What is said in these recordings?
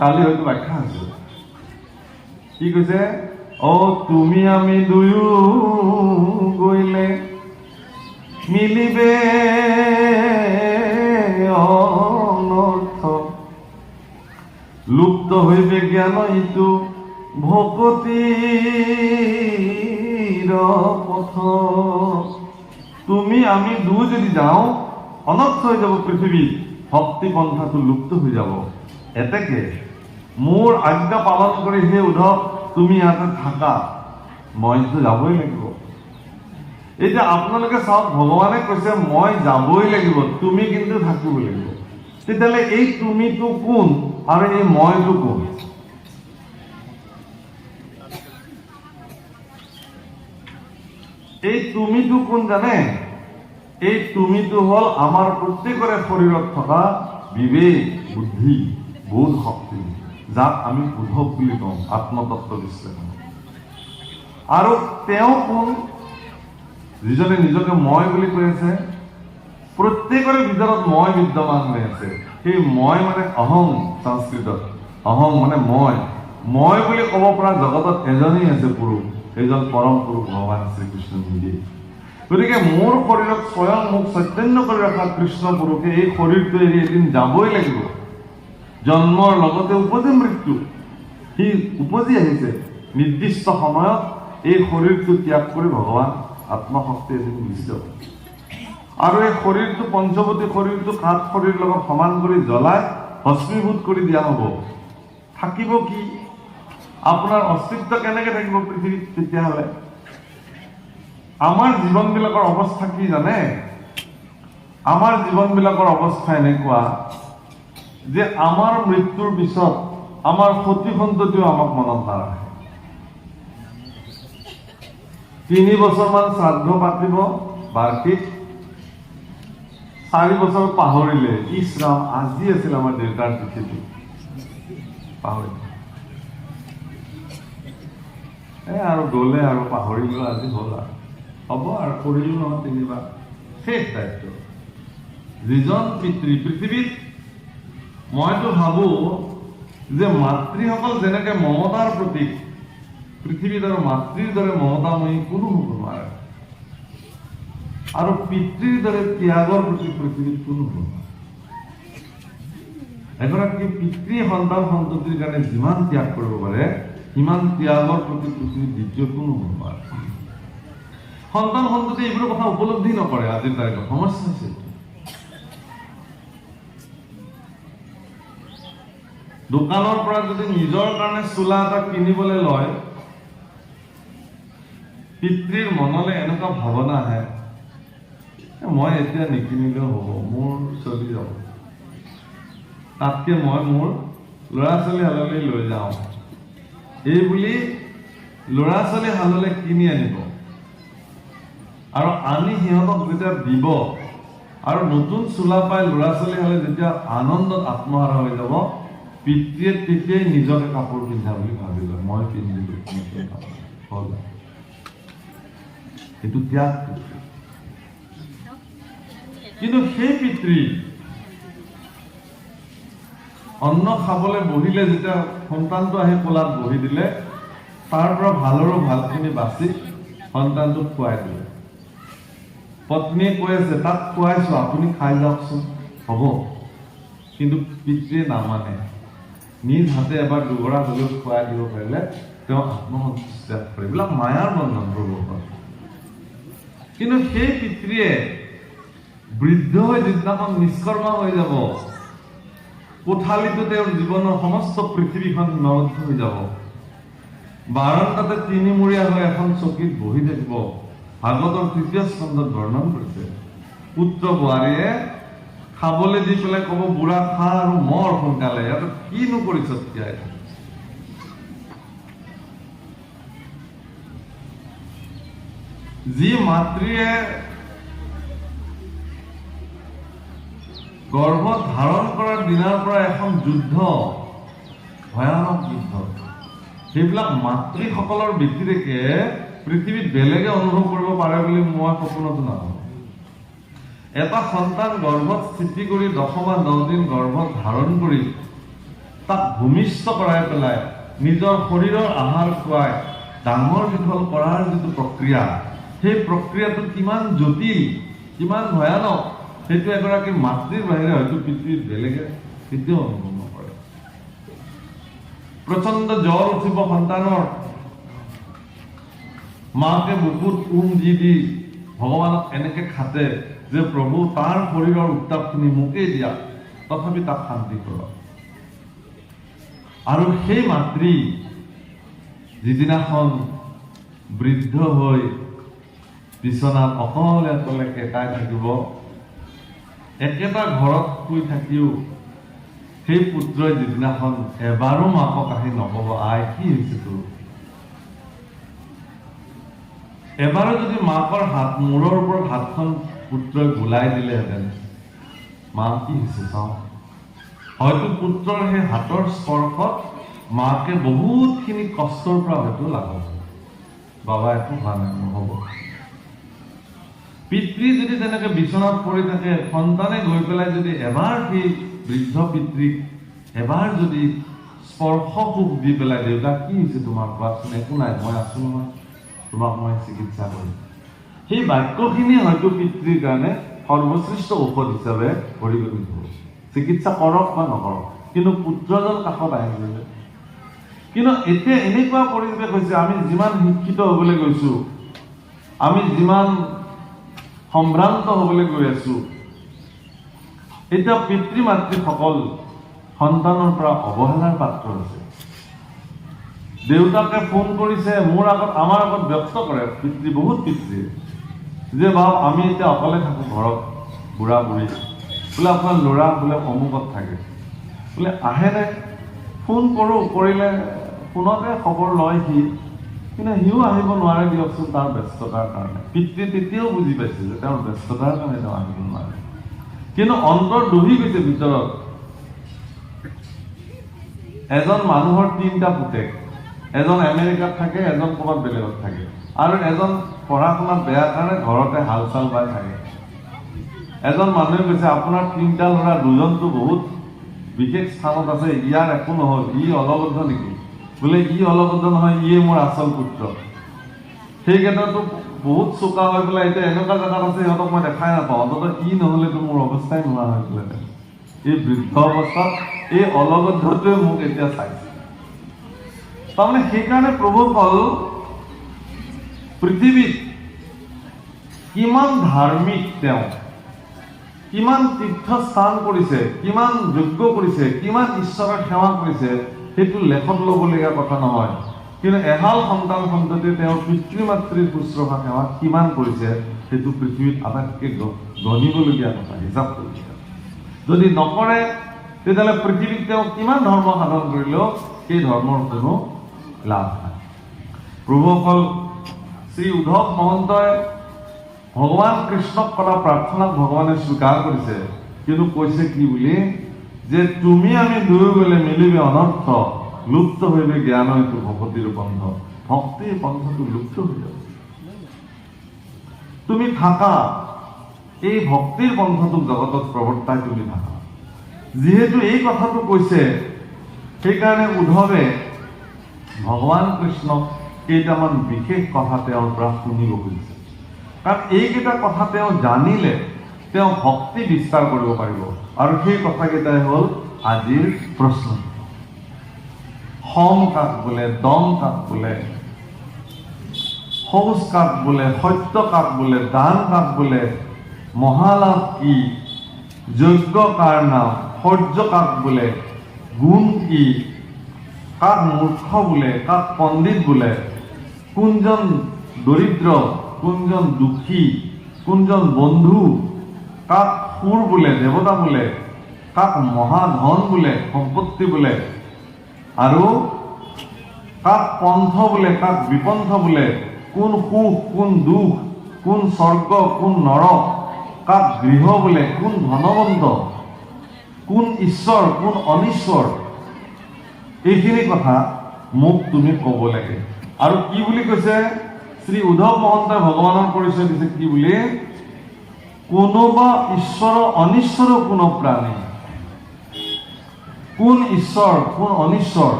কালি হয়তো ব্যাখ্যা আছে কি কৈছে অ তুমি আমি দুয়ো গইলে মিলিবে অনর্থ লুপ্ত হইবে জ্ঞান ইটো ভকতির পথ তুমি আমি দুই যদি যাও অনর্থ হৈ যাব পৃথিৱী ভক্তি পন্থাটো লুপ্ত হৈ যাব এতেকে মোৰ আজ্ঞা পালন কৰি সেই উদ্ধৱ তুমি ইয়াতে থাকা মইতো যাবই লাগিব এতিয়া আপোনালোকে চাওক ভগৱানে কৈছে মই যাবই লাগিব তুমি কিন্তু থাকিব লাগিব তেতিয়াহ'লে এই তুমিটো কোন আৰু এই মইটো কোন এই তুমিটো কোন জানে এই তুমিটো হল আমাৰ প্ৰত্যেকৰে শৰীৰত থকা বিবেক বুদ্ধি বোধ শক্তি যাক আমি উদ্ধৱ বুলি কওঁ আত্মতত্ত্ব বিশ্লেষণ আৰু তেওঁ কোন যিজনে নিজকে মই বুলি কৈ আছে প্ৰত্যেকৰে ভিতৰত মই বিদ্যমান হৈ আছে সেই মই মানে অহং সংস্কৃতত অহং মানে মই বুলি ক'ব পৰা জগতত এজনেই আছে পুৰুষ এইজন পৰম পুৰুষ ভগৱান শ্ৰীকৃষ্ণ নিজে গতিকে মোৰ শৰীৰত স্বয়ং মোক চৈতন্য কৰি ৰখা কৃষ্ণ পুৰুষে এই শৰীৰটো এৰি এদিন যাবই লাগিব জন্মৰ লগতে উপজি মৃত্যু সি উপজি আহিছে নিৰ্দিষ্ট সময়ত এই শৰীৰটো ত্যাগ কৰি ভগৱান আত্মশক্তি এদিন গুচি যাব আৰু এই শৰীৰটো পঞ্চৱতী শৰীৰটো সাত শৰীৰ লগত সমান কৰি জ্বলাই ভস্মীভূত কৰি দিয়া হ'ব থাকিব কি আপোনাৰ অস্তিত্ব কেনেকে থাকিব পৃথিৱীত তেতিয়াহ'লে আমাৰ জীৱনবিলাকৰ অৱস্থা কি জানে আমাৰ জীৱনবিলাকৰ অৱস্থা এনেকুৱা যে আমাৰ মৃত্যুৰ পিছত আমাৰ সতি সন্ততিও আমাক মনত নাৰাখে 3 বছৰমান শ্ৰাদ্ধ পাতিব বাৰ্ষিক 4 বছৰ পাহৰিলে ইছৰাম আজি আছিল আমাৰ দেউতাৰ তিথিটো পাহৰিলে আৰু গ'লে আৰু পাহৰিলো আজি হ'ল আৰু হ'ব আৰু কৰিলো নহয় 3 বাৰ শেষ দায়িত্ব যিজন পিতৃ পৃথিৱীত মইতো ভাবো যে মাতৃসকল যেনেকে মমতাৰ প্ৰতীক পৃথিৱীত আৰু মাতৃৰ দৰে মমতাময়ী কোনো হ'ব নোৱাৰে আৰু পিতৃৰ দৰে ত্যাগৰ প্ৰতি পৃথিৱীত কোনো হ'ব নোৱাৰে এগৰাকী পিতৃ সন্তান সন্ততিৰ কাৰণে যিমান ত্যাগ কৰিব পাৰে সিমান ত্যাগৰ প্ৰতি পৃথিৱীত দ্বিতীয় কোনো হ'ব নোৱাৰে সন্তান সন্ততি এইবোৰৰ কথা উপলব্ধি নকৰে আজিৰ তাৰিখত সমস্যা হৈছে দোকানৰ পৰা যদি নিজৰ কাৰণে চোলা এটা কিনিবলৈ লয় পিতৃৰ মনলৈ এনেকুৱা ভাৱনা আহে মই এতিয়া নিকিনিলেও হ'ব মোৰ চলি যাব তাতকে মই মোৰ ল'ৰা ছোৱালী হাললৈ লৈ যাওঁ এই বুলি ল'ৰা ছোৱালী হাললৈ কিনি আনিব আৰু আনি সিহঁতক যেতিয়া দিব আৰু নতুন চোলা পাই ল'ৰা ছোৱালী হালে যেতিয়া আনন্দত আত্মহাৰা হৈ যাব পিতৃয়ে তেতিয়াই নিজকে কাপোৰ পিন্ধা বুলি ভাবি লয় মই পিন্ধিলো এইটো ত্যাগ কিন্তু সেই পিতৃ অন্ন খাবলৈ বহিলে যেতিয়া সন্তানটো আহি কোলাত বহি দিলে তাৰ পৰা ভালৰো ভালখিনি বাছি সন্তানটোক খুৱাই দিলে পত্নীয়ে কৈ আছে তাক খুৱাইছো আপুনি খাই যাওকচোন হ'ব কিন্তু পিতৃয়ে নামানে নিজ হাতে এবাৰ দুগৰা হলেও খুৱাই দিব পাৰিলে তেওঁ আত্মসন্তুষ্ট কৰে এইবিলাক মায়াৰ বন্ধন প্ৰভুসকল কিন্তু সেই পিতৃয়ে বৃদ্ধ হৈ যিদিনাখন নিষ্কৰ্ম হৈ যাব কোঠালিটো তেওঁৰ জীৱনৰ সমস্ত পৃথিৱীখন সীমাবদ্ধ হৈ যাব বাৰান্দাতে তিনিমূৰীয়া হৈ এখন চকীত বহি থাকিব ভাগৱতৰ 3য় স্কন্ধত বৰ্ণন কৰিছে পুত্ৰ বোৱাৰীয়ে খাবলৈ দি পেলাই ক'ব বুঢ়া খা আৰু মৰ সোনকালে ইয়াত কিনো কৰিছ তিয়াই যি মাতৃয়ে গৰ্ভত ধাৰণ কৰাৰ দিনাৰ পৰা এখন যুদ্ধ ভয়ানক যুদ্ধ সেইবিলাক মাতৃসকলৰ ব্যতিৰেকে পৃথিৱীত বেলেগে অনুভৱ কৰিব পাৰে বুলি মই সপোনতো নাভাবোঁ এটা সন্তান গৰ্ভত স্থিতি কৰি 10 বা 10 দিন গৰ্ভত ধাৰণ কৰি তাক ভূমিষ্ঠ কৰাই পেলাই নিজৰ শৰীৰৰ আহাৰ খুৱাই ডাঙৰ দীঘল কৰাৰ যিটো প্ৰক্ৰিয়া, সেই প্ৰক্ৰিয়াটো কিমান জটিল, কিমান ভয়ানক, সেইটো এগৰাকী মাতৃৰ বাহিৰে হয়তো পৃথিৱীত বেলেগে কেতিয়াও অনুভৱ নকৰে। প্ৰচণ্ড জ্বৰ উঠিব সন্তানৰ, মাকে বুকুত দি ভগৱানক এনেকে খাটে যে প্ৰভু তাৰ শৰীৰৰ উত্তাপখিনি মোকেই দিয়া, তথাপি তাক শান্তি কৰক। আৰু সেই মাতৃ যিদিনাখন বৃদ্ধ হৈ বিচনাত অকলে অকলে কেঁকাই থাকিব, একেটা ঘৰত শুই থাকিও সেই পুত্ৰই যিদিনাখন এবাৰো মাকক আহি নক'ব, আই কি হৈছে তোৰ, এবাৰো যদি মাকৰ মূৰৰ ওপৰত হাতখন পুত্ৰই গোলাই দিলেহেঁতেন, মা কি হৈছে চাওঁ, হয়তো পুত্ৰৰ সেই হাতৰ স্পৰ্শত মাকে বহুতখিনি কষ্টৰ পৰা হয়তো লাঘৱ হ'ব। বাবা একো হোৱা নাই, নহ'ব। পিতৃ যদি তেনেকে বিচনাত পৰি থাকে, সন্তানে গৈ পেলাই যদি এবাৰ সেই বৃদ্ধ পিতৃক এবাৰ যদি স্পৰ্শ সুখ দি পেলাই, দেউতা কি হৈছে তোমাৰ, কোৱাচোন, একো নাই, মই আছো নহয়, তোমাক মই চিকিৎসা কৰিম, সেই বাক্যখিনি হয়তো পিতৃৰ কাৰণে সৰ্বশ্ৰেষ্ঠ ঔষধ হিচাপে পৰিগণিত হ'ব। চিকিৎসা কৰক বা নকৰক, কিন্তু পুত্ৰজন কাষত আহিছে। কিন্তু এতিয়া এনেকুৱা পৰিৱেশ হৈছে, আমি যিমান শিক্ষিত হ'বলৈ গৈছো, আমি যিমান সম্ভ্ৰান্ত হ'বলৈ গৈ আছো, এতিয়া পিতৃ মাতৃসকল সন্তানৰ পৰা অৱহেলাৰ পাত্ৰ হৈছে। দেউতাকে ফোন কৰিছে, আমাৰ আগত ব্যক্ত কৰে পিতৃ, বহুত পিতৃ, যে বাপ আমি এতিয়া অকলে থাকো ঘৰত, বুঢ়া বুঢ়ী, বোলে আপোনাৰ ল'ৰা বোলে অমুকত থাকে, বোলে আহেনে, ফোন কৰোঁ, কৰিলে ফোনতে খবৰ লয় সি, কিন্তু সিও আহিব নোৱাৰে দিয়কচোন তাৰ ব্যস্ততাৰ কাৰণে। পিতৃ তেতিয়াও বুজি পাইছে যে তেওঁৰ ব্যস্ততাৰ কাৰণে তেওঁ আহিব নোৱাৰে, কিন্তু অন্তৰ দুহি গৈছে ভিতৰত। এজন মানুহৰ 3টা পুতেক, এজন আমেৰিকাত থাকে, এজন ক'ৰবাত বেলেগত থাকে, আৰু এজন পঢ়া শুনাত বেয়া কাৰণে ঘৰতে হাল চাল বাই থাকে। এজন মানুহে কৈছে আপোনাৰ 3টা ল'ৰা, 2জনটো বহুত বিশেষ স্থানত আছে, ইয়াৰ একো নহ'ল, ই অলবদ্ধ নেকি, বোলে ই অলবদ্ধ নহয়, ইয়ে মোৰ আচল পুত্ৰ। সেইকেইটাতো বহুত চোকা হৈ পেলাই এতিয়া এনেকুৱা জেগাত আছে, সিহঁতক মই দেখাই নাপাওঁ, অন্ততঃ ই নহ'লেতো মোৰ অৱস্থাই নোহোৱা হৈছিলে। এই বৃদ্ধ অৱস্থাত এই অলবদ্ধটোৱে মোক এতিয়া চাইছে। তাৰমানে সেইকাৰণে প্ৰভুসকল পৃথিৱীত কিমান ধাৰ্মিক তেওঁ, কিমান তীৰ্থস্থান কৰিছে, কিমান যজ্ঞ কৰিছে, কিমান ঈশ্বৰৰ সেৱা কৰিছে, সেইটো লেখত ল'বলগীয়া কথা নহয়। কিন্তু এহাল সন্তান সন্ততিয়ে তেওঁৰ পিতৃ মাতৃৰ শুশ্ৰূষা সেৱা কিমান কৰিছে, সেইটো পৃথিৱীত আটাইতকৈ গণিবলগীয়া কথা, হিচাপ কৰিছে। যদি নকৰে, তেতিয়াহ'লে পৃথিৱীত তেওঁ কিমান ধৰ্ম সাধন কৰিলেও সেই ধৰ্মৰ কোনো লাভ নাই। প্ৰভুসকল, শ্ৰী উদ্ধৱ মহন্তই ভগৱান কৃষ্ণক কৰা প্ৰাৰ্থনাক ভগৱানে স্বীকাৰ কৰিছে, কিন্তু কৈছে কি বুলি, যে তুমি আমি দুয়োগলে মিলিবে অনৰ্থ, লুপ্ত হইবে জ্ঞান হয়তো ভকতিৰ পন্থ। ভক্তিৰ পন্থটো লুপ্ত হৈ যাব। তুমি থাকা এই ভক্তিৰ পন্থটোক জগতত প্ৰৱৰ্তাই তুমি থাকা। যিহেতু এই কথাটো কৈছে, সেইকাৰণে উদ্ধৱে ভগৱান কৃষ্ণক কেইটামান বিশেষ কথা তেওঁৰ পৰা শুনিব খুজিছে। কাৰণ এইকেইটা কথা তেওঁ জানিলে তেওঁ ভক্তি বিস্তাৰ কৰিব পাৰিব, আৰু সেই কথাকেইটাই হ'ল আজিৰ প্ৰশ্ন। সম কাক বোলে, দম কাক বোলে, শৌচ কাক বোলে, সত্য কাক বোলে, দান কাক বোলে, মহালাভ কি, যজ্ঞ কাৰ নাম, শৌৰ্য কাক বোলে, গুণ কি, কাক মূৰ্খ বোলে, কাক পণ্ডিত বোলে, কোনজন দৰিদ্ৰ, কোনজন দুখী, কোনজন বন্ধু, কাক সুৰ বোলে, দেৱতা বোলে, কাক মহাধন বোলে, সম্পত্তি বোলে, আৰু কাক পন্থ বোলে, কাক বিপন্থ বোলে, কোন সুখ, কোন দুখ, কোন স্বৰ্গ, কোন নৰক, কাক গৃহ বোলে, কোন ধনৱন্ত, কোন ঈশ্বৰ, কোন অনিশ্বৰ। এইখিনি কথা মোক তুমি ক'ব লাগে। আৰু কি বুলি কৈছে শ্ৰী উদ্ধৱ মহন্তই ভগৱানৰ পৰিচয় দিছে কি বুলি, কোনোবা ঈশ্বৰ অনিশ্বৰ কোনো প্ৰাণী, কোন ঈশ্বৰ কোন অনিশ্বৰ,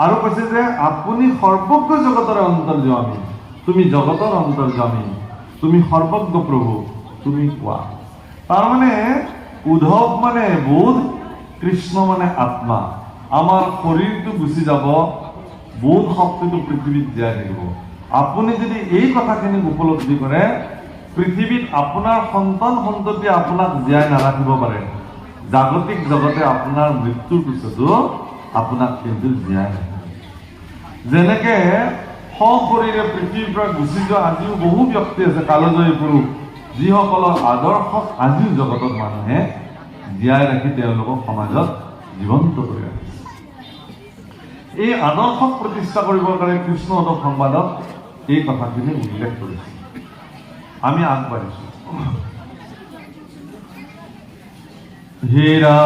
আৰু কৈছে যে আপুনি সৰ্বজ্ঞ জগতৰ অন্তৰ্যামী, তুমি জগতৰ অন্তৰ্যামী, তুমি সৰ্বজ্ঞ প্ৰভু, তুমি কোৱা। তাৰমানে উদ্ধৱ মানে বোধ, কৃষ্ণ মানে আত্মা। আমাৰ শৰীৰটো গুচি যাব, বোধ শক্তিটো পৃথিৱীত জীয়াই থাকিব। আপুনি যদি এই কথাখিনি উপলব্ধি কৰে, পৃথিৱীত আপোনাৰ সন্তান সন্ততিয়ে আপোনাক জীয়াই নাৰাখিব পাৰে, জাগতিক জগতে আপোনাৰ মৃত্যুৰ পিছতো আপোনাক কিন্তু জীয়াই ৰাখিব। যেনেকে সশৰীৰে পৃথিৱীৰ পৰা গুচি যোৱা আজিও বহু ব্যক্তি আছে, কালজয়ী পুৰুষ, যিসকলৰ আদৰ্শক আজিও জগতত মানুহে জীয়াই ৰাখি তেওঁলোকক সমাজত জীৱন্ত কৰি ৰাখিছে। এই আদৰ্শক প্ৰতিষ্ঠা কৰিবৰ কাৰণে কৃষ্ণ উদ্ধৱ সংবাদত এই কথাখিনি উল্লেখ কৰিছে। আমি আগবাঢ়িছো। হে ৰাম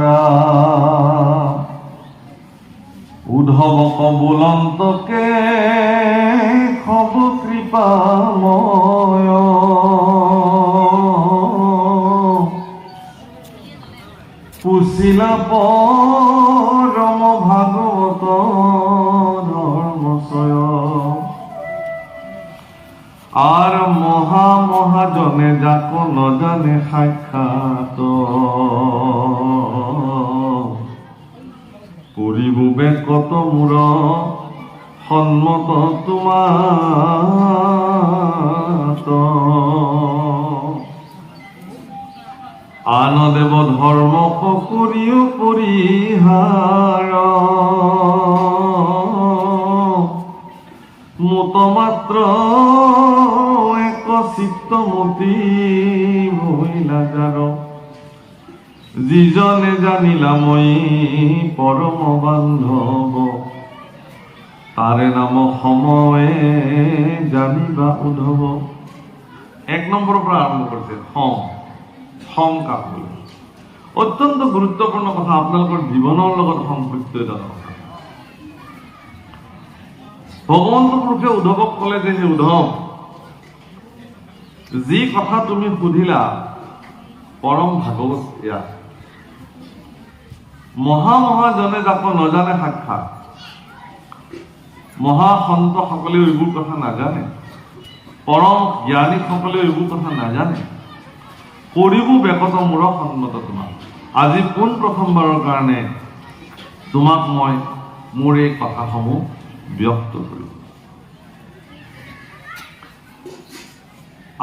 ৰাম, উদ্ধৱক বোলন্তকে খব কৃপাময়, পুছিলা পৰম ভাগৱত ধৰ্মচয়, আৰ মহা মহাজনে যাক নজানে সাক্ষাৎ, পৰিবুবে কত মূৰ সন্মত তোমাত, আন দেৱ ধৰ্ম কৰিও পৰিহাৰ, মত মাত্ৰ এক চিত্তমতি ভৈলা যাৰ, যিজনে জানিলা মই পৰম বান্ধৱ, তাৰে নাম সময়ে জানিবা উদ্ধৱ। 1 নম্বৰৰ পৰা আৰম্ভ কৰিছে সম কাক বোলে। অত্যন্ত গুৰুত্বপূৰ্ণ কথা, আপোনালোকৰ জীৱনৰ লগত সম্পৃক্ত এটা কথা। ভগৱন্ত পুৰুষে উদ্ধৱক ক'লে যে হে উদ্ধৱ, যি কথা তুমি সুধিলা পৰম ভাগৱত এয়া, মহাজনে যাক নজানে সাক্ষাৎ, মহাসন্তসকলেও এইবোৰ কথা নাজানে, পৰম জ্ঞানীসকলেও এইবোৰ কথা নাজানে, কৰিব বেকত মূৰ সন্মত তোমাক। আজি পোন প্ৰথমবাৰৰ কাৰণে তোমাক মই মোৰ এই কথাসমূহ ব্যক্ত কৰিম।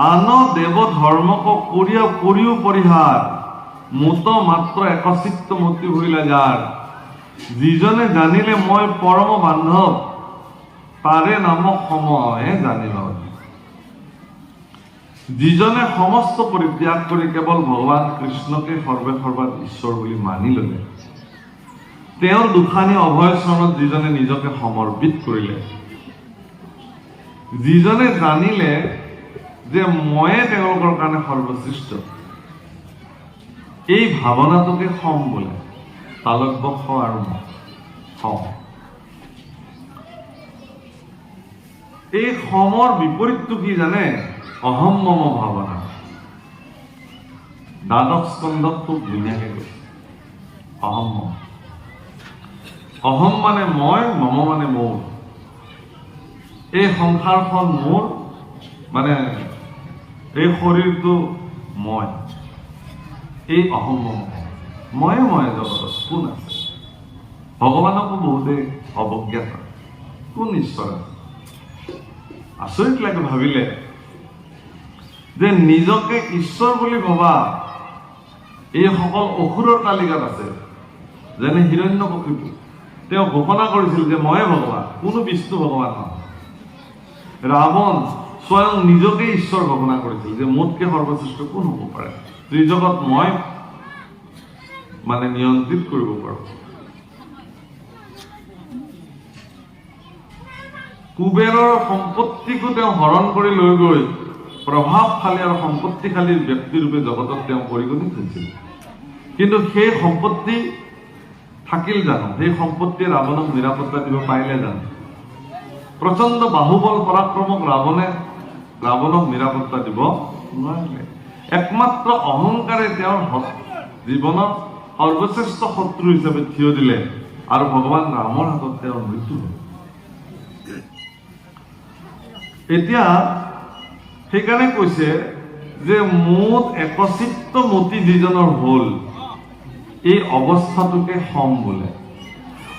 আন দেৱ ধৰ্মক কৰিও পৰিহাৰ, মত মাত্ৰ একচিত্তমতি হইলা যাৰ, যিজনে জানিলে মই পৰম বান্ধৱ, তাৰে নাম সময়ে জানিল। যিজনে সমস্ত পৰিত্যাগ কৰি কেৱল ভগৱান কৃষ্ণকে সৰ্বে সৰ্বাত ঈশ্বৰ বুলি মানি ললে, তেওঁৰ দুখানি অভয় চৰণত যিজনে নিজকে সমৰ্পিত কৰিলে, যিজনে জানিলে যে ময়ে তেওঁলোকৰ কাৰণে সৰ্বশ্ৰেষ্ঠ, এই ভাৱনাটোকে সম বোলে। তালব্য স আৰু সম। এই সমৰ বিপৰীতটো কি জানে? অহম মম ভাৱনা। দ্বাদশ স্কন্ধত খুব ধুনীয়াকে কৈছে অহম মম। অহম মানে মই, মম মানে মোৰ। এই সংসাৰখন মোৰ, মানে এই শৰীৰটো মই। এই অহম মম। ময়ে জগতত কোন আছে? ভগৱানকো বহুতে অৱজ্ঞা কৰে। কোন ঈশ্বৰ আছে? আচৰিত লাগে ভাবিলে যে নিজকে ঈশ্বৰ বুলি ভবা এইসকল অসুৰৰ তালিকাত আছে। যেনে হিৰণ্যকশিপু, তেওঁ ঘোষণা কৰিছিল যে ময়ে ভগৱান, কোনো বিষ্ণু ভগৱান নহয়। ৰাৱণ স্বয়ং নিজকে ঈশ্বৰ ঘোষণা কৰিছিল যে মোতকে সৰ্বশ্ৰেষ্ঠ কোন হ'ব পাৰে, ত্ৰিজগত মই মানে নিয়ন্ত্ৰিত কৰিব পাৰো। কুবেৰৰ সম্পত্তিকো তেওঁ হৰণ কৰি লৈ গৈ প্ৰভাৱশালী আৰু সম্পত্তিশালী ব্যক্তিৰূপে জগতত তেওঁ পৰিগণিত হৈছিল। কিন্তু সেই সম্পত্তি থাকিল জানো? সেই সম্পত্তিয়ে ৰাৱণক নিৰাপত্তা দিব পাৰিলে জানো? প্ৰচণ্ড বাহুবল পৰাক্ৰমক ৰাৱণে ৰাৱণক নিৰাপত্তা দিব নোৱাৰিলে। একমাত্ৰ অহংকাৰে তেওঁৰ জীৱনত সৰ্বশ্ৰেষ্ঠ শত্ৰু হিচাপে থিয় দিলে আৰু ভগৱান ৰামৰ হাতত তেওঁৰ মৃত্যু হ'ল। এতিয়া সেইকাৰণে কৈছে যে মুঠ একচিত্ত মতি যিজনৰ হ'ল, এই অৱস্থাটোকে সম বোলে।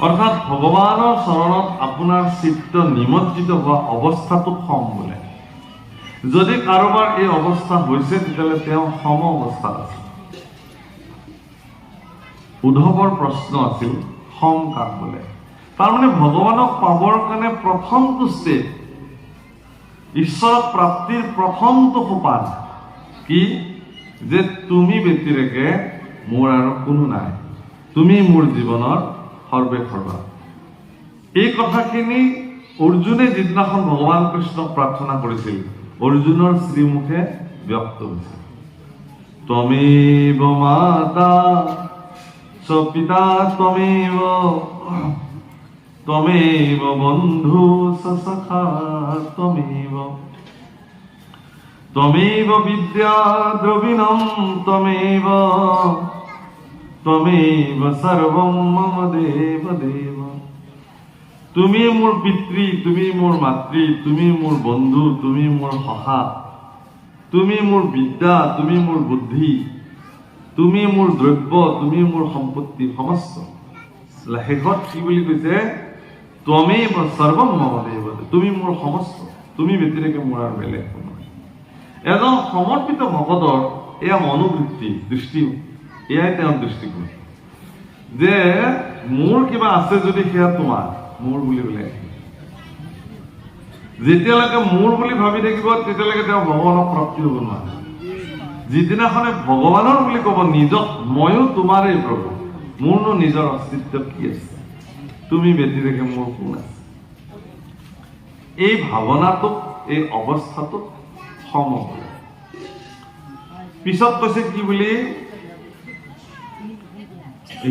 অৰ্থাৎ ভগৱানৰ চৰণত আপোনাৰ চিত্ত নিমজ্জিত হোৱা অৱস্থাটোক সম বোলে। যদি কাৰোবাৰ এই অৱস্থা হৈছে তেতিয়াহ'লে তেওঁ সম অৱস্থাত আছে। উদ্ধৱৰ প্ৰশ্ন আছিল সম কাক বোলে। তাৰমানে ভগৱানক পাবৰ কাৰণে প্ৰথমটো ষ্টেপ, ঈশ্বৰক প্ৰাপ্তিৰ প্ৰথমটো সোপান কি? যে তুমি ব্যতিৰেকে মোৰ আৰু কোনো নাই, তুমি মোৰ জীৱনৰ সৰ্বেসৰ্বা। এই কথাখিনি অৰ্জুনে যিদিনাখন ভগৱান কৃষ্ণক প্ৰাৰ্থনা কৰিছিল, অৰ্জুনৰ শ্ৰীমুখে ব্যক্ত হৈছিল। ত্বমেব মাতা চ পিতা ত্বমেব, ত্বমেব বন্ধু চ সখা ত্বমেব, ত্বমেব বিদ্যা দ্রবিণম ত্বমেব, ত্বমেব সর্বম মম দেব দেব। তুমি মোৰ পিতৃ, তুমি মোৰ মাতৃ, তুমি মোৰ বন্ধু, তুমি মোৰ সখা, তুমি মোৰ বিদ্যা, তুমি মোৰ বুদ্ধি, তুমি মোৰ দ্ৰব্য, তুমি মোৰ সম্পত্তি সমস্ত। শেষত কি বুলি কৈছে? ত্বমেব সৰ্বম মম দেব, তুমি মোৰ সমস্ত, তুমি ব্যতিৰেকে মোৰ আৰু বেলেগ কোনো নাই। এজন সমৰ্পিত ভকতৰ এয়া মনোবৃত্তি, দৃষ্টি, এয়াই তেওঁৰ দৃষ্টিকোণ যে মোৰ কিবা আছে যদি সেয়া তোমাৰ, মোৰ বুলি বেলেগ। যেতিয়ালৈকে মোৰ বুলি ভাবি থাকিব তেতিয়ালৈকে তেওঁ ভগৱানক প্ৰাপ্তি হ'ব নোৱাৰে। যিদিনাখনে ভগৱানৰ বুলি ক'ব নিজক, ময়ো তোমাৰেই প্ৰভু, মোৰনো নিজৰ অস্তিত্ব কি আছে, তুমি ব্যতিৰেকে মোৰ কোন আছে, এই ভাৱনাটোক, এই অৱস্থাটোক সম বোলে। পিছত কৈছে কি বুলি?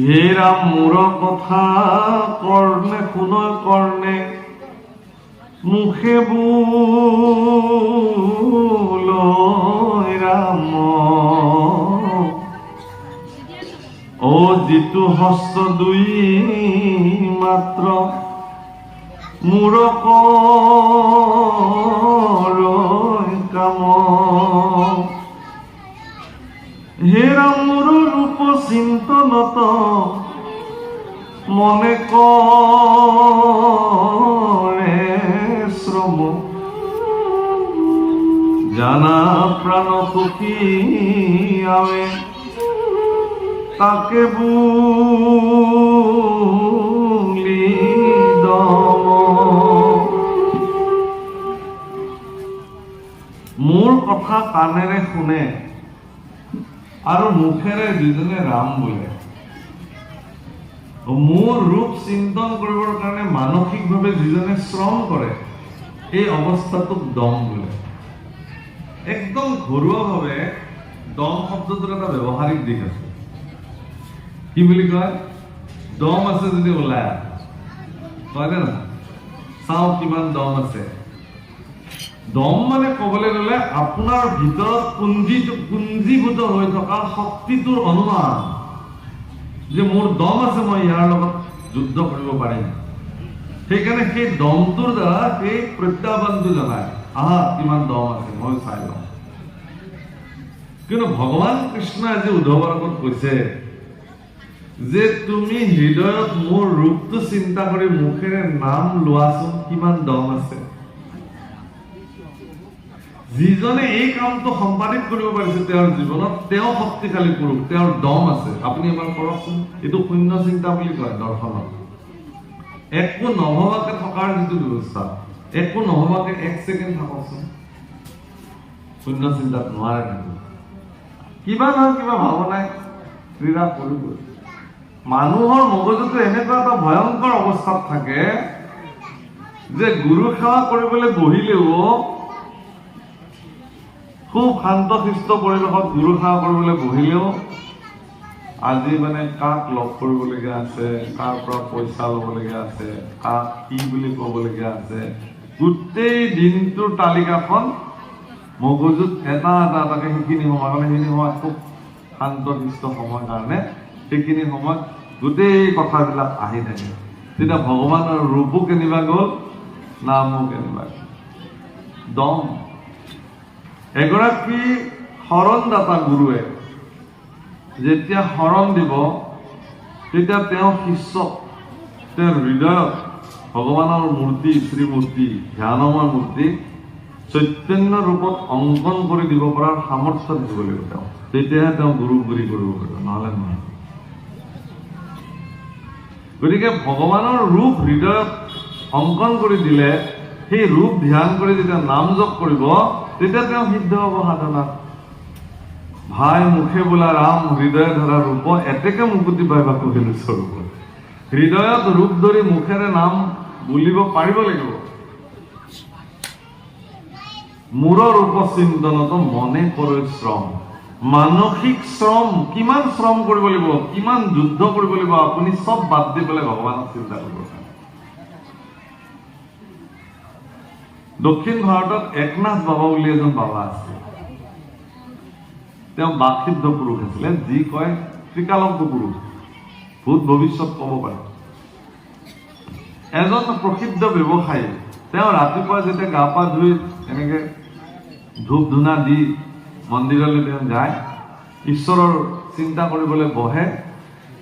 হে ৰাম মোৰ কথা কৰ্ণে শুনয় কৰ্ণে, মুখে বোলয় ৰাম, ও যিটো হস্ত দুই মাত্ৰ মোৰ কৰয় কাম, হে ৰাম মোৰ ৰূপ চিন্তনত মনে কৰে শ্ৰম, জানা প্ৰাণ সুখী আবে তাকে বুলি দম। মোৰ কথা কাণেৰে শুনে আৰু মুখেৰে যিজনে ৰাম বোলে, মোৰ ৰূপ চিন্তন কৰিবৰ কাৰণে মানসিকভাৱে যিজনে শ্ৰম কৰে, এই অৱস্থাটোক দম বোলে। একদম ঘৰুৱাভাৱে দম শব্দটোৰ এটা ব্যৱহাৰিক দিশ আছে। কি বুলি কয়? দম আছে যদি ওলাই কয় না, চাওঁ কিমান দম আছে। দম মানে ক'বলৈ গ'লে আপোনাৰ ভিতৰত পুঞ্জীভূত হৈ থকা শক্তিটোৰ অনুমান যে মোৰ দম আছে, মই ইয়াৰ লগত যুদ্ধ কৰিব পাৰিম। সেইকাৰণে সেই দমটোৰ দ্বাৰা সেই প্ৰত্যাহ্বানটো জনায়, আহা কিমান দম আছে মই চাই লওঁ। কিন্তু ভগৱান কৃষ্ণই আজি উদ্ধৱৰ আগত কৈছে যে তুমি হৃদয়ত মোৰ ৰূপটো চিন্তা কৰি মুখেৰে নাম লোৱাচোন, কিমান দম আছে। যিজনে এই কামটো সম্পাদিত কৰিব পাৰিছে তেওঁৰ জীৱনত, তেওঁ শক্তিশালী পুৰুষ, তেওঁৰ দম আছে। আপুনি এবাৰ কৰকচোন, এইটো শূন্য চিন্তা বুলি কয় দৰ্শনত। একো নভবাকে থকাৰ যিটো ব্যৱস্থা, একো নভবাকে এক ছেকেণ্ড থাককচোন, শূন্য চিন্তাত নোৱাৰে থাকিব। কিবা নহয় কিবা ভাৱনাই ক্ৰীড়া কৰিবই। মানুহৰ মগজুটো এনেকুৱা এটা ভয়ংকৰ অৱস্থাত থাকে যে গুৰু সেৱা কৰিবলৈ বহিলেও, খুব শান্ত শিষ্ট পৰিৱেশত গুৰু সেৱা কৰিবলৈ বহিলেও আজি মানে কাক লগ কৰিবলগীয়া আছে, কাৰ পৰা পইচা ল'বলগীয়া আছে, কাক কি বুলি ক'বলগীয়া আছে, গোটেই দিনটোৰ তালিকাখন মগজুত এটাকে সেইখিনি সময় কাৰণে সেইখিনি সময় খুব শান্ত শিষ্ট সময়ৰ কাৰণে সেইখিনি সময়ত গোটেই কথাবিলাক আহি থাকে। তেতিয়া ভগৱানৰ ৰূপো কেনিবা গ'ল, নামো কেনিবা গ'ল। দম এগৰাকী শৰণদাতা গুৰুৱে যেতিয়া শৰণ দিব, তেতিয়া তেওঁ শিষ্যক তেওঁৰ হৃদয়ত ভগৱানৰ মূৰ্তি, শ্ৰীমূৰ্তি, ধ্যানময় মূৰ্তি চৈতন্য ৰূপত অংকন কৰি দিব পৰাৰ সামৰ্থ্য থাকিব লাগিব তেওঁ। তেতিয়াহে তেওঁ গুৰুক গুৰি কৰিব পাৰিব, নহ'লে নহয়। গতিকে ভগৱানৰ ৰূপ হৃদয়ত অংকন কৰি দিলে, সেই ৰূপ ধ্যান কৰি যেতিয়া নাম জপ কৰিব, তেতিয়া তেওঁ সিদ্ধ হ'ব সাধনাত। ভাই মুখে বোলা ৰাম, হৃদয় ধৰা ৰূপ, এতেকে মুকুতি পাইবা কহিলো স্বৰূপ। হৃদয়ত ৰূপ ধৰি মুখেৰে নাম বুলিব পাৰিব লাগিব। মূৰ ৰূপ চিন্তনত মনে কৰে শ্ৰম। মানসিক শ্ৰম, কিমান শ্ৰম কৰিব লাগিব, কিমান যুদ্ধ কৰিব লাগিব, আপুনি চব বাদ দি পেলাই ভগৱানক চিন্তা কৰিব। দক্ষিণ ভাৰতত একনাথ বাবা বুলি এজন বাবা আছে। তেওঁ বাকসিদ্ধ পুৰুষ আছিলে, যি কয় ত্ৰিকালজ্ঞ পুৰুষ, ভূত ভৱিষ্যত ক'ব পাৰে। এজন প্ৰসিদ্ধ ব্যৱসায়ী। তেওঁ ৰাতিপুৱা যেতিয়া গা পা ধুই এনেকে ধূপ ধূনা দি মন্দিৰলৈ তেওঁ যায়, ঈশ্বৰৰ চিন্তা কৰিবলৈ বহে,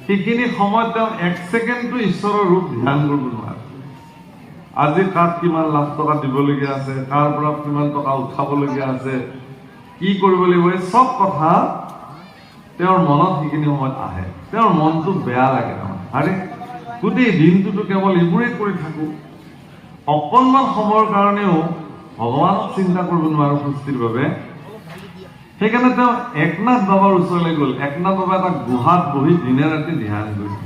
সেইখিনি সময়ত তেওঁ 1 ছেকেণ্ডটো ঈশ্বৰৰ ৰূপ ধ্যান কৰিব নোৱাৰে। আজি কাক কিমান লাখ টকা দিবলগীয়া আছে, কাৰ পৰা কিমান টকা উঠাবলগীয়া আছে, কি কৰিব লাগিব, এই চব কথা তেওঁৰ মনত সেইখিনি সময়ত আহে। তেওঁৰ মনটো বেয়া লাগে তাৰমানে। আৰে গোটেই দিনটোতো কেৱল এইবোৰেই কৰি থাকো, অকণমান সময়ৰ কাৰণেও ভগৱানক চিন্তা কৰিব নোৱাৰো সুস্থিৰ বাবে। সেইকাৰণে তেওঁ একনাথ বাবাৰ ওচৰলৈ গ'ল। একনাথ বাবা এটা গুহাত বহি দিনে ৰাতি ধ্যান কৰিছে।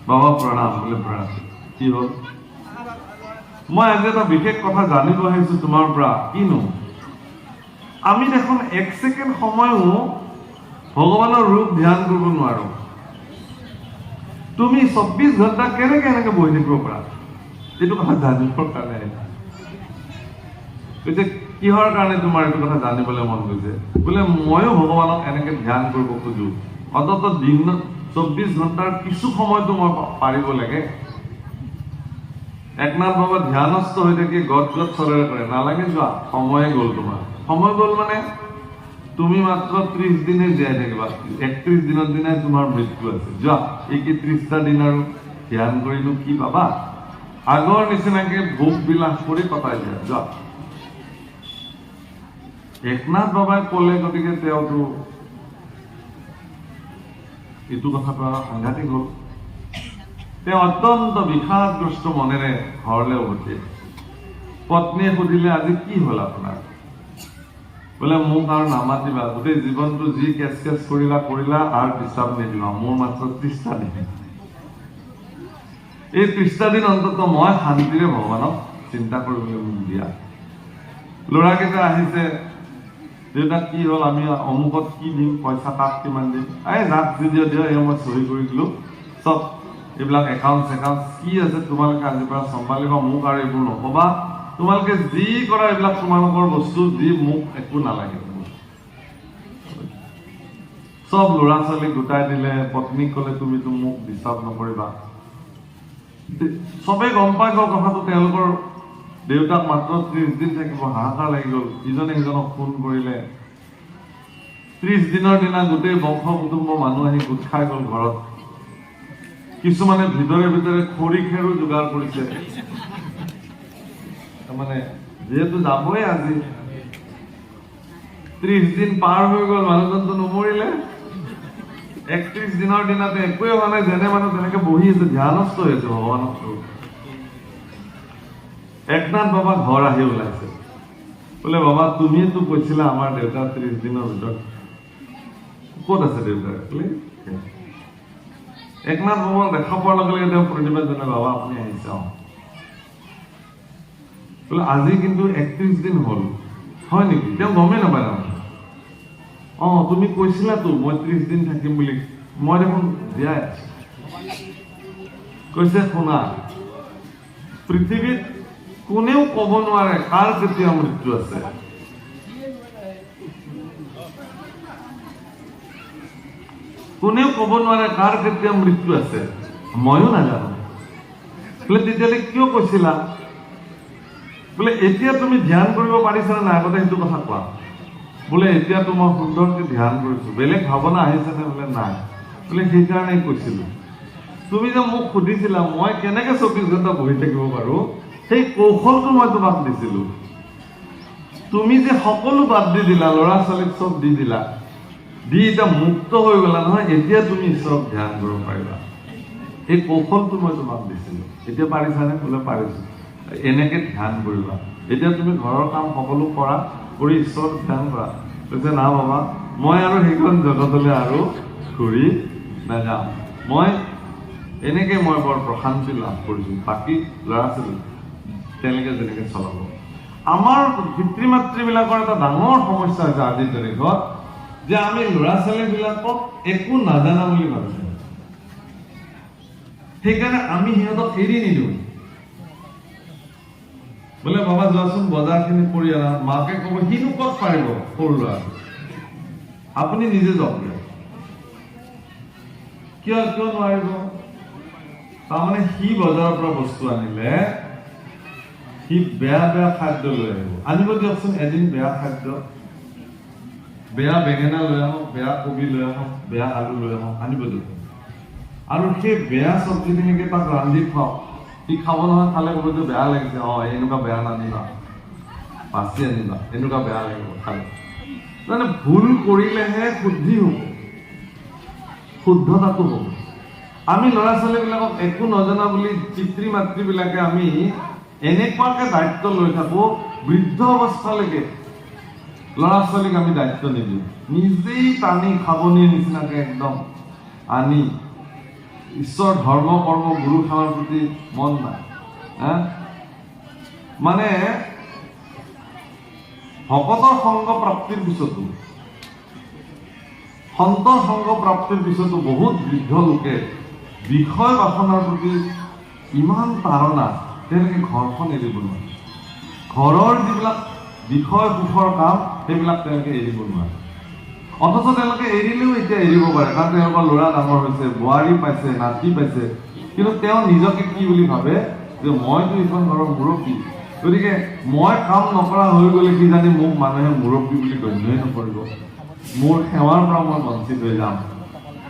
বাবা প্ৰণাম বোলে, প্ৰণাম। কি হ'ল? মই আজি এটা বিশেষ কথা জানিব আহিছো তোমাৰ পৰা। কিনো? আমি দেখোন 1 ছেকেণ্ড সময়ো ভগৱানৰ ৰূপ ধ্যান কৰিব নোৱাৰো। তুমি 24 ঘণ্টা কেনেকে এনেকে বহি থাকিব পাৰা? এইটো কথা জানিবৰ কাৰণে কৈছে। কিহৰ কাৰণে তোমাৰ এইটো কথা জানিবলৈ মন গৈছে? বোলে ময়ো ভগৱানক এনেকে ধ্যান কৰিব খোজো, অন্ততঃ দিনত 24 ঘণ্টাৰ কিছু সময়তো মই পাৰিব লাগে। একনাথ বাবা ধ্যানস্থ হৈ থাকি গদ চৰেৰে কৰে, নালাগে যোৱা, সময়ে গ'ল তোমাৰ। সময় গ'ল মানে তুমি মাত্ৰ 30 দিনে জীয়াই থাকিবা, 31 দিনৰ দিনাই তোমাৰ মৃত্যু আছে। যোৱা, এই কি 30টা দিন আৰু ধ্যান কৰিলো কি পাবা? আগৰ নিচিনাকে ভোগ বিলাস কৰি কটাই দিয়া, যোৱা। একনাথ বাবাই ক'লে, গতিকে তেওঁতো এইটো কথাটো সাংঘাতিক হ'ল। তেওঁ অত্যন্ত বিষাদগ্ৰস্ত মনেৰে ঘৰলৈ উভতি। পত্নীয়ে সুধিলে, আজি কি হ'ল আপোনাৰ? বোলে মোক আৰু নামাতিবা, গোটেই জীৱনটো যি কেচ কৰিলা আৰু ডিষ্টাৰ্ব নিদিবা, মোৰ মাত্ৰ 30টা দিন। এই 30টা দিন অন্তত মই শান্তিৰে ভগৱানক চিন্তা কৰিবলৈ মোক দিয়া। ল'ৰাকেইটা আহিছে, দেউতা কি হ'ল, আমি অমুকত কি দিম, পইচা কাক কিমান দিম, এই যাক যি দিয়া দিয়া, এই মই চহী কৰি দিলো, চব এইবিলাক একাউণ্ট কি আছে তোমালোকে আজিৰ পৰা চম্ভালিবা, মোক আৰু এইবোৰ নকবা। তোমালোকে যি কৰা এইবিলাক তোমালোকৰ বস্তু, যি মোক একো নালাগে। চব ল'ৰা ছোৱালী গোটাই দিলে। পত্নীক ক'লে, তুমিতো মোক ডিষ্টাৰ্ব নকৰিবা। চবেই গম পাই গ'ল কথাটো। তেওঁলোকৰ দেউতাক মাত্ৰ 30 দিন থাকিব, হাহাকাৰ লাগি গ'ল। ইজনে সিজনক ফোন কৰিলে। 30 দিনৰ দিনা গোটেই বংশ কুটুম্ব মানুহ আহি গোট খাই গ'ল ঘৰত। কিছুমানে ভিতৰে ভিতৰে খৰি খেৰো যোগাৰ কৰিছে। তাৰমানে যিহেতু যাবই আজি, 30 দিন পাৰ হৈ গ'ল, মানুহজনটো নমৰিলে। 31 দিনৰ দিনাতে একোৱে হোৱা নাই, যেনে মানুহ তেনেকে বহি আছে, ধ্যানস্থ হৈ আছে ভগৱানক। একনাথ বাবা ঘৰ আহি ওলাইছে। বোলে বাবা, তুমিয়েতো কৈছিলা আমাৰ দেউতা 30 দিনৰ ভিতৰত। ক'ত আছে দেউতা? একনাথ বাবাক দেখা পোৱাৰ লগে লগে তেওঁ প্ৰতিবাদ জনালে, বাবা আপুনি আহিছে। বোলে আজি কিন্তু 31 দিন হ'ল। হয় নেকি? তেওঁ গমেই নাপায় তাৰমানে। তুমি কৈছিলাতো মই 30 দিন থাকিম বুলি, মই দেখোন জীয়াই আছো। কৈছে, শুনা, পৃথিৱীত কোনেও ক'ব নোৱাৰে কাৰ কেতিয়া মৃত্যু আছে। কোনেও ক'ব নোৱাৰে কাৰ কেতিয়া মৃত্যু আছে, ময়ো নাজানো। বোলে তেতিয়াহ'লে কিয় কৈছিলা? বোলে এতিয়া তুমি ধ্যান কৰিব পাৰিছানে নাই, আগতে সেইটো কথা কোৱা। বোলে এতিয়াতো মই সুন্দৰকৈ ধ্যান কৰিছো, বেলেগ ভাৱনা আহিছেনে? বোলে নাই। বোলে সেইকাৰণে কৈছিলো, তুমি যে মোক সুধিছিলা মই কেনেকে 24 ঘণ্টা বহি থাকিব পাৰো, সেই কৌশলটো মই তোমাক দিছিলো। তুমি যে সকলো বাদ দি দিলা, ল'ৰা ছোৱালীক চব দি দিলা, দি এতিয়া মুক্ত হৈ গলা নহয়, এতিয়া তুমি ঈশ্বৰক ধ্যান কৰিব পাৰিবা। এই কৌশলটো মই তোমাক দিছিলো, এতিয়া পাৰিছানে? বোলে পাৰিছো। এনেকে ধ্যান কৰিবা। এতিয়া তুমি ঘৰৰ কাম সকলো কৰা, কৰি ঈশ্বৰক ধ্যান কৰা। কৈছে না বাবা, মই আৰু সেইখন জগতলৈ আৰু ঘূৰি নাযাওঁ। মই এনেকে মই বৰ প্ৰশান্তি লাভ কৰিছো। বাকী ল'ৰা ছোৱালী তেওঁলোকে যেনেকে চলাব। আমাৰ পিতৃ মাতৃবিলাকৰ এটা ডাঙৰ সমস্যা হৈছে আজিৰ তাৰিখত, যে আমি ল'ৰা ছোৱালীবিলাকক একো নাজানা বুলি ভাবিছো। সেইকাৰণে আমি সিহঁতক এৰি নিদিওঁ। বোলে বাবা যোৱাচোন বজাৰখিনি কৰি আনা, মাকে ক'ব সিনো ক'ত পাৰিব, সৰু ল'ৰা, আপুনি নিজে যাওক। কিয় নোৱাৰিব? তাৰমানে সি বজাৰৰ পৰা বস্তু আনিলে সি বেয়া বেয়া খাদ্য লৈ আহিব। আনিব দিয়কচোন এদিন বেয়া খাদ্য, বেয়া বেঙেনা লৈ আহক, বেয়া কবি লৈ আহক, বেয়া আলু লৈ আহক, আনিব দিয়ক। আৰু সেই বেয়া চব্জিখিনিকে তাক ৰান্ধি খুৱাওক। সি খাব নহয়, খালে ক'ব যে বেয়া লাগিছে, এনেকুৱা বেয়া নানিবা, বাছি আনিবা, এনেকুৱা বেয়া লাগিব খালে। মানে ভুল কৰিলেহে শুদ্ধি হ'ব, শুদ্ধতাটো হ'ব। আমি ল'ৰা ছোৱালীবিলাকক একো নজনা বুলি পিতৃ মাতৃবিলাকে আমি এনেকুৱাকে দায়িত্ব লৈ থাকো, বৃদ্ধ অৱস্থালৈকে ল'ৰা ছোৱালীক আমি দায়িত্ব নিদিওঁ। নিজেই টানি খাবনিৰ নিচিনাকে একদম আনি ঈশ্বৰ ধৰ্ম কৰ্ম গুৰু সেৱাৰ প্ৰতি মন নাই। মানে ভকতৰ সংগ প্ৰাপ্তিৰ পিছতো, সন্তৰ সংগ প্ৰাপ্তিৰ পিছতো বহুত বৃদ্ধ লোকে বিষয় বাসনাৰ প্ৰতি ইমান তাৰণা, তেওঁলোকে ঘৰখন এৰিব নোৱাৰে। ঘৰৰ যিবিলাক বিষয় সুখৰ কাম সেইবিলাক তেওঁলোকে এৰিব নোৱাৰে। অথচ তেওঁলোকে এৰিলেও এতিয়া এৰিব পাৰে, কাৰণ তেওঁলোকৰ ল'ৰা ডাঙৰ হৈছে, বোৱাৰী পাইছে, নাতি পাইছে। কিন্তু তেওঁ নিজকে কি বুলি ভাবে, যে মইতো এইখন ঘৰৰ মুৰব্বী, গতিকে মই কাম নকৰা হৈ গ'লে কিজানি মোক মানুহে মুৰব্বী বুলি গণ্যই নকৰিব, মোৰ সেৱাৰ পৰা মই বঞ্চিত হৈ যাম।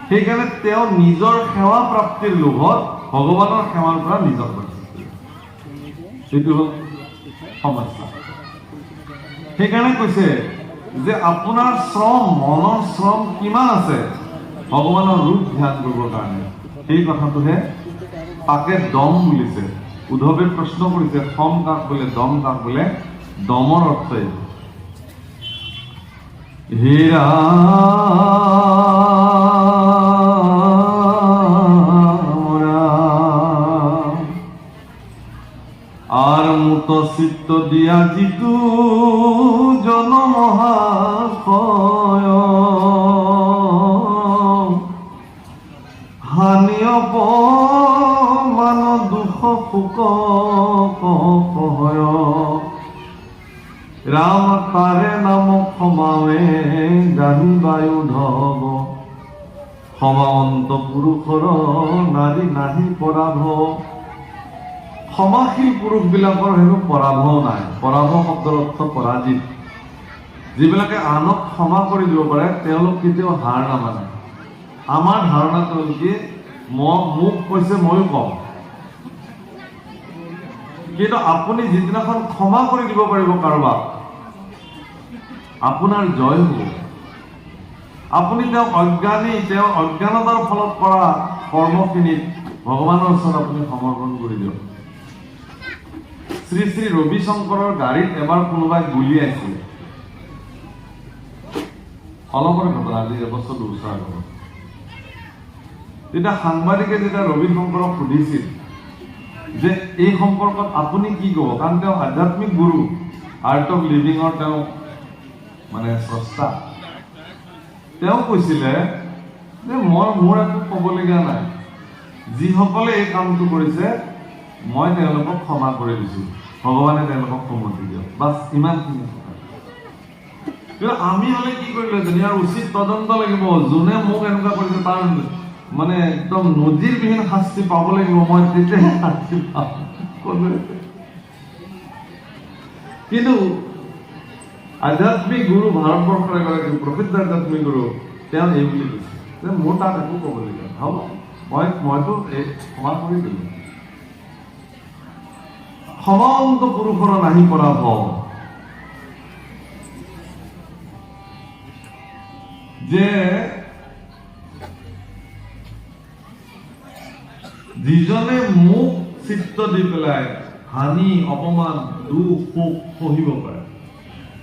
সেইকাৰণে তেওঁ নিজৰ সেৱা প্ৰাপ্তিৰ লোভত ভগৱানৰ সেৱাৰ পৰা নিজক বঞ্চিত কৰিব। সেইটো হ'ল সমস্যা। সেইকাৰণে কৈছে যে আপোনাৰ শ্ৰম, মনৰ শ্ৰম কিমান আছে ভগৱানৰ ৰূপ ধ্যান কৰিবৰ কাৰণে, সেই কথাটোহে তাকে দম বুলিছে। উদ্ধৱে প্ৰশ্ন কৰিছে, সম কাক বোলে, দম কাক বোলে? দমৰ অৰ্থ হীৰা আর মুত চিত্ত দিয়া যিটো জনমহাশয় হানি অপমান দুখ শোক কহয় ৰাম তাৰে নাম ক্ষমাৱে জানিবায়ু ধব ক্ষমাৱন্ত পুৰুষৰ নাৰী নাহি পৰাভ। ক্ষমাশীল পুৰুষবিলাকৰ হেনো পৰাভৱ নাই। পৰাভৱ শব্দৰ অৰ্থ পৰাজিত। যিবিলাকে আনক ক্ষমা কৰি দিব পাৰে তেওঁলোক কেতিয়াও হাৰ নামানে। আমাৰ ধাৰণাটো হ'ল কি, মোক কৈছে ময়ো কম, কিন্তু আপুনি যিদিনাখন ক্ষমা কৰি দিব পাৰিব কাৰোবাক, আপোনাৰ জয় হ'ব। আপুনি তেওঁ অজ্ঞানী, তেওঁ অজ্ঞানতাৰ ফলত কৰা কৰ্মখিনিত ভগৱানৰ ওচৰত আপুনি সমৰ্পণ কৰি দিয়ক। শ্ৰী শ্ৰী ৰবি শংকৰৰ গাড়ীত এবাৰ কোনোবাই গুলিয়াইছিল। অলপৰে ঘটনা, আজি এবছৰ 2 বছৰ আগত। তেতিয়া সাংবাদিকে যেতিয়া ৰবি শংকৰক সুধিছিল যে এই সম্পৰ্কত আপুনি কি ক'ব, কাৰণ তেওঁ আধ্যাত্মিক গুৰু, আৰ্ট অফ লিভিঙৰ তেওঁ মানে স্ৰষ্টা। তেওঁ কৈছিলে যে মোৰ একো ক'বলগীয়া নাই, যিসকলে এই কামটো কৰিছে মই তেওঁলোকক ক্ষমা কৰি দিছো, ভগৱানে তেওঁলোকক সন্মতি দিয়ক, বাছ ইমানখিনি কথা। কিন্তু আমি হলে কি কৰিলোহেঁতেন, ইয়াৰ উচিত তদন্ত লাগিব, যোনে মোক এনেকুৱা কৰিছে তাৰ মানে একদম নজিৰবিহীন শাস্তি পাব লাগিব, মই তেতিয়াহে শাস্তি পাম। কিন্তু আধ্যাত্মিক গুৰু, ভাৰতবৰ্ষৰ এগৰাকী প্ৰসিদ্ধ আধ্যাত্মিক গুৰু, তেওঁ এই বুলি কৈছে যে মোৰ তাত একো ক'বলগীয়া হ'ব, মইতো এই ক্ষমা কৰি দিলো। সমন্ত পুৰুষৰ নাহি পৰা ভৱ, যে যিজনে মোক চিত্ত দি পেলাই হানি, অপমান, দুখ, সুখ সহিব পাৰে,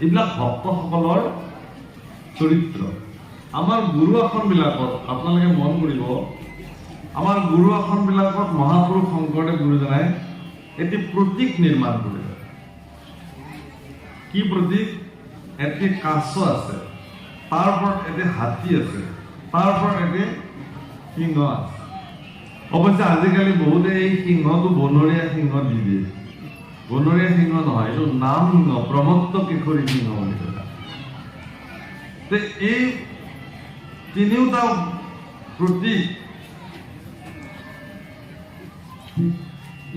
এইবিলাক ভক্তসকলৰ চৰিত্ৰ। আমাৰ গুৰু আসনবিলাকত আপোনালোকে মন কৰিব, আমাৰ গুৰু আসনবিলাকত মহাপুৰুষ শংকৰদেৱ গুৰুজনাই এটি প্ৰতীক নিৰ্মাণ কৰিলে। কি প্ৰতীক? এটি কাছ আছে, তাৰ ওপৰত এটি হাতী আছে, তাৰ ওপৰত এটি সিংহ আছে। অৱশ্যে আজিকালি বহুতে এই সিংহটো বনৰীয়া সিংহ দি দিয়ে। বনৰীয়া সিংহ নহয়, এইটো নাম সিংহ, প্ৰমত্ত কিশোৰী সিংহ বুলি কয়। এই তিনিওটা প্ৰতীক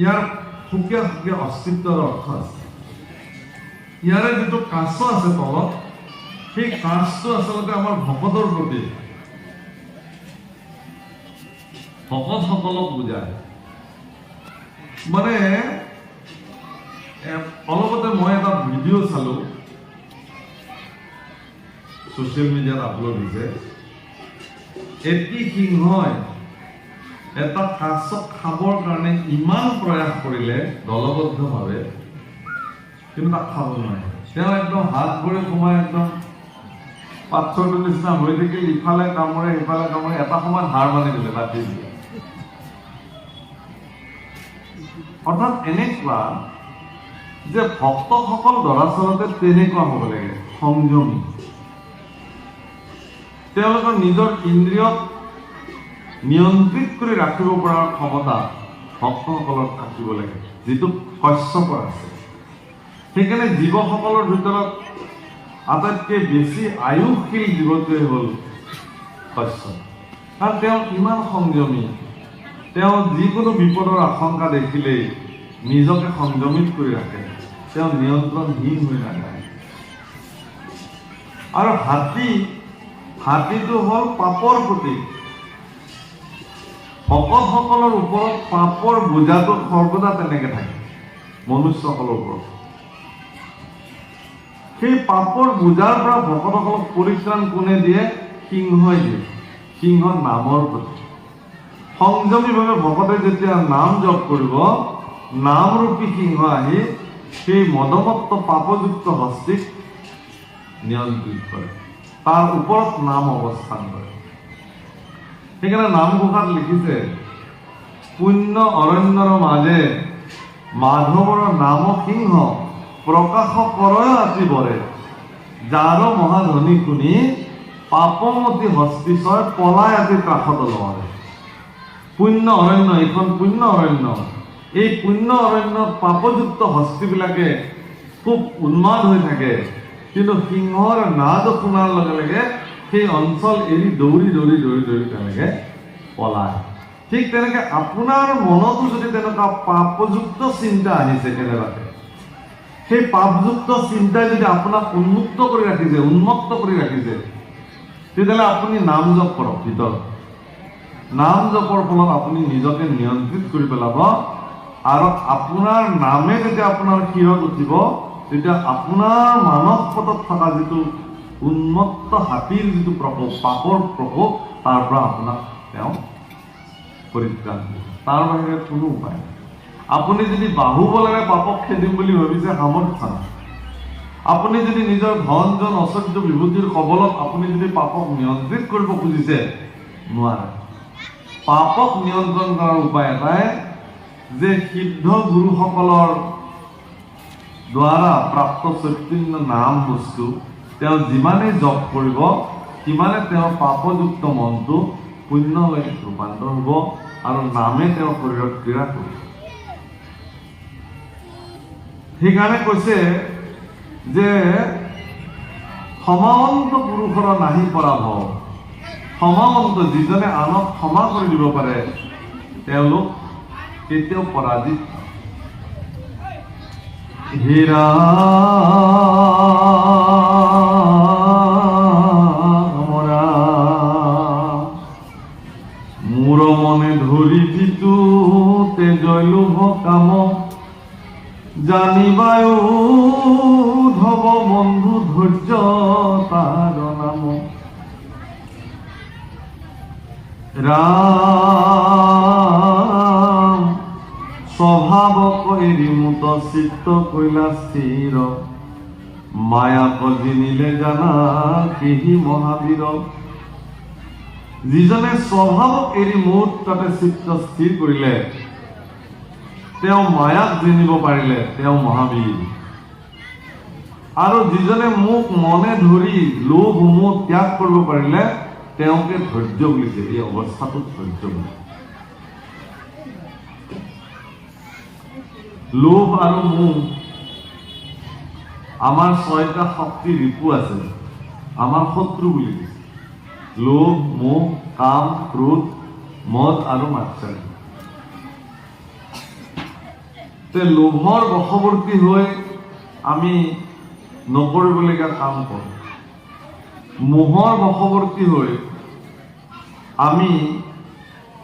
ইয়াৰ সুকীয়া সুকীয়া অস্তিত্বৰ অৰ্থ আছে। ইয়াৰে যিটো কাছ আছে তলত, সেই কাছটো আচলতে আমাৰ ভকতৰ প্ৰতীক, ভকতসকলক বুজায়। মানে অলপতে মই এটা ভিডিঅ' চালো, ছ'চিয়েল মিডিয়াত আপলোড হৈছে। এটি সিংহই এটা কাছক খাবৰ কাৰণে ইমান প্ৰয়াস কৰিলে দলবদ্ধভাৱে, কিন্তু তাক খাব নোৱাৰে। তেওঁ একদম হাত ভৰি সোমাই একদম পাথৰটোৰ নিচিনা হৈ থাকিল, ইফালে কামোৰে সিফালে কামোৰে, এটা সময়ত হাৰ মানি দিলে, বাদ দিলে। অৰ্থাৎ এনেকুৱা যে ভক্তসকল দৰাচলতে তেনেকুৱা হ'ব লাগে, সংযমী। তেওঁলোকৰ নিজৰ ইন্দ্ৰিয়ক নিয়ন্ত্ৰিত কৰি ৰাখিব পৰাৰ ক্ষমতা ভক্তসকলৰ থাকিব লাগে, যিটো কশ্যপৰ আছে। সেইকাৰণে জীৱসকলৰ ভিতৰত আটাইতকৈ বেছি আয়ুসশীল জীৱটোৱে হ'ল কশ্যপ। কাৰণ তেওঁ ইমান সংযমী, তেওঁ যিকোনো বিপদৰ আশংকা দেখিলেই নিজকে সংযমিত কৰি ৰাখে, তেওঁ নিয়ন্ত্ৰণহীন হৈ নাযায়। আৰু হাতীটো হ'ল পাপৰ প্ৰতীক। ভকতসকলৰ ওপৰত পাপৰ বোজাটো সৰ্বদা তেনেকে থাকে, মনুষ্যসকলৰ ওপৰত। সেই পাপৰ বোজাৰ পৰা ভকতসকলক পৰিত্ৰাণ কোনে দিয়ে? সিংহই দিয়ে। সিংহ নামৰ প্ৰতীক। সংযমীভাৱে ভকতে যেতিয়া নাম জপ কৰিব, নামৰূপী সিংহ আহি সেই মদমত্ত পাপযুক্ত হস্তিক নিয়ন্ত্ৰিত কৰে, তাৰ ওপৰত নাম অৱস্থান কৰে। সেইকাৰণে নামঘোষাত লিখিছে, পুণ্য অৰণ্যৰ মাজে মাধৱৰ নাম সিংহ প্ৰকাশ কৰয় আতি বৰে, যাৰ মহাধনী শুনি পাপমতী হস্তিশয় পলাই আতি ত্ৰাসত লৰে। পুণ্য অৰণ্য, এইখন পুণ্য অৰণ্য। এই পুণ্য অৰণ্যত পাপযুক্ত হস্তিবিলাকে খুব উন্মাদ হৈ থাকে, কিন্তু সিংহৰ নাদ শুনাৰ লগে লগে সেই অঞ্চল এৰি দৌৰি দৌৰি দৌৰি দৌৰি তেনেকে পলায়। ঠিক তেনেকে আপোনাৰ মনতো যদি তেনেকুৱা পাপযুক্ত চিন্তা আহিছে কেনেবাকে, সেই পাপযুক্ত চিন্তাই যদি আপোনাক উন্মুক্ত কৰি ৰাখিছে, উন্মত্ত কৰি ৰাখিছে, তেতিয়াহ'লে আপুনি নাম জপ কৰক ভিতৰত। নাম জপৰ ফলত আপুনি নিজকে নিয়ন্ত্ৰিত কৰি পেলাব, আৰু আপোনাৰ নামে যেতিয়া আপোনাৰ শিৰত উঠিব, তেতিয়া আপোনাৰ মানস পথত থকা যিটো উন্মত্ত হাতীৰ যিটো প্ৰকোপ, পাপৰ প্ৰকোপ, তাৰ পৰা আপোনাক তেওঁ পৰিত্ৰাণ দিব। তাৰ বাহিৰে কোনো উপায় নাই। আপুনি যদি বাহুবলেৰে পাপক খেদিম বুলি ভাবিছে, সামৰ্থ্য নাই। আপুনি যদি নিজৰ ধন জন অচৰ্য বিভূতিৰ কবলত আপুনি যদি পাপক নিয়ন্ত্ৰিত কৰিব খুজিছে, নোৱাৰে। পাপক নিয়ন্ত্ৰণ কৰাৰ উপায় এটাই যে সিদ্ধ গুৰুসকলৰ দ্বাৰা প্ৰাপ্ত চৈতন্য নাম বস্তু তেওঁ যিমানেই জপ কৰিব, সিমানে তেওঁৰ পাপযুক্ত মনটো পুণ্যলৈ ৰূপান্তৰ হ'ব, আৰু নামে তেওঁৰ শৰীৰত ক্ৰীড়া কৰিব। সেইকাৰণে কৈছে যে ক্ষমাৱন্ত পুৰুষৰ নাহি পৰাভৱ। ক্ষমাৱন্ত যিজনে আনক ক্ষমা কৰি দিব পাৰে তেওঁলোক কেতিয়াও পৰাজিত। হে ৰাম ৰাম, মোৰ মনে ধৰি দিতো তেজয় লোভ কাম, জানিবায়ো ধব বন্ধু ধৈৰ্য তাৰ নাম। ৰাম স্বভাৱক এৰি মুত চিত্ত কৈলা স্থিৰ, মায়াক জিনিলে জানা কেহি মহাবীৰ। যিজনে স্বভাৱক এৰি মুহূৰ্ততে চিত্ত স্থিৰ কৰিলে, তেওঁ মায়াক জিনিব পাৰিলে তেওঁ মহাবীৰ। আৰু যিজনে মোক মনে ধৰি লোভ মোহ ত্যাগ কৰিব পাৰিলে তেওঁকে ধৈৰ্য বুলিছে। এই অৱস্থাটোক ধৈৰ্য বুলি। লোভ আৰু মোহ আমাৰ 6টা শক্তি ৰিপু আছে, আমাৰ শত্ৰু বুলি দিছে। লোভ মোহ কাম ক্ৰোধ মদ আৰু মাৎসৰ্য। লোভৰ বশৱৰ্তী হৈ আমি নকৰিবলগীয়া কাম কৰোঁ, মোহৰ বশৱৰ্তী হৈ আমি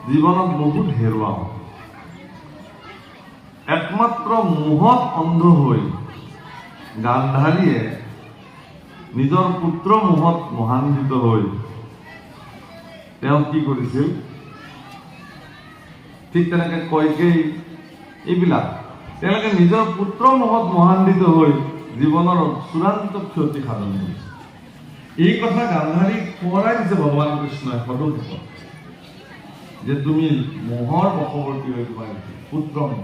জীৱনত বহুত হেৰুৱাওঁ। একমাত্ৰ মোহত অন্ধ হৈ গান্ধাৰীয়ে নিজৰ পুত্ৰ মোহত মোহান্বিত হৈ তেওঁ কি কৰিছিল? ঠিক তেনেকে কয়কেই এইবিলাক তেওঁলোকে নিজৰ পুত্ৰ মোহত মোহান্বিত হৈ জীৱনৰ চূড়ান্ত ক্ষতি সাধন কৰিছে। এই কথা গান্ধাৰীক সোঁৱৰাই দিছে ভগৱান কৃষ্ণই সদুষত, যে তুমি মোহৰ বশৱৰ্তী হৈ তোমাৰ পুত্ৰ মোহ।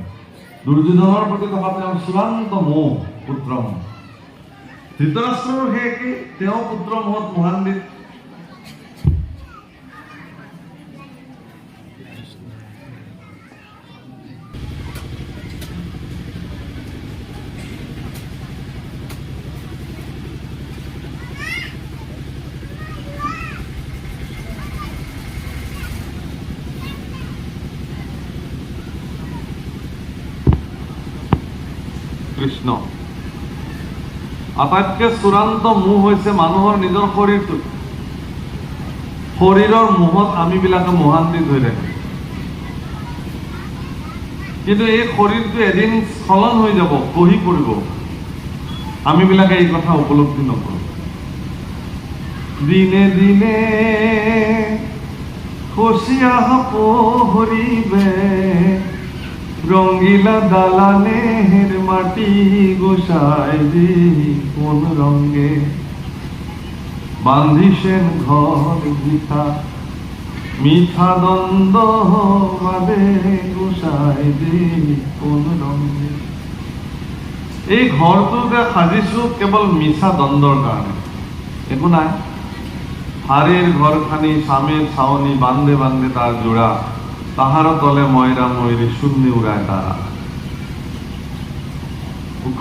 দুৰ্যোধনৰ প্ৰতি থকা তেওঁৰ চূড়ান্ত মোহ পুত্ৰ মোহ। ধৃতৰাষ্ট্ৰৰো সেই একেই, তেওঁ পুত্ৰ মোহত মোহান্বিত। কৃষ্ণ আটাইতকৈ চূড়ান্ত মোহ হৈছে মানুহৰ নিজৰ শৰীৰটো। শৰীৰৰ মোহত আমিবিলাকে মোহান্বিত হৈ থাকে। কিন্তু এই শৰীৰটো এদিন স্খলন হৈ যাব, খহি পৰিব। আমিবিলাকে এই কথা উপলব্ধি নকৰোঁ। দিনে দিনে খচিয়া পহৰিবে, ৰঙ্গিলা দালানেৰ মাটি গোসাই দি কোন ৰঙে, বান্ধিছেন ঘৰ ভিথা মিঠা দ্বন্দ্ব মাদে গোসাই দি কোন ৰঙে। এই ঘৰটোকে সাজিছো কেৱল মিছা দ্বন্দ্বৰ কাৰণে, একো নাই। হাড়েৰ ঘৰ খানি স্বামীৰ ছাউনি, বান্ধে বান্ধে তাৰ জোড়া, তাহাৰ তলে ময়ৰা ময়ূৰী শূন্য উড়ায় তাৰা।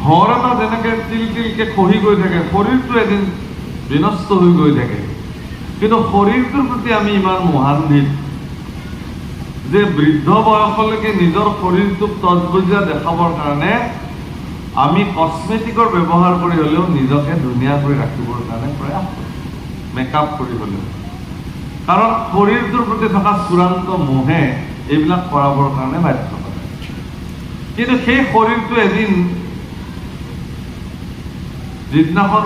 ঘৰ এটা যেনেকে তিল তিলকে খহি গৈ থাকে, শৰীৰটো এদিন বিনষ্ট হৈ গৈ থাকে। কিন্তু শৰীৰটোৰ প্ৰতি আমি ইমান মোহান্বিত যে বৃদ্ধ বয়সলৈকে নিজৰ শৰীৰটোক তজবজীয়া দেখাবৰ কাৰণে আমি কসমেটিকৰ ব্যৱহাৰ কৰি হ'লেও নিজকে ধুনীয়া কৰি ৰাখিবৰ কাৰণে প্ৰয়াস কৰোঁ, মেকআপ কৰি হ'লেও। কাৰণ শৰীৰটোৰ প্ৰতি থকা চূড়ান্ত মোহে এইবিলাক কৰাবৰ কাৰণে বাধ্য কৰে। কিন্তু সেই শৰীৰটো এদিন যিদিনাখন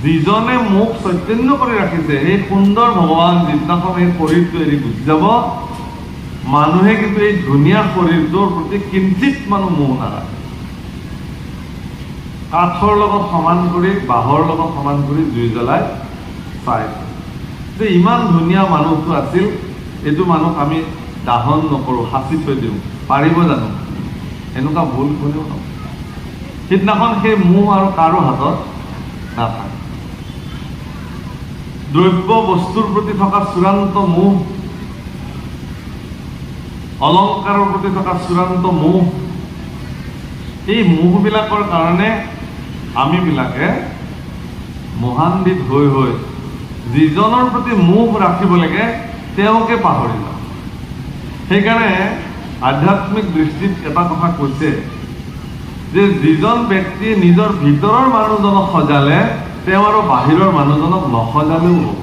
যিজনে মোক চৈতন্য কৰি ৰাখিছে, সেই সুন্দৰ ভগৱান যিদিনাখন এই শৰীৰটো এৰি গুচি যাব, মানুহে কিন্তু এই ধুনীয়া শৰীৰটোৰ প্ৰতি কিঞ্চিত মানুহ মোহ নাৰাখে। কাঠৰ লগত সমান কৰি, বাঁহৰ লগত সমান কৰি জুই জ্বলাই চাই যে ইমান ধুনীয়া মানুহটো আছিল, এইটো মানুহক আমি দাহন নকৰোঁ, সাঁচি থৈ দিওঁ, পাৰিব জানো? এনেকুৱা ভুল কোনেও নকৰে। সিদিনাখন সেই মোহ আৰু কাৰো হাতত নাথাকে। দ্ৰব্য বস্তুৰ প্ৰতি থকা চূড়ান্ত মোহ, অলংকাৰৰ প্ৰতি থকা চূড়ান্ত মোহ, এই মোহবিলাকৰ কাৰণে আমিবিলাকে মোহান্বিত হৈ হৈ যিজনৰ প্ৰতি মোহ ৰাখিব লাগে তেওঁকে পাহৰি যাওঁ। সেইকাৰণে আধ্যাত্মিক দৃষ্টিত এটা কথা কৈছে যে যিজন ব্যক্তিয়ে নিজৰ ভিতৰৰ মানুহজনক সজালে তেওঁ আৰু বাহিৰৰ মানুহজনক নসজালেও হ'ব।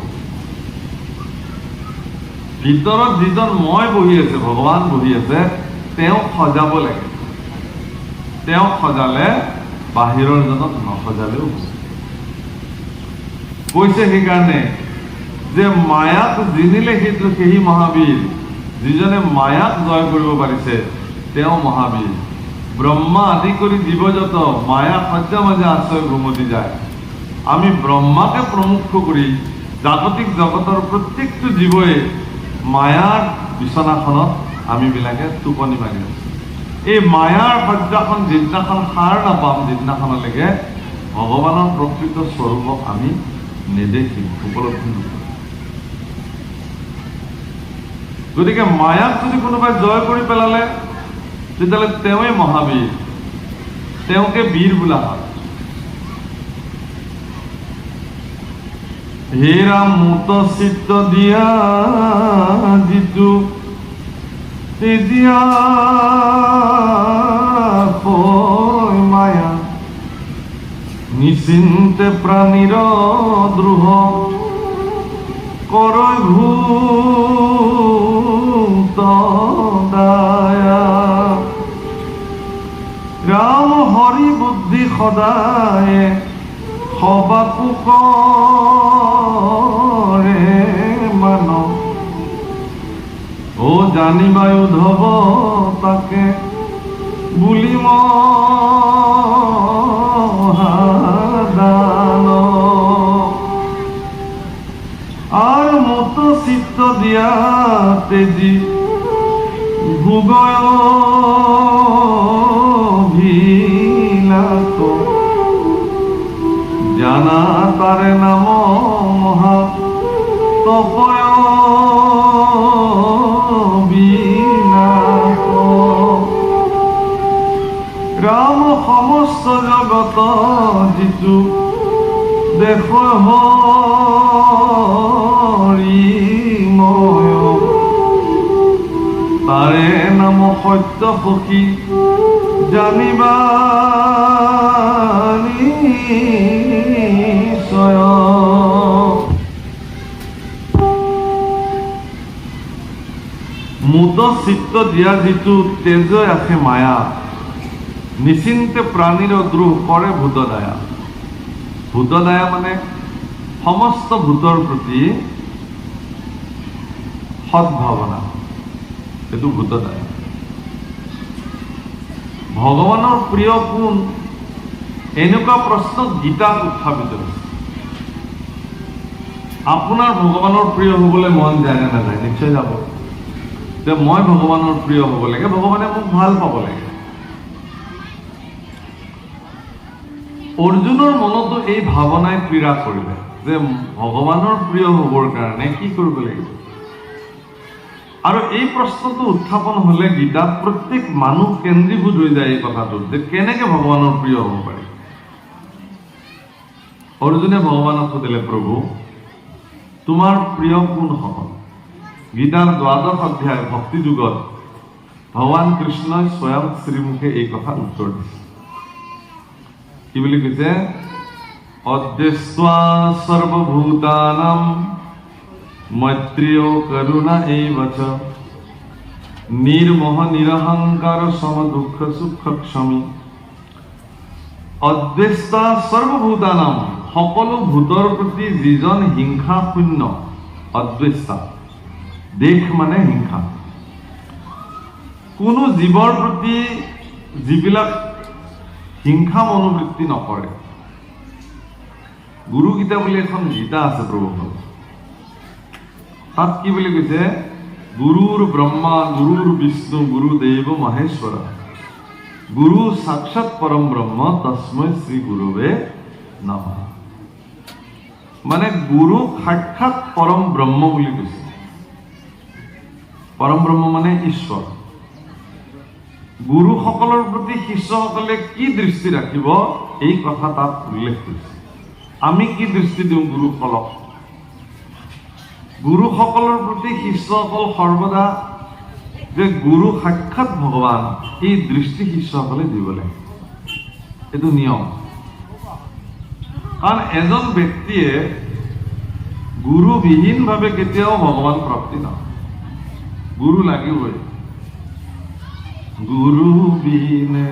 ভিতৰত যিজন মই বহি আছে, ভগৱান বহি আছে, তেওঁক সজাব লাগে। তেওঁক সজালে বাহিৰৰ জনক নসজালেও হ'ব। কৈছে সেইকাৰণে যে মায়াক জিনিলে সেই মহাবীৰ, যিজনে মায়াক জয় কৰিব পাৰিছে তেওঁ মহাবীৰ। ব্ৰহ্মা আদি কৰি জীৱজত মায়া সজ্জা মাজে আশ্ৰয় ঘুমতি যায়। আমি ব্ৰহ্মাকে প্ৰমুখ কৰি জাগতিক জগতৰ প্ৰত্যেকটো জীৱই মায়াৰ বিচনাখনত আমিবিলাকে টোপনি মাৰি আছো। এই মায়াৰ সজ্জাখন যিদিনাখন সাৰ নাপাম, যিদিনাখনলৈকে ভগৱানৰ প্ৰকৃত স্বৰূপক আমি নেদেখিম, উপলব্ধি নকৰিম। গতিকে মায়াক যদি কোনোবাই জয় কৰি পেলালে তেতিয়াহ'লে তেওঁৱে মহাবীৰ, তেওঁকে বীৰ বোলা হয়। হে ৰাম মুত চিত্ত দিয়া যিটো তেজিয়া মায়া নিশ্চিন্তে প্ৰাণীৰ দ্ৰোহ কৰয় ভূত দায়া। ৰাম হৰি বুদ্ধি সদায় সবাকো কৰে মানৱ। ও জানিবাই উদ্ধৱ তাকে বুলি মহাদান। আর মত চিত্ত দিয়া তেজি ভোগয় ভিলাত। জানা তারে নাম মহা তপয় বিনাশ। রাম সমস্ত জগত যিটো দেখ হৰিময়। তাৰে নাম সত্য সখী জানিবা নিশ্চয়। মুদ চিত্ত দিয়া যিটো তেজ আছে মায়া নিশ্চিন্তে প্ৰাণীৰ দ্ৰোহ কৰে ভূতদায়া। ভূতদায়া মানে সমস্ত ভূতৰ প্ৰতি সদ্ভাৱনা, এইটো ভূতদায়া। ভগৱানৰ প্ৰিয় কোন, এনেকুৱা প্ৰশ্ন গীতাত উত্থাপিত হৈছে। আপোনাৰ ভগৱানৰ প্ৰিয় হবলৈ মন যায় নে নাযায়? নিশ্চয় যাব। যে মই ভগৱানৰ প্ৰিয় হ'ব লাগে, ভগৱানে মোক ভাল পাব লাগে। অৰ্জুনৰ মনতো এই ভাৱনাই ক্ৰীড়া কৰিলে যে ভগৱানৰ প্ৰিয় হ'বৰ কাৰণে কি কৰিব লাগিব। আৰু এই প্ৰশ্নটো উত্থাপন হলে গীতাত প্ৰত্যেক মানুহ কেন্দ্ৰীভূত হৈ যায় এই কথাটোত যে কেনেকে ভগৱানৰ প্ৰিয় হ'ব পাৰি। অৰ্জুনে ভগৱানক সুধিলে, প্ৰভু তোমাৰ প্ৰিয় কোন হ'ব? গীতাৰ 12 অধ্যায় ভক্তি যুগত ভগৱান কৃষ্ণই স্বয়ং শ্ৰীমুখে এই কথা উত্তৰ দিছে। কি বুলি কৈছে? অদ্দেশ্বা সৰ্বভূতানাম মৈত্ৰেয় কৰুণা এইবচ নিৰ্মোহ নিৰহংকাৰ সম দুঃখ সুখ ক্ষমী। অদ্বেষ্টা সৰ্বভূতানাম, সকলো ভূতৰ প্ৰতি যিজন হিংসা শূন্য। অদ্বেষ্টা, দেশ মানে হিংসা। কোনো জীৱৰ প্ৰতি যিবিলাক হিংসা মনোবৃত্তি নকৰে। গুৰু গীতা বুলি এখন গীতা আছে প্ৰভুসকল, তাত কি বুলি কৈছে? গুৰুৰ ব্ৰহ্মা গুৰুৰ বিষ্ণু গুৰুদেৱ মহেশ্বৰ গুৰু সাক্ষাৎ পৰম ব্ৰহ্ম তস্मै শ্ৰী গুৰুৱে নমঃ। মানে গুৰু সাক্ষাৎ পৰম ব্ৰহ্ম বুলি কৈছে। পৰম ব্ৰহ্ম মানে ঈশ্বৰ। গুৰুসকলৰ প্ৰতি শিষ্যসকলে কি দৃষ্টি ৰাখিব এই কথা তাত উল্লেখ কৰিছে। আমি কি দৃষ্টি দিওঁ গুৰুসকলক? গুৰুসকলৰ প্ৰতি শিষ্যসকল সৰ্বদা যে গুৰু সাক্ষাৎ ভগৱান, এই দৃষ্টি শিষ্যসকলে দিব লাগে। এইটো নিয়ম। কাৰণ এজন ব্যক্তিয়ে গুৰুবিহীনভাৱে কেতিয়াও ভগৱান প্ৰাপ্তি নহয়। গুৰু লাগিবই। গুৰু বিহীনে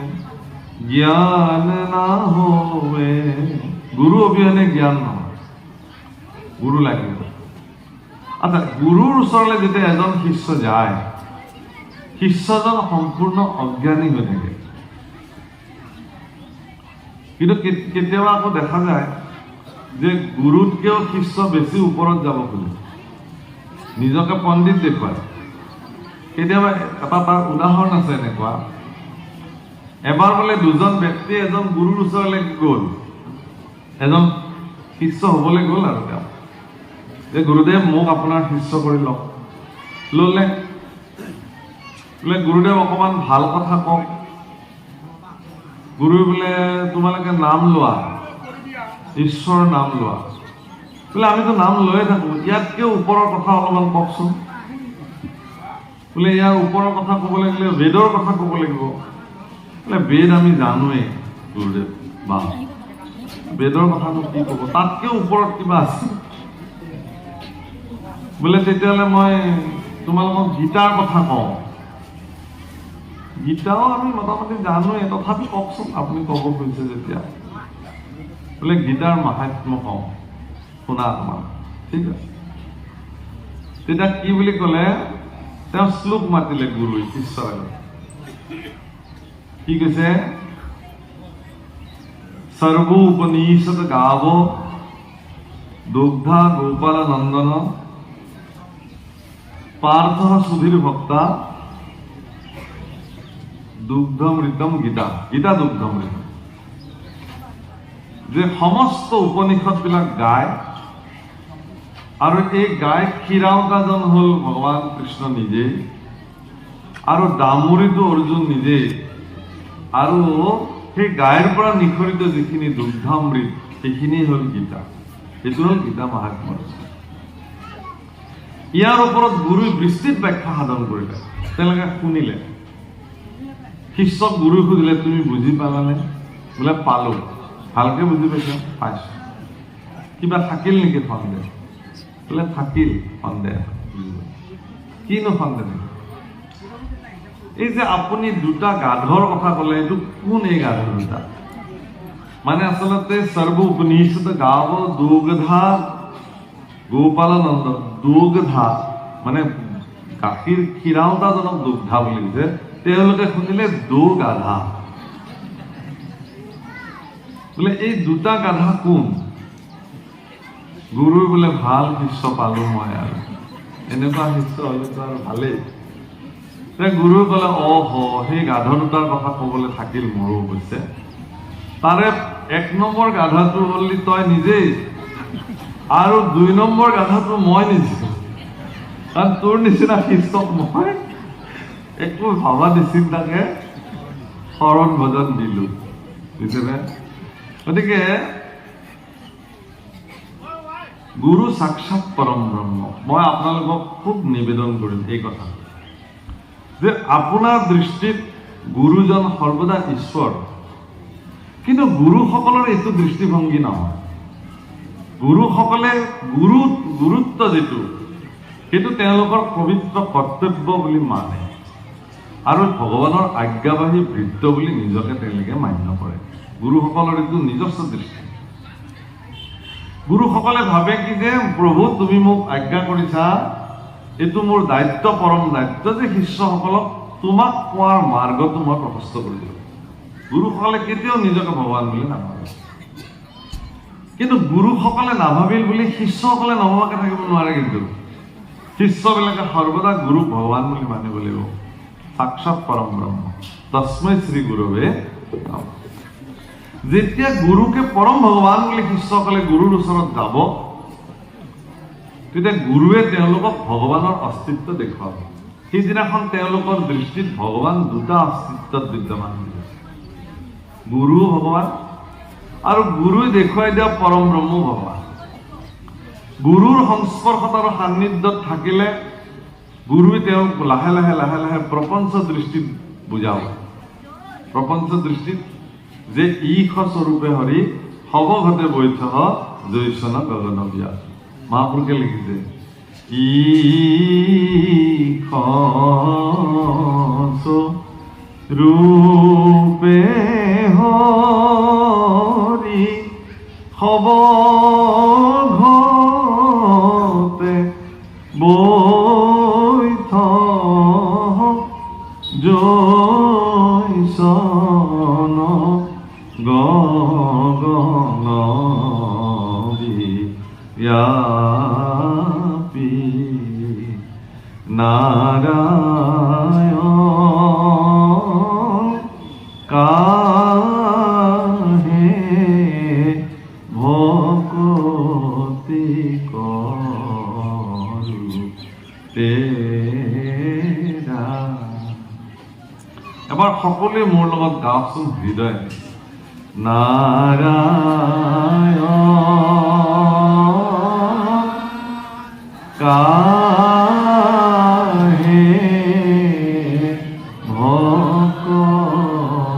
জ্ঞান না হোৱে, গুৰু অবিহনে জ্ঞান নহয়, গুৰু লাগিব। আচ্ছা, গুৰুৰ ওচৰলৈ যেতিয়া এজন শিষ্য যায়, শিষ্যজন সম্পূৰ্ণ অজ্ঞানী হৈ থাকে। কিন্তু কেতিয়াবা আকৌ দেখা যায় যে গুৰুতকেও শিষ্য বেছি ওপৰত যাব খোজে, নিজকে পণ্ডিত দেখুৱায়। কেতিয়াবা এটা তাৰ উদাহৰণ আছে এনেকুৱা, এবাৰ বোলে দুজন ব্যক্তি এজন গুৰুৰ ওচৰলৈ গ'ল, এজন শিষ্য হ'বলৈ গ'ল আৰু তেওঁ যে গুৰুদেৱ মোক আপোনাৰ শিষ্য কৰি লওক। ল'লে, বোলে গুৰুদেৱ অকণমান ভাল কথা কওক। গুৰু বোলে তোমালোকে নাম লোৱা, ঈশ্বৰৰ নাম লোৱা। বোলে আমিতো নাম লৈয়ে থাকো, ইয়াতকেও ওপৰৰ কথা অলপমান কওকচোন। বোলে ইয়াৰ ওপৰৰ কথা ক'ব লাগিলে বেদৰ কথা ক'ব লাগিব। বোলে বেদ আমি জানোৱেই গুৰুদেৱ, বা বেদৰ কথানো কি ক'ব, তাতকেও ওপৰত কিবা আছে। বোলে তেতিয়াহ'লে মই তোমালোকক গীতাৰ কথা কওঁ। গীতাও আমি মোটামুটি জানোৱেই, তথাপি কওকচোন আপুনি ক'ব খুজিছে যেতিয়া। বোলে গীতাৰ মাহাত্ম্য কওঁ, শুনা তোমাৰ, ঠিক আছে। তেতিয়া কি বুলি ক'লে, তেওঁ শ্লোক মাতিলে গুৰুই ঈশ্বৰৰ আগত। কি কৈছে? সৰ্ব উপনিষদ গাব দুগ্ধা গোপাল নন্দন পাৰ্থ সুধীৰ ভক্তা দুগ্ধমৃতম গীতা, গীতা দুগ্ধমৃতম। যে সমস্ত উপনিষদ বিলাক গায়, আৰু এই গায় ক্ষীৰাওতাজন হ'ল ভগৱান কৃষ্ণ নিজেই, আৰু ডামুৰিটো অৰ্জুন নিজেই, আৰু সেই গায়ৰ পৰা নিখৰিত যিখিনি দুগ্ধামৃত সেইখিনি হ'ল গীতা। এইটো হ'ল গীতা মাহাত্ম্য। ইয়াৰ ওপৰত গুৰুই বিস্তৃত ব্যাখ্যা সাধন কৰিলে, তেওঁলোকে শুনিলে। শিষ্যক গুৰু সুধিলে, তুমি বুজি পালানে? বোলে পালো। ভালকে বুজি পাইছা? পাইছো। কিবা থাকিল নেকি সন্দেহ? বোলে থাকিল সন্দেহ। কিনো সন্দেহ? এই যে আপুনি দুটা গাধৰ কথা ক'লে, এইটো কোন এই গাধ দুটা? মানে আচলতে সৰ্ব উপনিষদ গাব দুগ্ধা গোপাল নন্দ। দুগ্ধা মানে গাখীৰ ক্ষীৰাওতাজনক দুগ্ধা বুলি কৈছে, তেওঁলোকে শুনিলে দু গাধা। বোলে এই দুটা গাধা কোন? গুৰুৰ বোলে ভাল শিষ্য পালো মই, আৰু এনেকুৱা শিষ্য হলেতো আৰু ভালেই। গুৰুৱে ক'লে, সেই গাধ দুটাৰ কথা ক'বলৈ থাকিল মোৰো অৱশ্যে। তাৰে 1 নম্বৰ গাধাটো হ'লি তই নিজেই, আৰু 2 নম্বৰ গাধাটো মই নিজে। কাৰণ তোৰ নিচিনা শিষ্যক মই একো ভাবা নিচিন্তাকে শৰণ ভজন দিলো, বুজিছেনে? গতিকে গুৰু সাক্ষাৎ পৰম ব্ৰহ্ম। মই আপোনালোকক খুব নিবেদন কৰিম এই কথা যে আপোনাৰ দৃষ্টিত গুৰুজন সৰ্বদা ঈশ্বৰ, কিন্তু গুৰুসকলৰ এইটো দৃষ্টিভংগী নহয়। গুৰুসকলে গুৰুত্ব যিটো, সেইটো তেওঁলোকৰ পবিত্ৰ কৰ্তব্য বুলি মানে, আৰু ভগৱানৰ আজ্ঞাবাহী ভৃত্য বুলি নিজকে তেওঁলোকে মান্য কৰে। গুৰুসকলৰ এইটো নিজস্ব দৃষ্টি। গুৰুসকলে ভাবে কি যে প্ৰভু তুমি মোক আজ্ঞা কৰিছা, এইটো মোৰ দায়িত্ব, পৰম দায়িত্ব যে শিষ্যসকলক তোমাক কোৱাৰ মাৰ্গটো মই প্ৰশস্ত কৰি দিওঁ। গুৰুসকলে কেতিয়াও নিজকে ভগৱান বুলি নাভাবে। কিন্তু গুৰুসকলে নাভাবিল বুলি শিষ্যসকলে নভবাকে থাকিব নোৱাৰে। কিন্তু শিষ্যবিলাকে সৰ্বদা গুৰু ভগৱান বুলি মানিব লাগিব। সাক্ষাৎ পৰম ব্ৰহ্ম তস্मै শ্ৰী গুৰুৱে নমঃ। যেতিয়া গুৰুকে পৰম ভগৱান বুলি শিষ্যসকলে গুৰুৰ ওচৰত যাব, তেতিয়া গুৰুৱে তেওঁলোকক ভগৱানৰ অস্তিত্ব দেখুৱাব। সেইদিনাখন তেওঁলোকৰ দৃষ্টিত ভগৱান দুটা অস্তিত্বত বিদ্যমান হৈ আছে, গুৰু ভগৱান আৰু গুৰুই দেখুৱাই দিয়া পৰম ব্ৰহ্ম ভগৱান। গুৰুৰ সংস্পৰ্শত আৰু সান্নিধ্যত থাকিলে গুৰুই তেওঁক লাহে লাহে লাহে লাহে প্ৰপঞ্চ দৃষ্টিত বুজাব। প্ৰপঞ্চ দৃষ্টিত যে ঈশ স্বৰূপে হৰি সবঘতে বৈঠ জৈসন গগন ব্যাস। মহাপুৰুষে লিখিছে ঈশ ৰূপে হৰি সবঘতে বৈঠ জৈসন গগন ব্যাপী নাৰায়ণ কাহে ভকতি কৰো তেৰা। এবাৰ সকলোৱে মোৰ লগত গাওকচোন হৃদয়। নাৰায়ণ কাহে ভকতি কৰো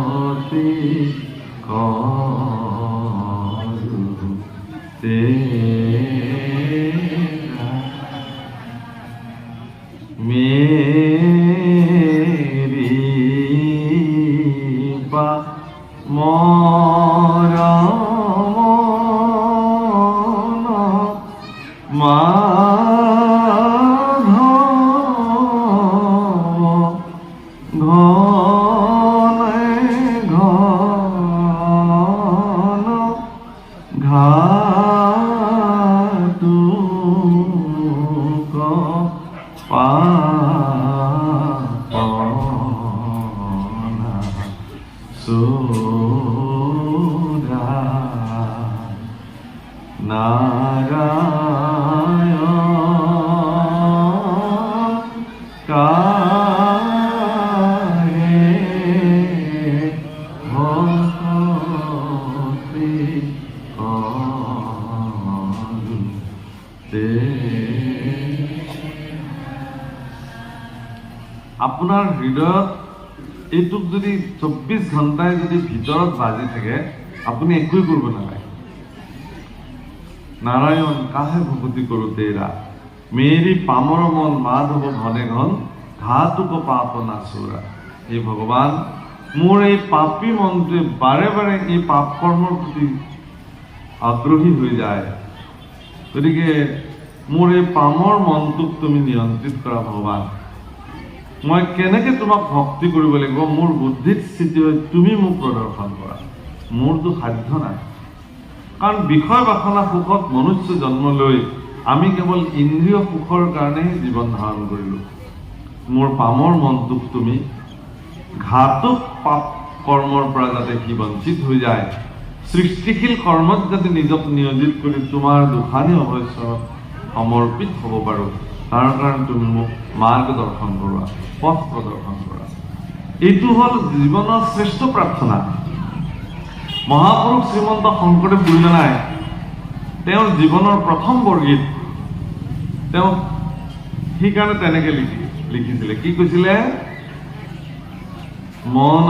তেৰা। মেৰি পা মৰমন মাধৱ ঘনে ঘন ঘাতুক পাপনা সুধা। নাৰায়ণ কাহে ভকতি কৰো তেৰা। আপোনাৰ হৃদয়ত এইটোক যদি 24 ঘণ্টাই যদি ভিতৰত বাজি থাকে আপুনি একোৱেই কৰিব নালাগে। নাৰায়ণ কাহে ভকতি কৰো তেৰা। মেৰি পামৰ মন মাধৱ ঘনে ঘন ঘাতুক পাপ নাচোৰা। এই ভগৱান, মোৰ এই পাপী মনটোৱে বাৰে বাৰে এই পাপ কৰ্মৰ প্ৰতি আগ্ৰহী হৈ যায়। গতিকে মোৰ এই পামৰ মনটোক তুমি নিয়ন্ত্ৰিত কৰা ভগৱান। মই কেনেকে তোমাক ভক্তি কৰিব লাগিব মোৰ বুদ্ধিত স্থিতি হৈ তুমি মোক প্ৰদৰ্শন কৰা। মোৰতো সাধ্য নাই, কাৰণ বিষয় বাসনা সুখত মনুষ্য জন্ম লৈ আমি কেৱল ইন্দ্ৰিয় সুখৰ কাৰণেহে জীৱন ধাৰণ কৰিলোঁ। মোৰ পামৰ মনটোক তুমি ঘাতুক পাপ কৰ্মৰ পৰা যাতে সি বঞ্চিত হৈ যায়, সৃষ্টিশীল কৰ্মত যাতে নিজক নিয়োজিত কৰি তোমাৰ দুখানি অৱশ্যৰত সমৰ্পিত হ'ব পাৰোঁ, তাৰ কাৰণে তুমি মোক মাৰ্গ দৰ্শন কৰোৱা, পথ প্ৰদৰ্শন কৰা। এইটো হ'ল জীৱনৰ শ্ৰেষ্ঠ প্ৰাৰ্থনা। মহাপুৰুষ শ্ৰীমন্ত শংকৰদেৱ গুৰুজনাই তেওঁৰ জীৱনৰ প্ৰথম বৰগীত তেওঁ সেইকাৰণে তেনেকে লিখিছিলে। কি কৈছিলে? মন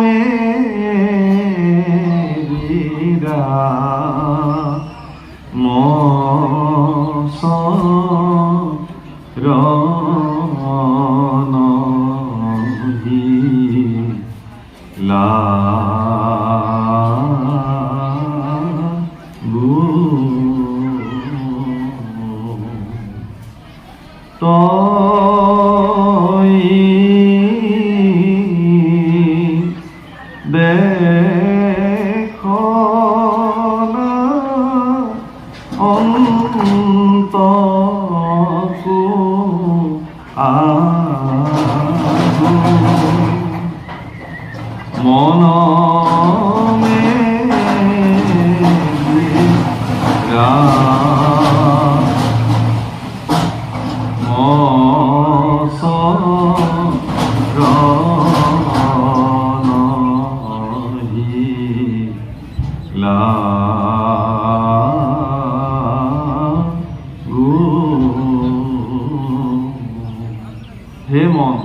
মেৰিৰা হে মন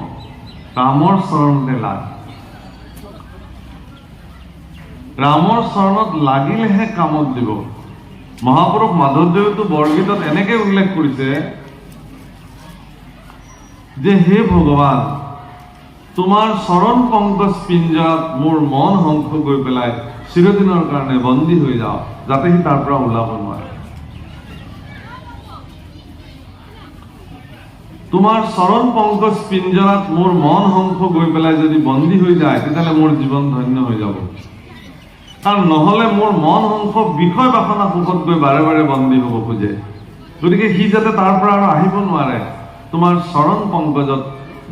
ৰামৰ চৰণতে লাগ। ৰামৰ চৰণত লাগিলেহে কামত দিব। মহাপুৰুষ মাধৱদেৱেতো বৰগীতত এনেকে উল্লেখ কৰিছে যে হে ভগৱান, তোমাৰ চৰণ পংকজ পিঞ্জৰাত মোৰ মন হংস গৈ পেলাই চিৰদিনৰ কাৰণে বন্দী হৈ যাওঁ, যাতে সি তাৰ পৰা ওলাব নোৱাৰে। তোমাৰ চৰণ পংকজ পিঞ্জৰাত মোৰ মন হংস গৈ পেলাই যদি বন্দী হৈ যায়, তেতিয়াহ'লে মোৰ জীৱন ধন্য হৈ যাব। কাৰণ নহ'লে মোৰ মন হংস বিষয় বাসনা সুখত গৈ বাৰে বাৰে বন্দী হ'ব খোজে। গতিকে সি যাতে তাৰ পৰা আৰু আহিব নোৱাৰে, তোমাৰ চৰণ পংকজত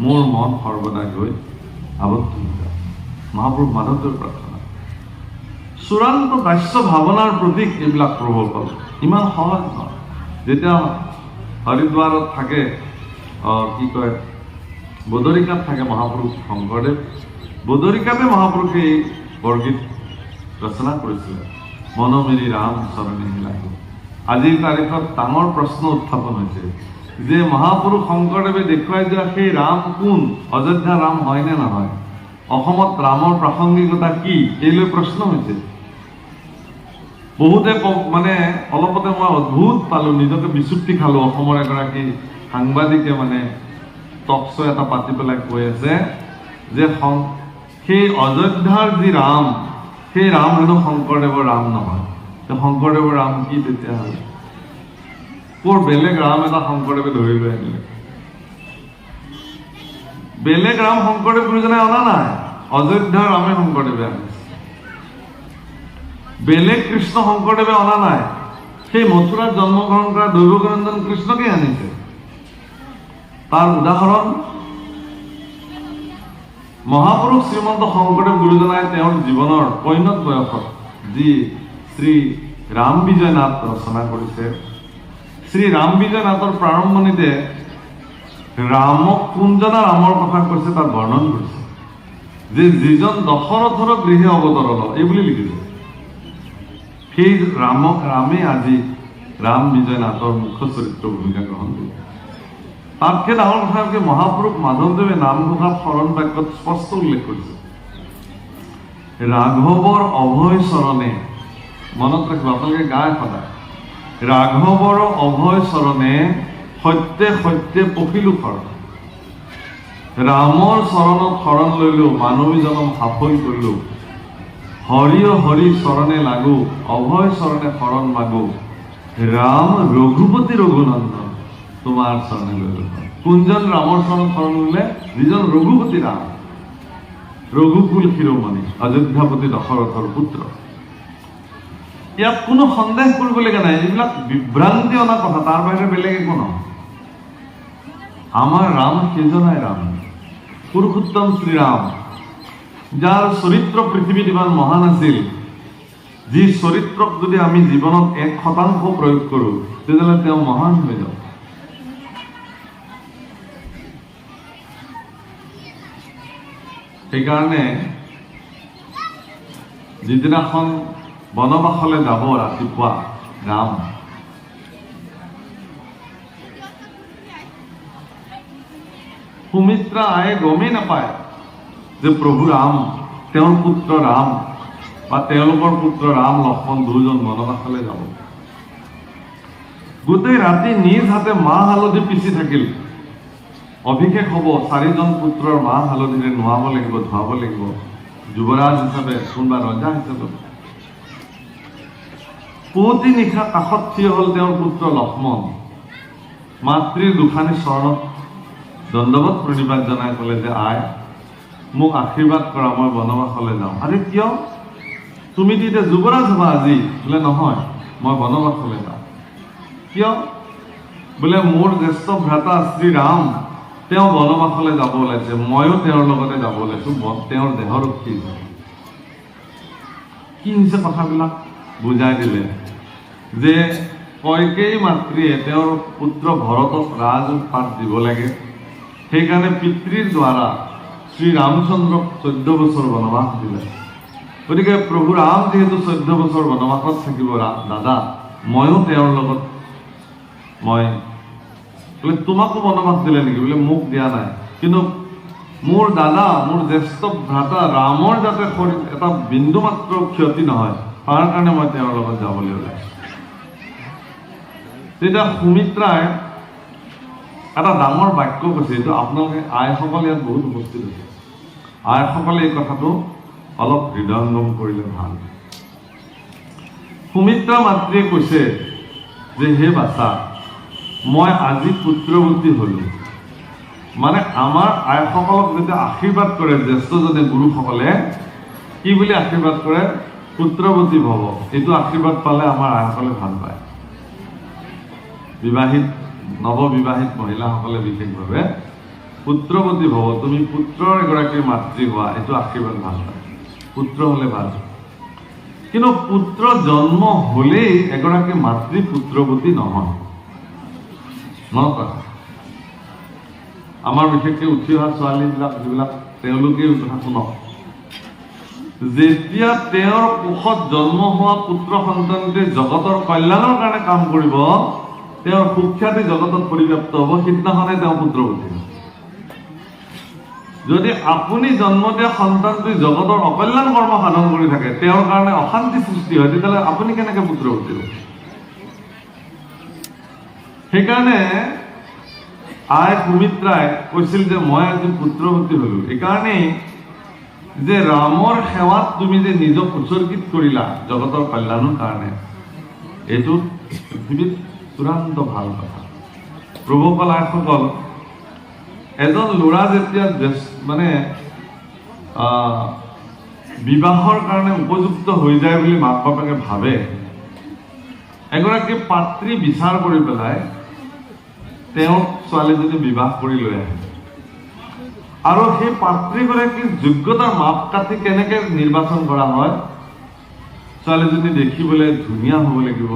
মোৰ মন সৰ্বদা গৈ আবদ্ধ হৈ যায়। মহাপুৰুষ মাধৱদেৱৰ প্ৰাৰ্থনা। চূড়ান্ত দাস্য ভাৱনাৰ প্ৰতীক এইবিলাক প্ৰভুসকল। ইমান সহজ নহয়। যেতিয়া হৰিদ্বাৰত থাকে, কি কয়, বদৰিকাত থাকে মহাপুৰুষ শংকৰদেৱ, বদৰিকাতে মহাপুৰুষে এই বৰগীত ৰচনা কৰিছিলে, মন মেৰি ৰাম চৰণে লাগো। আজিৰ তাৰিখত ডাঙৰ প্ৰশ্ন উত্থাপন হৈছে যে মহাপুৰুষ শংকৰদেৱে দেখুৱাই যোৱা সেই ৰাম কোন? অযোধ্যা ৰাম হয় নে নহয়? অসমত ৰামৰ প্ৰাসংগিকতা কি? এইলৈ প্ৰশ্ন হৈছে। বহুতে মানে অলপতে মই অদ্ভুত পালো, নিজকে বিচুক্তি খালো। অসমৰ এগৰাকী সাংবাদিকে মানে টক শ্ব' এটা পাতি পেলাই কৈ আছে যে সেই অযোধ্যাৰ যি ৰাম, সেই ৰাম হেনো শংকৰদেৱৰ ৰাম নহয়। শংকৰদেৱৰ ৰাম কি তেতিয়াহ'লে? ক'ৰ বেলেগ ৰাম এটা শংকৰদেৱে ধৰি লৈ আনিলে? বেলেগ ৰাম শংকৰদেৱ গুৰুজনাই অনা নাই, অযোধ্যাৰ ৰামে শংকৰদেৱে আনিছে। বেলেগ কৃষ্ণ শংকৰদেৱে অনা নাই, সেই মথুৰাত জন্মগ্ৰহণ কৰা দৈৱকীনন্দন কৃষ্ণকে আনিছে। তাৰ উদাহৰণ মহাপুৰুষ শ্ৰীমন্ত শংকৰদেৱ গুৰুজনাই তেওঁৰ জীৱনৰ পৈণত বয়সত যি শ্ৰী ৰাম বিজয় নাট ৰচনা কৰিছে, শ্ৰী ৰাম বিজয় নাটৰ প্ৰাৰম্ভণিতে ৰামক কোনজনা ৰামৰ কথা কৈছে তাত বৰ্ণন কৰিছে যে যিজন দশৰথৰ গৃহে অৱতৰণ, এই বুলি লিখিছে। সেই ৰামে আজি ৰাম বিজয় নাটৰ মুখ্য চৰিত্ৰ ভূমিকা গ্ৰহণ কৰিছে। তাতকৈ ডাঙৰ কথা কি, মহাপুৰুষ মাধৱদেৱে নামঘোষাত শৰণ বাক্যত স্পষ্ট উল্লেখ কৰিছে, ৰাঘৱৰ অভয় চৰণে, মনত ৰাখিব আপোনালোকে গায় সদায়, ৰাঘৱৰ অভয় চৰণে সত্যে সত্যে পখিলো শৰণ। ৰামৰ চৰণত শৰণ লৈলো, মানৱী জনম সাফল্য কৰিলো। হৰি হৰি চৰণে লাগো, অভয় চৰণে শৰণ মাগো। ৰাম ৰঘুপতি ৰঘুনন্দন, তোমাৰ চৰণে লৈ। কোনজন ৰামৰ চৰণ শৰণ ললে? যিজন ৰঘুপতি ৰাম, ৰঘুকুল শিৰোমণি, অযোধ্যাপতি দশৰথৰ পুত্ৰ। ইয়াত কোনো সন্দেহ কৰিবলগীয়া নাই, এইবিলাক বিভ্ৰান্তি অনা কথা, তাৰ বাহিৰে বেলেগ একো নহয়। আমাৰ ৰাম সেইজনাই ৰাম, পুৰুষোত্তম শ্ৰীৰাম, যাৰ চৰিত্ৰ পৃথিৱীত ইমান মহান আছিল, যি চৰিত্ৰক যদি আমি জীৱনত 1% প্ৰয়োগ কৰোঁ, তেতিয়াহ'লে তেওঁ মহান হৈ যাব। সেইকাৰণে যিদিনাখন বনবাসলৈ যাব ৰাতিপুৱা ৰাম, সুমিত্ৰা আয়ে গমেই নাপায় যে প্ৰভু ৰাম, তেওঁৰ পুত্ৰ ৰাম বা তেওঁলোকৰ পুত্ৰ ৰাম লক্ষ্মণ দুজন বনবাসলৈ যাব। গোটেই ৰাতি নিজ হাতে মাহ হালধি পিচি থাকিল। অভিষেক হ'ব, 4জন পুত্ৰৰ মাহ হালধিৰে নোৱাব লাগিব, ধুৱাব লাগিব, যুৱৰাজ হিচাপে, কোনোবা ৰজা হিচাপে। পুৱতি নিশা কাষত থিয় হ'ল তেওঁৰ পুত্ৰ লক্ষ্মণ। মাতৃৰ দুখানি চৰণত দণ্ডৱত প্ৰণিপাত জনাই ক'লে যে আই, মোক আশীৰ্বাদ কৰা, মই বনবাসলৈ যাওঁ। আৰে কিয়? তুমিতো এতিয়া যুৱৰাজ হ'বা আজি। বোলে নহয়, মই বনবাসলৈ যাওঁ। কিয়? বোলে মোৰ জ্যেষ্ঠ ভ্ৰাতা শ্ৰীৰাম, তেওঁ বনবাসলৈ যাব ওলাইছে, ময়ো তেওঁৰ লগতে যাব ওলাইছো, তেওঁৰ দেহৰক্ষী হিচাপে। কি হৈছে কথাবিলাক বুজাই দিলে যে কইকেয়ী মাতৃয়ে তেওঁৰ পুত্ৰ ভৰতক ৰাজপাঠ দিব লাগে। সেইকাৰণে পিতৃৰ দ্বাৰা শ্ৰীৰামচন্দ্ৰক 14 বছৰ বনবাস দিলে। গতিকে প্ৰভু ৰাম যিহেতু 14 বছৰ বনবাসত থাকিব, দাদা ময়ো তেওঁৰ লগত, মই বোলে তোমাকো বনবাস দিলে নেকি? বোলে মোক দিয়া নাই, কিন্তু মোৰ দাদা, মোৰ জ্যেষ্ঠ ভ্ৰাতা ৰামৰ যাতে এটা বিন্দু মাত্ৰ ক্ষতি নহয় তাৰ কাৰণে মই তেওঁৰ লগত যাবলৈ ওলাইছোঁ। তেতিয়া সুমিত্ৰাই এটা ডাঙৰ বাক্য কৈছে, এইটো আপোনালোকে আইসকল ইয়াত বহুত উপস্থিত আছে, আইসকলে এই কথাটো অলপ হৃদয়ংগম কৰিলে ভাল। সুমিত্ৰা মাতৃয়ে কৈছে যে হে বাচা, মই আজি পুত্ৰৱতী হলো। মানে আমাৰ আইসকলক যেতিয়া আশীৰ্বাদ কৰে জ্যেষ্ঠজনে, গুৰুসকলে কি বুলি আশীৰ্বাদ কৰে? পুত্ৰৱতী ভৱ। এইটো আশীৰ্বাদ পালে আমাৰ আইসকলে ভাল পায়। বিবাহিত নৱবিবাহিত মহিলাসকলে বিশেষভাৱে পুত্ৰৱতী ভৱ, তুমি পুত্ৰৰ এগৰাকী মাতৃ হোৱা, এইটো আশীৰ্বাদ ভাল পায়। পুত্ৰ হলে ভাল। কিন্তু পুত্ৰ জন্ম হলেই এগৰাকী মাতৃ পুত্ৰৱতী নহয়। আমাৰ বিশেষকৈ উঠি অহা ছোৱালীবিলাক যিবিলাক, তেওঁলোকে কথা শুনক, যেতিয়া তেওঁৰ কোষত জন্ম হোৱা পুত্ৰ সন্তানটোৱে জগতৰ কল্যাণৰ কাৰণে কাম কৰিব, তেওঁৰ সুখ্যাতি জগতত পৰিব্যাপ্ত হ'ব, সিদিনাখনে তেওঁ পুত্ৰৱতী। যদি আপুনি জন্ম দিয়া সন্তানটোৱে জগতৰ অকল্যাণ কৰ্ম সাধন কৰি থাকে, তেওঁৰ কাৰণে অশান্তি সৃষ্টি হয়, তেতিয়াহ'লে আপুনি কেনেকৈ পুত্ৰৱতী হ'ব? সেইকাৰণে আই সুমিত্ৰাই কৈছিল যে মই আজি পুত্ৰৱতী হলো, এইকাৰণেই যে ৰামৰ সেৱাত তুমি যে নিজক উৎসৰ্গিত কৰিলা জগতৰ কল্যাণৰ কাৰণে, এইটো পৃথিৱীত চূড়ান্ত ভাল কথা। প্ৰভুসকল, আইসকল, এজন ল'ৰা যেতিয়া মানে বিবাহৰ কাৰণে উপযুক্ত হৈ যায় বুলি মাক বাপেকে ভাবে, এগৰাকী পাত্ৰী বিচাৰ কৰি পেলাই তেওঁ ছোৱালীজনী বিবাহ কৰি লৈ আহে। আৰু সেই পাত্ৰীগৰাকীৰ যোগ্যতাৰ মাপকাঠি কেনেকৈ নিৰ্বাচন কৰা হয়? ছোৱালীজনী দেখিবলৈ ধুনীয়া হ'ব লাগিব,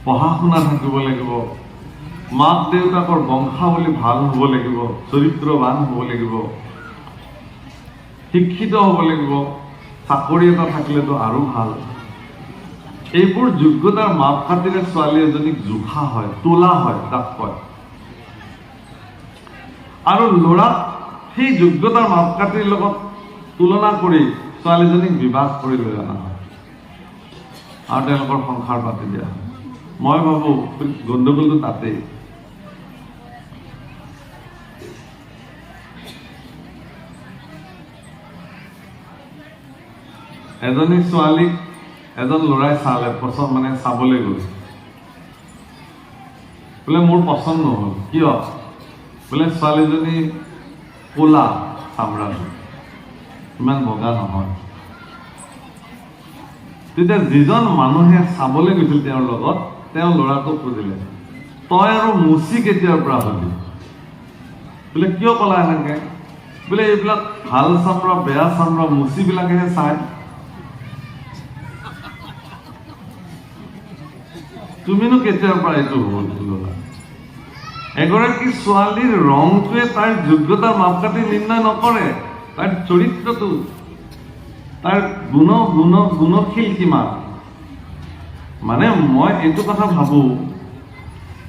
পঢ়া শুনা থাকিব লাগিব, মাক দেউতাকৰ বংশাৱলী ভাল হ'ব লাগিব, চৰিত্ৰৱান হ'ব লাগিব, শিক্ষিত হ'ব লাগিব, চাকৰি এটা থাকিলেতো আৰু ভাল। এইবোৰ যোগ্যতাৰ মাপকাঠিৰে ছোৱালী এজনীক জোখা হয়, তোলা হয়, তাক কয়। আৰু ল'ৰাক সেই যোগ্যতাৰ মাপকাঠিৰ লগত তুলনা কৰি ছোৱালীজনীক বিবাহ কৰি লৈ অনা হয় আৰু তেওঁলোকৰ সংসাৰ পাতি দিয়া হয়। মই ভাবো গণ্ডগোলটো তাতেই। এজনী ছোৱালীক এজন ল'ৰাই চালে, পচন্দ মানে চাবলৈ গ'ল, বোলে মোৰ পচন্দ নহ'ল। কিয়? বোলে ছোৱালীজনী ক'লা চামৰা, ইমান বগা নহয়। তেতিয়া যিজন মানুহে চাবলৈ গৈছিল তেওঁৰ লগত, তেওঁ ল'ৰাটোক সুধিলে, তই আৰু মুচি কেতিয়াৰ পৰা হলি? বোলে কিয় ক'লা এনেকে? বোলে এইবিলাক ভাল চামৰা বেয়া চামৰা মুচিবিলাকেহে চায়, তুমিনো কেতিয়াৰ পৰা এইটো হ'ল? এগৰাকী ছোৱালীৰ ৰংটোৱে তাইৰ যোগ্যতাৰ মাপকাঠি নিৰ্ণয় নকৰে, তাইৰ চৰিত্ৰটো, তাইৰ গুণশীল কিমান। মানে মই এইটো কথা ভাবো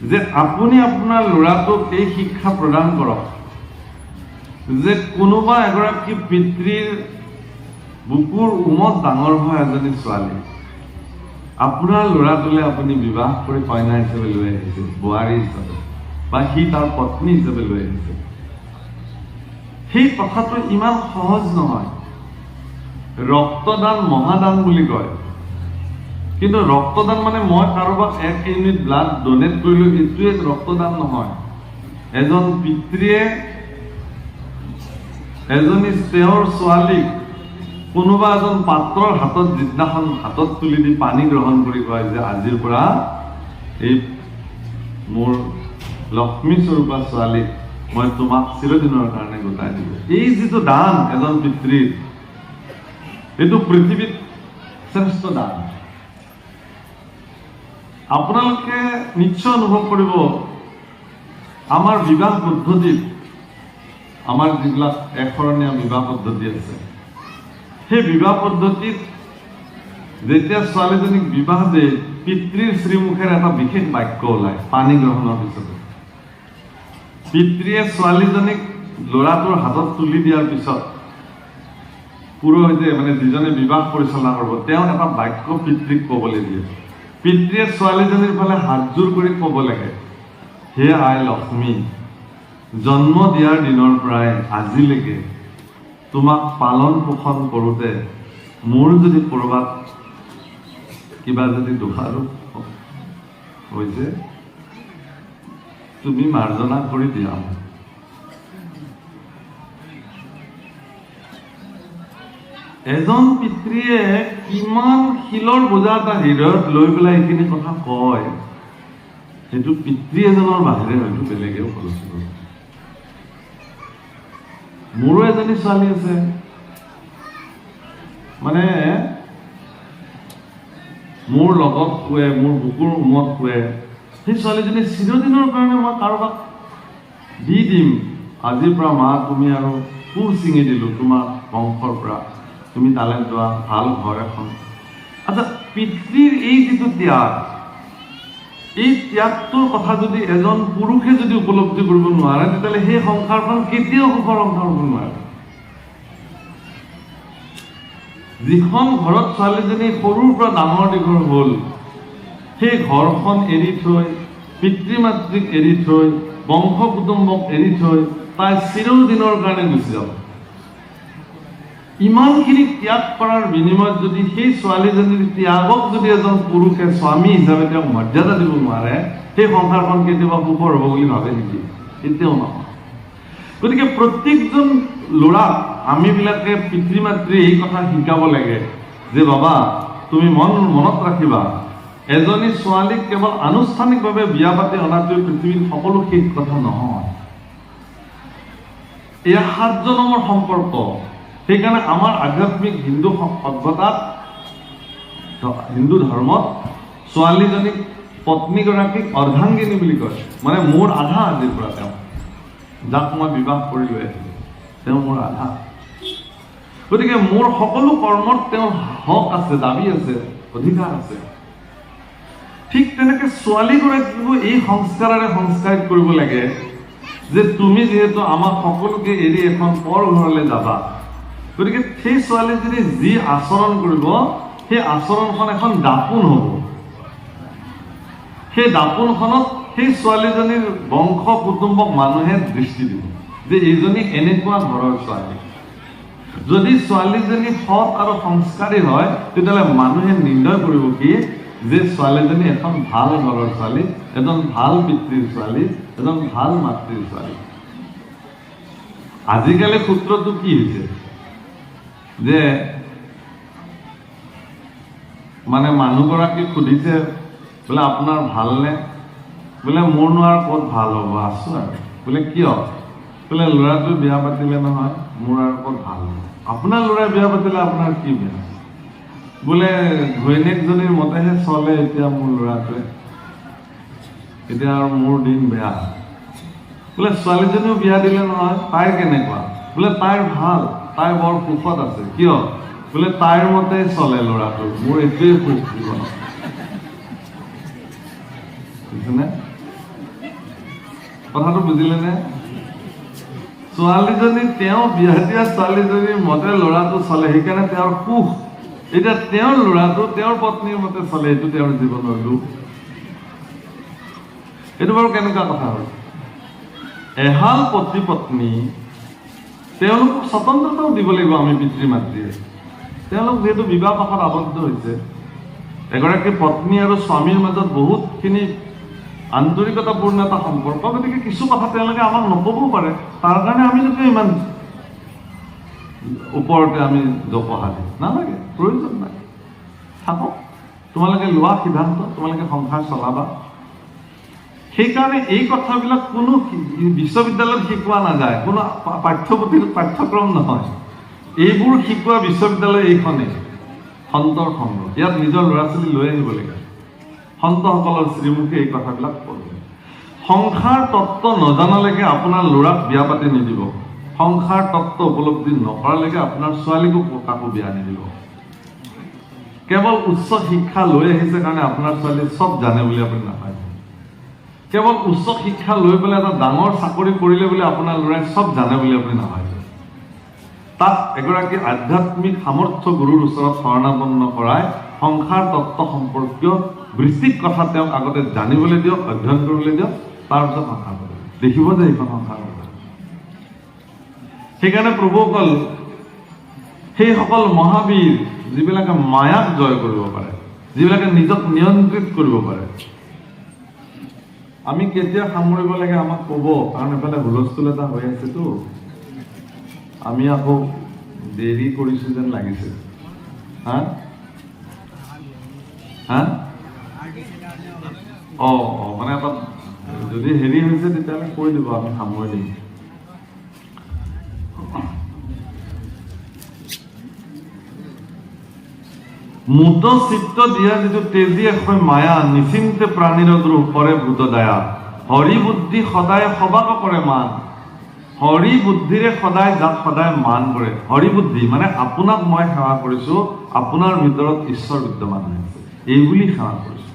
যে আপুনি আপোনাৰ ল'ৰাটোক এই শিক্ষা প্ৰদান কৰক যে কোনোবা এগৰাকী পিতৃৰ বুকুৰ উমত ডাঙৰ হোৱা এজনী ছোৱালী আপোনাৰ ল'ৰাটোলৈ আপুনি বিবাহ কৰি কইনা হিচাপে লৈ আহিছে, বোৱাৰী হিচাপে, বা সি তাৰ পত্নী হিচাপে লৈ আহিছে। সেই কথাটো ইমান সহজ নহয়। ৰক্তদান মহাদান বুলি কয়, কিন্তু ৰক্তদান মানে মই কাৰোবাক 1 ইউনিট ব্লাড ডনেট কৰিলো, এইটোৱে ৰক্তদান নহয়। এজন পিতৃয়ে এজনী তেওঁৰ ছোৱালীক কোনোবা এজন পাত্ৰৰ হাতত যিদিনাখন হাতত তুলি দি পানী গ্ৰহণ কৰি কয় যে আজিৰ পৰা এই মোৰ লক্ষ্মী স্বৰূপা ছোৱালীক মই তোমাক চিৰদিনৰ কাৰণে গোটাই দিলো, এই যিটো দান এজন পিতৃৰ, এইটো পৃথিৱীত শ্ৰেষ্ঠ দান। আপোনালোকে নিশ্চয় অনুভৱ কৰিব, আমাৰ বিবাহ পদ্ধতিত, আমাৰ যিবিলাক এশৰণীয়া বিবাহ পদ্ধতি আছে, সেই বিবাহ পদ্ধতিত যেতিয়া ছোৱালীজনীক বিবাহ দিয়ে, পিতৃৰ শ্ৰীমুখেৰে এটা বিশেষ বাক্য ওলায় পানী গ্ৰহণৰ পিছতে। পিতৃয়ে ছোৱালীজনীক ল'ৰাটোৰ হাতত তুলি দিয়াৰ পিছত পুৰোহিতে মানে যিজনে বিবাহ পৰিচালনা কৰিব তেওঁ এটা বাক্য পিতৃক ক'বলৈ দিয়ে। পিতৃয়ে ছোৱালীজনীৰ ফালে হাতযোৰ কৰি ক'ব লাগে, হে আই লক্ষ্মী, জন্ম দিয়াৰ দিনৰ পৰাই আজিলৈকে তোমাক পালন পোষণ কৰোঁতে মোৰ যদি ক'ৰবাত কিবা যদি দোষাৰোপ হৈছে তুমি মাৰ্জনা কৰি দিয়া। এজন পিতৃয়ে কিমান শিলৰ বোজা এটা হৃদয়ত লৈ পেলাই এইখিনি কথা কয়, সেইটো পিতৃ এজনৰ বাহিৰে হয়তো বেলেগেও খৰচ কৰে। মোৰো এজনী ছোৱালী আছে, মানে মোৰ লগত শুৱে, মোৰ বুকুৰ উমত শুৱে। সেই ছোৱালীজনী চিৰদিনৰ কাৰণে মই কাৰোবাক দি দিম, আজিৰ পৰা মা তুমি আৰু কোৰ ছিঙি দিলোঁ তোমাৰ বংশৰ পৰা, তুমি তালৈ যোৱা, ভাল ঘৰ এখন। আচ্ছা, পিতৃৰ এই যিটো ত্যাগ, এই ত্যাগটোৰ কথা যদি এজন পুৰুষে যদি উপলব্ধি কৰিব নোৱাৰে, তেতিয়াহ'লে সেই সংসাৰখন কেতিয়াও সুখৰ সংসাৰ হ'ব নোৱাৰে। যিখন ঘৰত ছোৱালীজনী সৰুৰ পৰা ডাঙৰ দীঘল হ'ল, সেই ঘৰখন এৰি থৈ, পিতৃ মাতৃক এৰি থৈ, বংশ কুটুম্বক এৰি থৈ তাই চিৰদিনৰ কাৰণে গুচি যাব। ইমানখিনি ত্যাগ কৰাৰ বিনিময়ত যদি সেই ছোৱালীজনীৰ ত্যাগক যদি এজন পুৰুষে স্বামী হিচাপে তেওঁক মৰ্যাদা দিব নোৱাৰে, সেই সংসাৰখন কেতিয়াবা সুখৰ হ'ব বুলি ভাবে নেকি? কেতিয়াও নহয়। গতিকে প্ৰত্যেকজন ল'ৰাক আমিবিলাকে পিতৃ মাতৃ এই কথা শিকাব লাগে যে বাবা তুমি মনত ৰাখিবা, এজনী ছোৱালীক কেৱল আনুষ্ঠানিকভাৱে বিয়া পাতি অনাটোৱে পৃথিৱীৰ সকলো শেষ কথা নহয়। এয়া 7 জনমৰ সম্পৰ্ক। সেইকাৰণে আমাৰ আধ্যাত্মিক হিন্দু সভ্যতাত, হিন্দু ধৰ্মত ছোৱালীজনীক পত্নীগৰাকীক অৰ্ধাংগিনী বুলি কয়। মানে মোৰ আধা আজিৰ পৰা তেওঁ, যাক মই বিবাহ কৰি লৈ আহিলোঁ, তেওঁ মোৰ আধা। গতিকে মোৰ সকলো কৰ্মত তেওঁৰ হক আছে, দাবী আছে, অধিকাৰ আছে। ঠিক তেনেকে ছোৱালীগৰাকীকো এই সংস্কাৰেৰে সংস্কাৰিত কৰিব লাগে যে তুমি যিহেতু আমাক সকলোকে এৰি এখন পৰ ঘৰলৈ যাবা, গতিকে সেই ছোৱালীজনী যি আচৰণ কৰিব, সেই আচৰণখন এখন দাপোন হ'ব। সেই দাপোনখনত সেই ছোৱালীজনীৰ বংশ কুটুম্বক মানুহে দৃষ্টি দিব যে এইজনী এনেকুৱা ঘৰৰ ছোৱালী। যদি ছোৱালীজনী সৎ আৰু সংস্কাৰী হয়, তেতিয়াহ'লে মানুহে নিৰ্ণয় কৰিব কি যে ছোৱালীজনী এখন ভাল ঘৰৰ ছোৱালী, এজন ভাল পিতৃৰ ছোৱালী, এজন ভাল মাতৃৰ ছোৱালী। আজিকালি সূত্ৰটো কি হৈছে যে মানে মানুহগৰাকীক সুধিছে বোলে আপোনাৰ ভালনে? বোলে মোৰনো আৰু ক'ত ভাল হ'ব, আছোঁ আৰু। বোলে কিয়? বোলে ল'ৰাটোৱে বিয়া পাতিলে নহয়, মোৰ আৰু ক'ত ভাল হ'ব। আপোনাৰ ল'ৰাই বিয়া পাতিলে আপোনাৰ কি বেয়া? বোলে ঘৈণীয়েকজনীৰ মতেহে চলে এতিয়া মোৰ ল'ৰাটোৱে, এতিয়া আৰু মোৰ দিন বেয়া। বোলে ছোৱালীজনীও বিয়া দিলে নহয়, তাইৰ কেনেকুৱা? বোলে তাইৰ ভাল, তাই বৰ সুখত আছে। কিয়? বোলে তাইৰ মতে চলে ল'ৰাটো, মোৰ এইটোৱেই সুখ জীৱনত। বুজিছেনে কথাটো? বুজিলেনে? ছোৱালীজনী তেওঁ বিয়া দিয়া ছোৱালীজনীৰ মতে ল'ৰাটো চলে, সেইকাৰণে তেওঁৰ সুখ। এতিয়া তেওঁৰ ল'ৰাটো তেওঁৰ পত্নীৰ মতে চলে, এইটো তেওঁৰ জীৱনৰ দুখ। এইটো বাৰু কেনেকুৱা কথা হ'ল? এহাল পতি পত্নী, তেওঁলোকক স্বতন্ত্ৰতাও দিব লাগিব আমি পিতৃ মাতৃয়ে। তেওঁলোক যিহেতু বিবাহ পাশত আবদ্ধ হৈছে, এগৰাকী পত্নী আৰু স্বামীৰ মাজত বহুতখিনি আন্তৰিকতাপূৰ্ণ এটা সম্পৰ্ক। গতিকে কিছু কথা তেওঁলোকে আমাক নক'বও পাৰে, তাৰ কাৰণে আমি যদি ইমান ওপৰতে আমি জপহা দিওঁ, নালাগে, প্ৰয়োজন নাই। থাকক, তোমালোকে লোৱা সিদ্ধান্ত, তোমালোকে সংসাৰ চলাবা। সেইকাৰণে এই কথাবিলাক কোনো বিশ্ববিদ্যালয়ত শিকোৱা নাযায়, কোনো পাঠ্যপুথিৰ পাঠ্যক্ৰম নহয়। এইবোৰ শিকোৱা বিশ্ববিদ্যালয় এইখনেই, সন্তৰ সংঘ। ইয়াত নিজৰ ল'ৰা ছোৱালী লৈ আহিব লাগে, সন্তসকলৰ শ্ৰীমুখে এই কথাবিলাক পঢ়ে। সংসাৰ তত্ত্ব নজনালৈকে আপোনাৰ ল'ৰাক বিয়া পাতি নিদিব, সংসাৰ তত্ত্ব উপলব্ধি নকৰালৈকে আপোনাৰ ছোৱালীকো কাকো বিয়া নিদিব। কেৱল উচ্চ শিক্ষা লৈ আহিছে কাৰণে আপোনাৰ ছোৱালী চব জানে বুলি আপুনি নাপায়। কেৱল উচ্চ শিক্ষা লৈ পেলাই এটা ডাঙৰ চাকৰি কৰিলে বুলি আপোনাৰ ল'ৰাই চব জানে বুলি আপুনি নাভাবে। তাক এগৰাকী আধ্যাত্মিক সামৰ্থ্য গুৰুৰ ওচৰত শৰণাপন্ন কৰাই সংসাৰ তত্ত্ব সম্পৰ্কীয় বৃত্তিক কথা তেওঁক আগতে জানিবলৈ দিয়ক, অধ্যয়ন কৰিবলৈ দিয়ক, তাৰপিছত সংসাৰ কৰিব। দেখিব যে এইখন সংসাৰ কৰিব। সেইকাৰণে প্ৰভুসকল সেইসকল মহাবীৰ যিবিলাকে মায়াক জয় কৰিব পাৰে, যিবিলাকে নিজক নিয়ন্ত্ৰিত কৰিব পাৰে, আমি কেতিয়া সামৰিব লাগে আমাক ক'ব, কাৰণ এফালে হুলস্থুল এটা হৈ আছেতো, আমি আকৌ দেৰি কৰিছো যেন লাগিছে। হা হা মানে এটা যদি হেৰি হৈছে তেতিয়াহ'লে কৈ দিব, আমি সামৰি দিম। মুত চিত্ত দিয়া যিটো তেজী এখন মায়া, নিচিন্তে প্ৰাণীৰ দ্ৰোহ কৰে ভূত দায়া। হৰি বুদ্ধি সদায় সবাক কৰে মান, হৰি বুদ্ধিৰে সদায় যাক সদায় মান কৰে। হৰি বুদ্ধি মানে আপোনাক মই সেৱা কৰিছো, আপোনাৰ ভিতৰত ঈশ্বৰ বিদ্যমান হৈ আছে, এইবুলি সেৱা কৰিছো।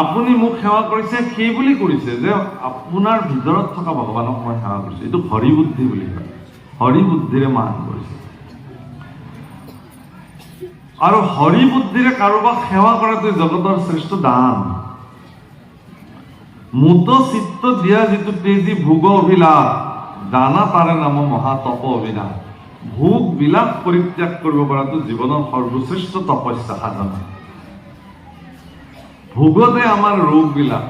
আপুনি মোক সেৱা কৰিছে সেইবুলি কৰিছে যে আপোনাৰ ভিতৰত থকা ভগৱানক মই সেৱা কৰিছো, এইটো হৰি বুদ্ধি বুলি কয়। হৰি বুদ্ধিৰে মান কৰিছে। আৰু হৰি বুদ্ধিৰে কাৰোবাক সেৱা কৰাটো জগতৰ শ্ৰেষ্ঠ দান। মুত চিত্ত দিয়া যিটো তেজী ভোগ অভিলাষ, জানা তাৰে নাম মহাতপ অবিনাশ। ভোগ বিলাস পৰিত্যাগ কৰিব পৰাটো জীৱনৰ সৰ্বশ্ৰেষ্ঠ তপস্যা সাধনা। ভোগতে আমাৰ ৰোগবিলাক,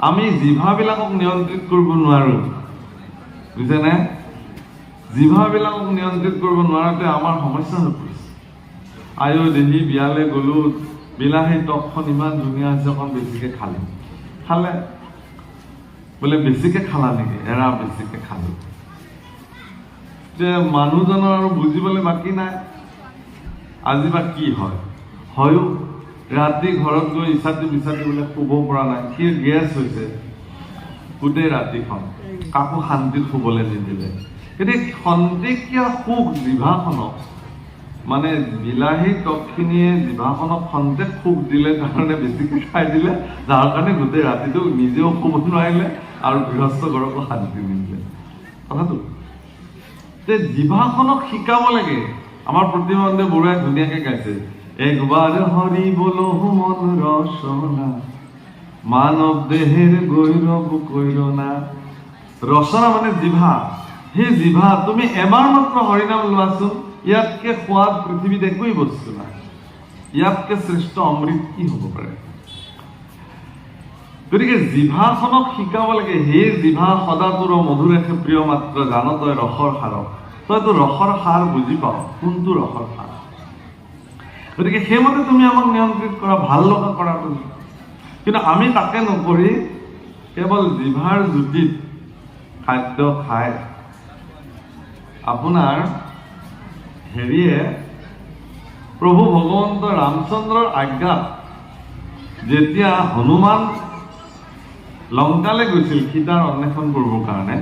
আমি জিভাবিলাকক নিয়ন্ত্ৰিত কৰিব নোৱাৰো, বুজিছেনে? জিভাবিলাকক নিয়ন্ত্ৰিত কৰিব নোৱাৰোতে আমাৰ সমস্যা হৈ পৰিছে। আয়ো দেহি বিয়ালৈ গ'লো, বিলাহী টকখন ইমান ধুনীয়া হৈছে, অকণ বেছিকে খালো। খালে বোলে বেছিকে খালা নেকি? এৰা বেছিকে খালো। যে মানুহজনৰ আৰু বুজিবলৈ বাকী নাই, আজি বা কি হয়। হয়ো ৰাতি ঘৰত গৈ ইচাতি বিচাতি বোলে শুব পৰা নাই, সি গেছ হৈছে গোটেই ৰাতিখন, কাকো শান্তিত শুবলৈ নিদিলে। গতিকে খন্তেকীয়া সুখ জিভাখনক, মানে বিলাহী টকখিনিয়ে জিভাখনক খন্তেক সুখ দিলে কাৰণে বেছিকে খাই দিলে, যাৰ কাৰণে গোটেই ৰাতিটো নিজেও শুব নোৱাৰিলে আৰু গৃহস্থ ঘৰকো শান্তি নিদিলে। কথাটো যে জিভাখনক শিকাব লাগে। আমাৰ প্ৰতিমা বৰুৱাই ধুনীয়াকে গাইছে, একবাৰ হৰি বলো মন ৰচনা, মানৱ দেহেৰ গৈৰব কৈৰনা। ৰচনা মানে জিভা। সেই জিভা তুমি এবাৰ মাত্ৰ হৰিনাম লোৱাচোন, ইয়াতকে সোৱাদ পৃথিৱীত একোৱেই বস্তু নাই। ইয়াতকে শ্ৰেষ্ঠ অমৃত কি হ'ব পাৰে? গতিকে জিভাখনক শিকাব লাগে, হে জিভা সদা তোৰ মধুৰেখে প্ৰিয় মাত্ৰ, জান তই ৰসৰ সাৰক। তইতো ৰসৰ সাৰ বুজি পাওঁ, কোনটো ৰসৰ সাৰ? গতিকে সেইমতে তুমি আমাক নিয়ন্ত্ৰিত কৰা, ভাল লগা কৰা তুমি। কিন্তু আমি তাকে নকৰি কেৱল জিভাৰ জুতিত খাদ্য খাই আপোনাৰ হেৰিয়ে প্ৰভু ভগৱন্ত ৰামচন্দ্ৰৰ আজ্ঞাত যেতিয়া হনুমান লংকালৈ গৈছিল সীতাৰ অন্বেষণ কৰিবৰ কাৰণে,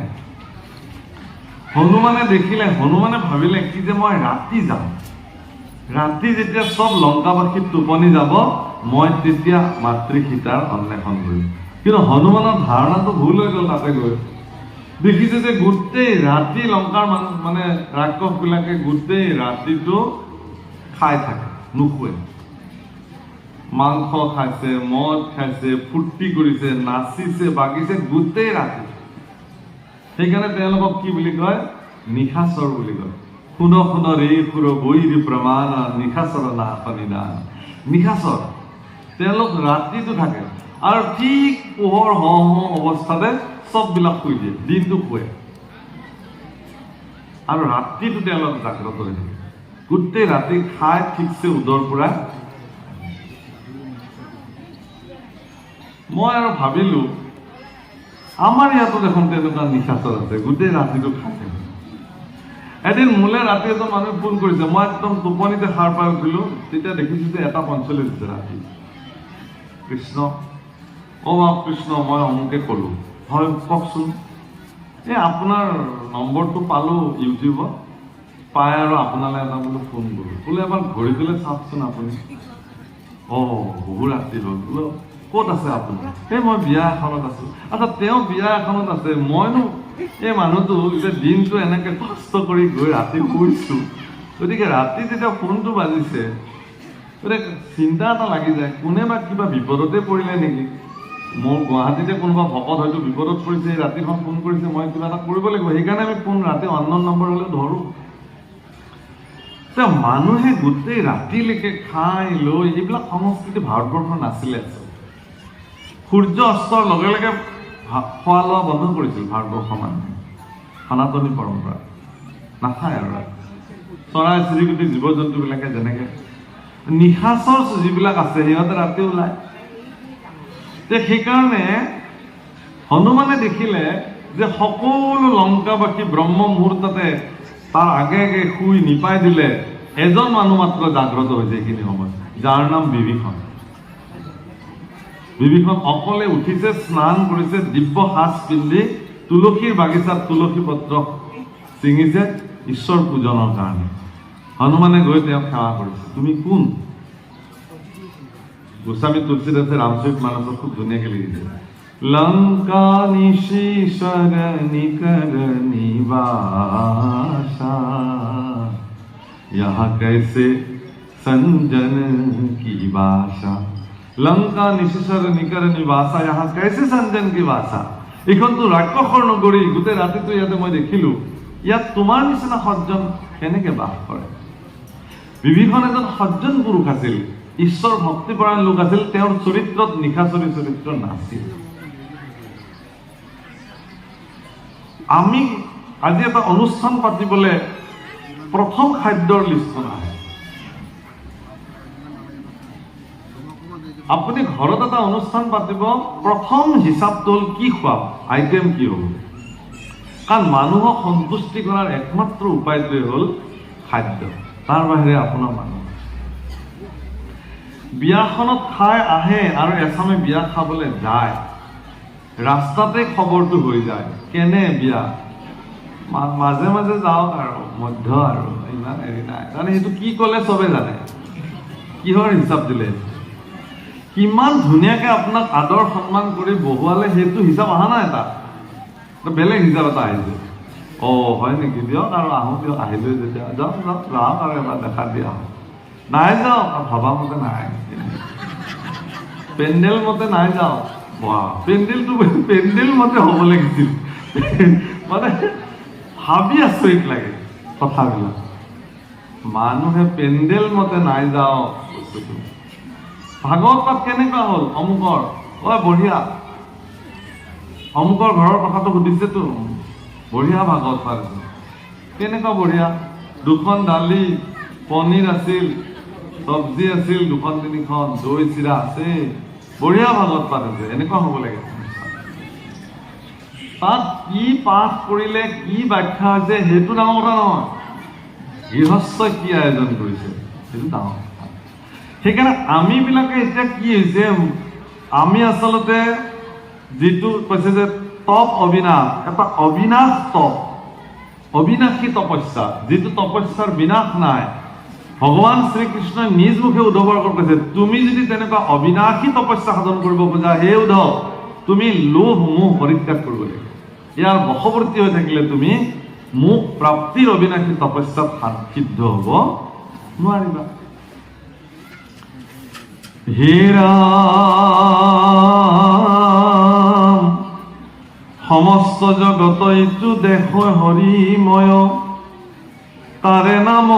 হনুমানে দেখিলে, হনুমানে ভাবিলে কি যে মই ৰাতি যাম, ৰাতি যেতিয়া চব লংকাবাসীত টোপনি যাব, মই তেতিয়া মাতৃ সীতাৰ অন্বেষণ কৰিম। কিন্তু হনুমানৰ ধাৰণাটো ভুল হৈ গ'ল। তাতে গৈ দেখিছে যে গোটেই ৰাতি লংকাৰ মানে ৰাক্ষসবিলাকে গোটেই ৰাতিটো খাই থাকে, নুশুৱে। মাংস খাইছে, মদ খাইছে, ফূৰ্তি কৰিছে, নাচিছে, বাগিছে গোটেই ৰাতি। সেইকাৰণে তেওঁলোকক কি বুলি কয়? নিশাচৰ বুলি কয়। শুন শুন ৰে সুৰ বৈৰি প্ৰমাণ, নিশাচৰ নাশনি দান। নিশাচৰ তেওঁলোক ৰাতিটো থাকে, আৰু ঠিক পোহৰ হওঁ হওঁ অৱস্থাতে চববিলাক শুই দিয়ে, দিনটো শুৱে, আৰু ৰাতিটো তেওঁলোক জাগ্ৰত হৈ থাকে। গোটেই ৰাতি খাই ঠিকছে উদৰ পৰা। মই আৰু ভাবিলো আমাৰ ইয়াতো দেখোন তেনেকুৱা নিশাচৰ আছে, গোটেই ৰাতিটো খাই। এদিন মোলৈ ৰাতি এজন মানুহে ফোন কৰিছে, মই একদম টোপনিতে সাৰ পাই উঠিলো, তেতিয়া দেখিছো যে 1:45 হৈছে ৰাতি। কৃষ্ণ, কৃষ্ণ, মই অমুকে ক'লো। হয় কওকচোন। এই আপোনাৰ নম্বৰটো পালো ইউটিউবত, পাই আৰু আপোনালৈ এটা বোলো ফোন কৰোঁ। বোলে এবাৰ ঘড়ীটোলৈ চাওকচোন আপুনি। বহু ৰাতি হ'ল। বোলো ক'ত আছে আপুনি? এই মই বিয়া এখনত আছো। আচ্ছা, তেওঁ বিয়া এখনত আছে, মইনো এই মানুহটো যে দিনটো এনেকে কষ্ট কৰি গৈ ৰাতি শুইছো, গতিকে ৰাতি যেতিয়া ফোনটো বাজিছে গতিকে চিন্তা এটা লাগি যায়, কোনে বা কিবা বিপদতে পৰিলে নেকি? মোৰ গুৱাহাটীতে কোনোবা ভকত হয়তো বিপদত পৰিছে, ৰাতিখন ফোন কৰিছে, মই কিবা এটা কৰিব লাগিব, সেইকাৰণে আমি ফোন ৰাতি অননোন নম্বৰ হ'লে ধৰোঁ। মানুহে গোটেই ৰাতিলৈকে খাই লৈ এইবিলাক সংস্কৃতি ভাৰতবৰ্ষৰ নাছিলে। সূৰ্য অস্তৰ লগে লগে খোৱা লোৱা বন্ধ কৰিছিল ভাৰতবৰ্ষৰ মানুহে, সনাতনী পৰম্পৰা নাখায় আৰু চৰাই চিৰিকটি জীৱ জন্তুবিলাকে যেনেকে নিশাচৰ যিবিলাক আছে সিহঁতে ৰাতি ওলায়। সেইকাৰণে হনুমানে দেখিলে যে সকলো লংকাবাসী ব্ৰহ্ম মুহূৰ্ততে তাৰ আগে আগে শুই নিপাই দিলে এজন মানুহ মাত্ৰ জাগ্ৰত হৈছে এইখিনি সময়ত, যাৰ নাম বিভীষণ। বিভীষণ অকলে উঠিছে, স্নান কৰিছে, দিব্য সাজ পিন্ধি তুলসীৰ বাগিচাত তুলসী পত্ৰ ছিঙিছে ঈশ্বৰ পূজনৰ কাৰণে। হনুমানে গৈ তেওঁক সেৱা কৰিছে। তুমি কোন? গোস্বামী তুলসীদাসে ৰামচৰিত মানসত খুব ধুনীয়াকে লিখিছে, লংকা নিশীশ্বৰ নিকৰ নিবাসা यहाँ कैसे संजन की बासा। लंका निशेषर निकर निवासा यहाँ कैसे संजन की बासा। এইখনতো ৰাক্ষসৰ নগৰী, গোটেই ৰাতিটো ইয়াতে মই দেখিলো, ইয়াত তোমাৰ নিচিনা সজ্জন কেনেকে বাস কৰে? বিভীষণ এজন সজ্জন পুৰুষ আছিল, ঈশ্বৰ ভক্তিপৰায়ণ লোক আছিল, তেওঁৰ চৰিত্ৰত নিশাচৰী চৰিত্ৰ নাছিল। আমি আজি এটা অনুষ্ঠান পাতিবলে প্ৰথম খাদ্যৰ লিষ্টখন আহে। আপুনি ঘৰত এটা অনুষ্ঠান পাতিব, প্ৰথম হিচাপটো হ'ল কি খোৱাম, আইটেম কি হ'ব। কাৰণ মানুহক সন্তুষ্টি কৰাৰ একমাত্ৰ উপায়টোৱে হ'ল খাদ্য, তাৰ বাহিৰে আপোনাৰ মানুহ। বিয়াখনত খাই আহে আৰু এচামে বিয়া খাবলৈ যায়, ৰাস্তাতে খবৰটো হৈ যায় কেনে বিয়া, মাজে মাজে যাওক আৰু মধ্য আৰু ইমান হেৰি নাই, কাৰণ সেইটো কি ক'লে চবে জানে, কিহৰ হিচাপ দিলে, কিমান ধুনীয়াকে আপোনাক আদৰ সন্মান কৰি বহুৱালে, সেইটো হিচাপ অহা নাই। এটা বেলেগ হিচাপ এটা আহিছে, হয় নেকি, দিয়ক আৰু আহোঁ দিয়ক, আহিলৈ যেতিয়া যাওক যাওক যাওক আৰু এবাৰ দেখা দিয়া নাই যাওক, ভবা মতে নাই, পেণ্ডেল মতে নাই যাওক। পেণ্ডেলটো পেণ্ডেল মতে হ'ব লাগিছিল, মানে ভাবি আচৰিত লাগে কথাবিলাক। মানুহে পেণ্ডেল মতে নাই যাওঁ বস্তুটো। ভাগৱত পাঠ কেনেকুৱা হ'ল অমুকৰ, বঢ়িয়া, অমুকৰ ঘৰৰ কথাটো সুধিছেতো, বঢ়িয়া ভাগৱত পাঠ, কেনেকুৱা বঢ়িয়া, দুখন দালি, পনীৰ আছিল, চব্জি আছিল, দুখন তিনিখন, দৈ চিৰা আছে, বঢ়িয়া ভাগৱত পাঠ আছে, এনেকুৱা হ'ব লাগে। তাত কি পাঠ কৰিলে, কি ব্যাখ্যা হৈছে, সেইটো ডাঙৰ কথা নহয়, গৃহস্থই কি আয়োজন কৰিছে সেইটো ডাঙৰ কথা। সেইকাৰণে আমিবিলাকে এতিয়া কি হৈছে, আমি আচলতে যিটো কৈছে যে তপ অবিনাশ, এটা অবিনাশ তপ, অবিনাশী তপস্যা, যিটো তপস্যাৰ বিনাশ নাই। ভগৱান শ্ৰীকৃষ্ণই নিজ মুখে উদ্ধৱৰ আগত কৈছে, তুমি যদি তেনেকুৱা অবিনাশী তপস্যা সাধন কৰিব খোজা, হে উদ্ধৱ, তুমি লোভ মোহ পৰিত্যাগ কৰিব লাগিব। ইয়াৰ বশৱৰ্তী হৈ থাকিলে তুমি মোক প্ৰাপ্তিৰ অবিনাশী তপস্যাত সিদ্ধ হ'ব নোৱাৰিবা। হে ৰাম, সমস্ত জগত এইটো দেশ হৰিময়, তাৰে নাম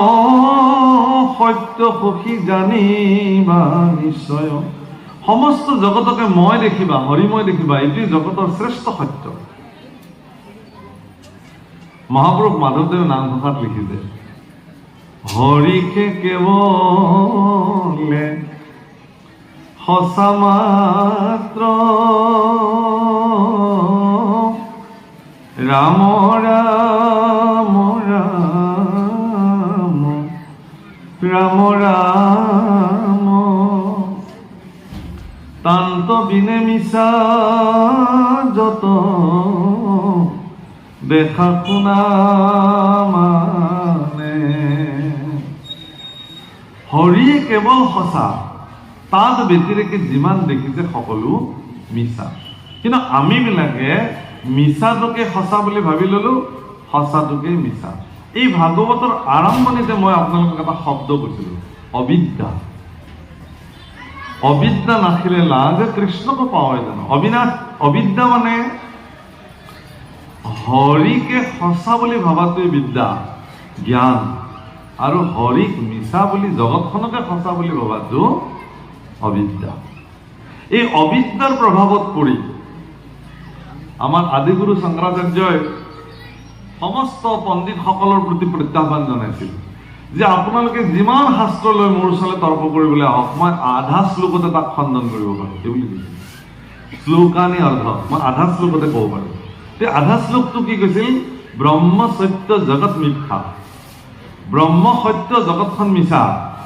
সত্য সখী জানিবা নিশ্চয়। সমস্ত জগতকে মই দেখিবা, হৰিময় দেখিবা, এইটোৱে জগতৰ শ্ৰেষ্ঠ সত্য। মহাপুৰুষ মাধৱদেৱে নামঘোষাত লিখিছে, হৰিকে কেৱলে সঁচা মাত্ৰ, ৰাম ৰাম ৰাম ৰাম ৰাম, তান্ত বিনে মিছা যত, দেখা শুনা মানে। হৰি কেৱল সঁচা, তাত ব্যতিৰেকে যিমান দেখিছে সকলো মিছা। কিন্তু আমিবিলাকে মিছাটোকে সঁচা বুলি ভাবি ললো, সঁচাটোকে মিছা। এই ভাগৱতৰ আৰম্ভণিতে মই আপোনালোকক এটা শব্দ কৈছিলো, অবিদ্যা। অবিদ্যা নাছিলে লাজ কৃষ্ণকো পাওয়া জানো। অবিদ্যা মানে হৰিকে সঁচা বুলি ভাবাটোৱে বিদ্যা, জ্ঞান। আৰু হৰিক মিছা বুলি, জগতখনকে সঁচা বুলি ভাবাটো অবিদ্যা। এই অবিদ্যাৰ প্ৰভাৱত পৰি আমাৰ আদিগুৰু শংকৰাচাৰ্যই সমস্ত পণ্ডিতসকলৰ প্ৰতি প্ৰত্যাহ্বান জনাইছিল যে আপোনালোকে যিমান শাস্ত্ৰ লৈ মোৰ ওচৰলৈ তৰ্ক কৰিবলৈ আহক, মই আধা শ্লোকতে তাক খণ্ডন কৰিব পাৰোঁ এই বুলি কৈছিল। শ্লোকানি অৰ্থ মই আধা শ্লোকতে ক'ব পাৰোঁ। এই আধা শ্লোকটো কি কৈছিল? ব্ৰহ্ম সত্য জগত মিথ্যা। ব্ৰহ্ম সত্য, জগতখন মিছা।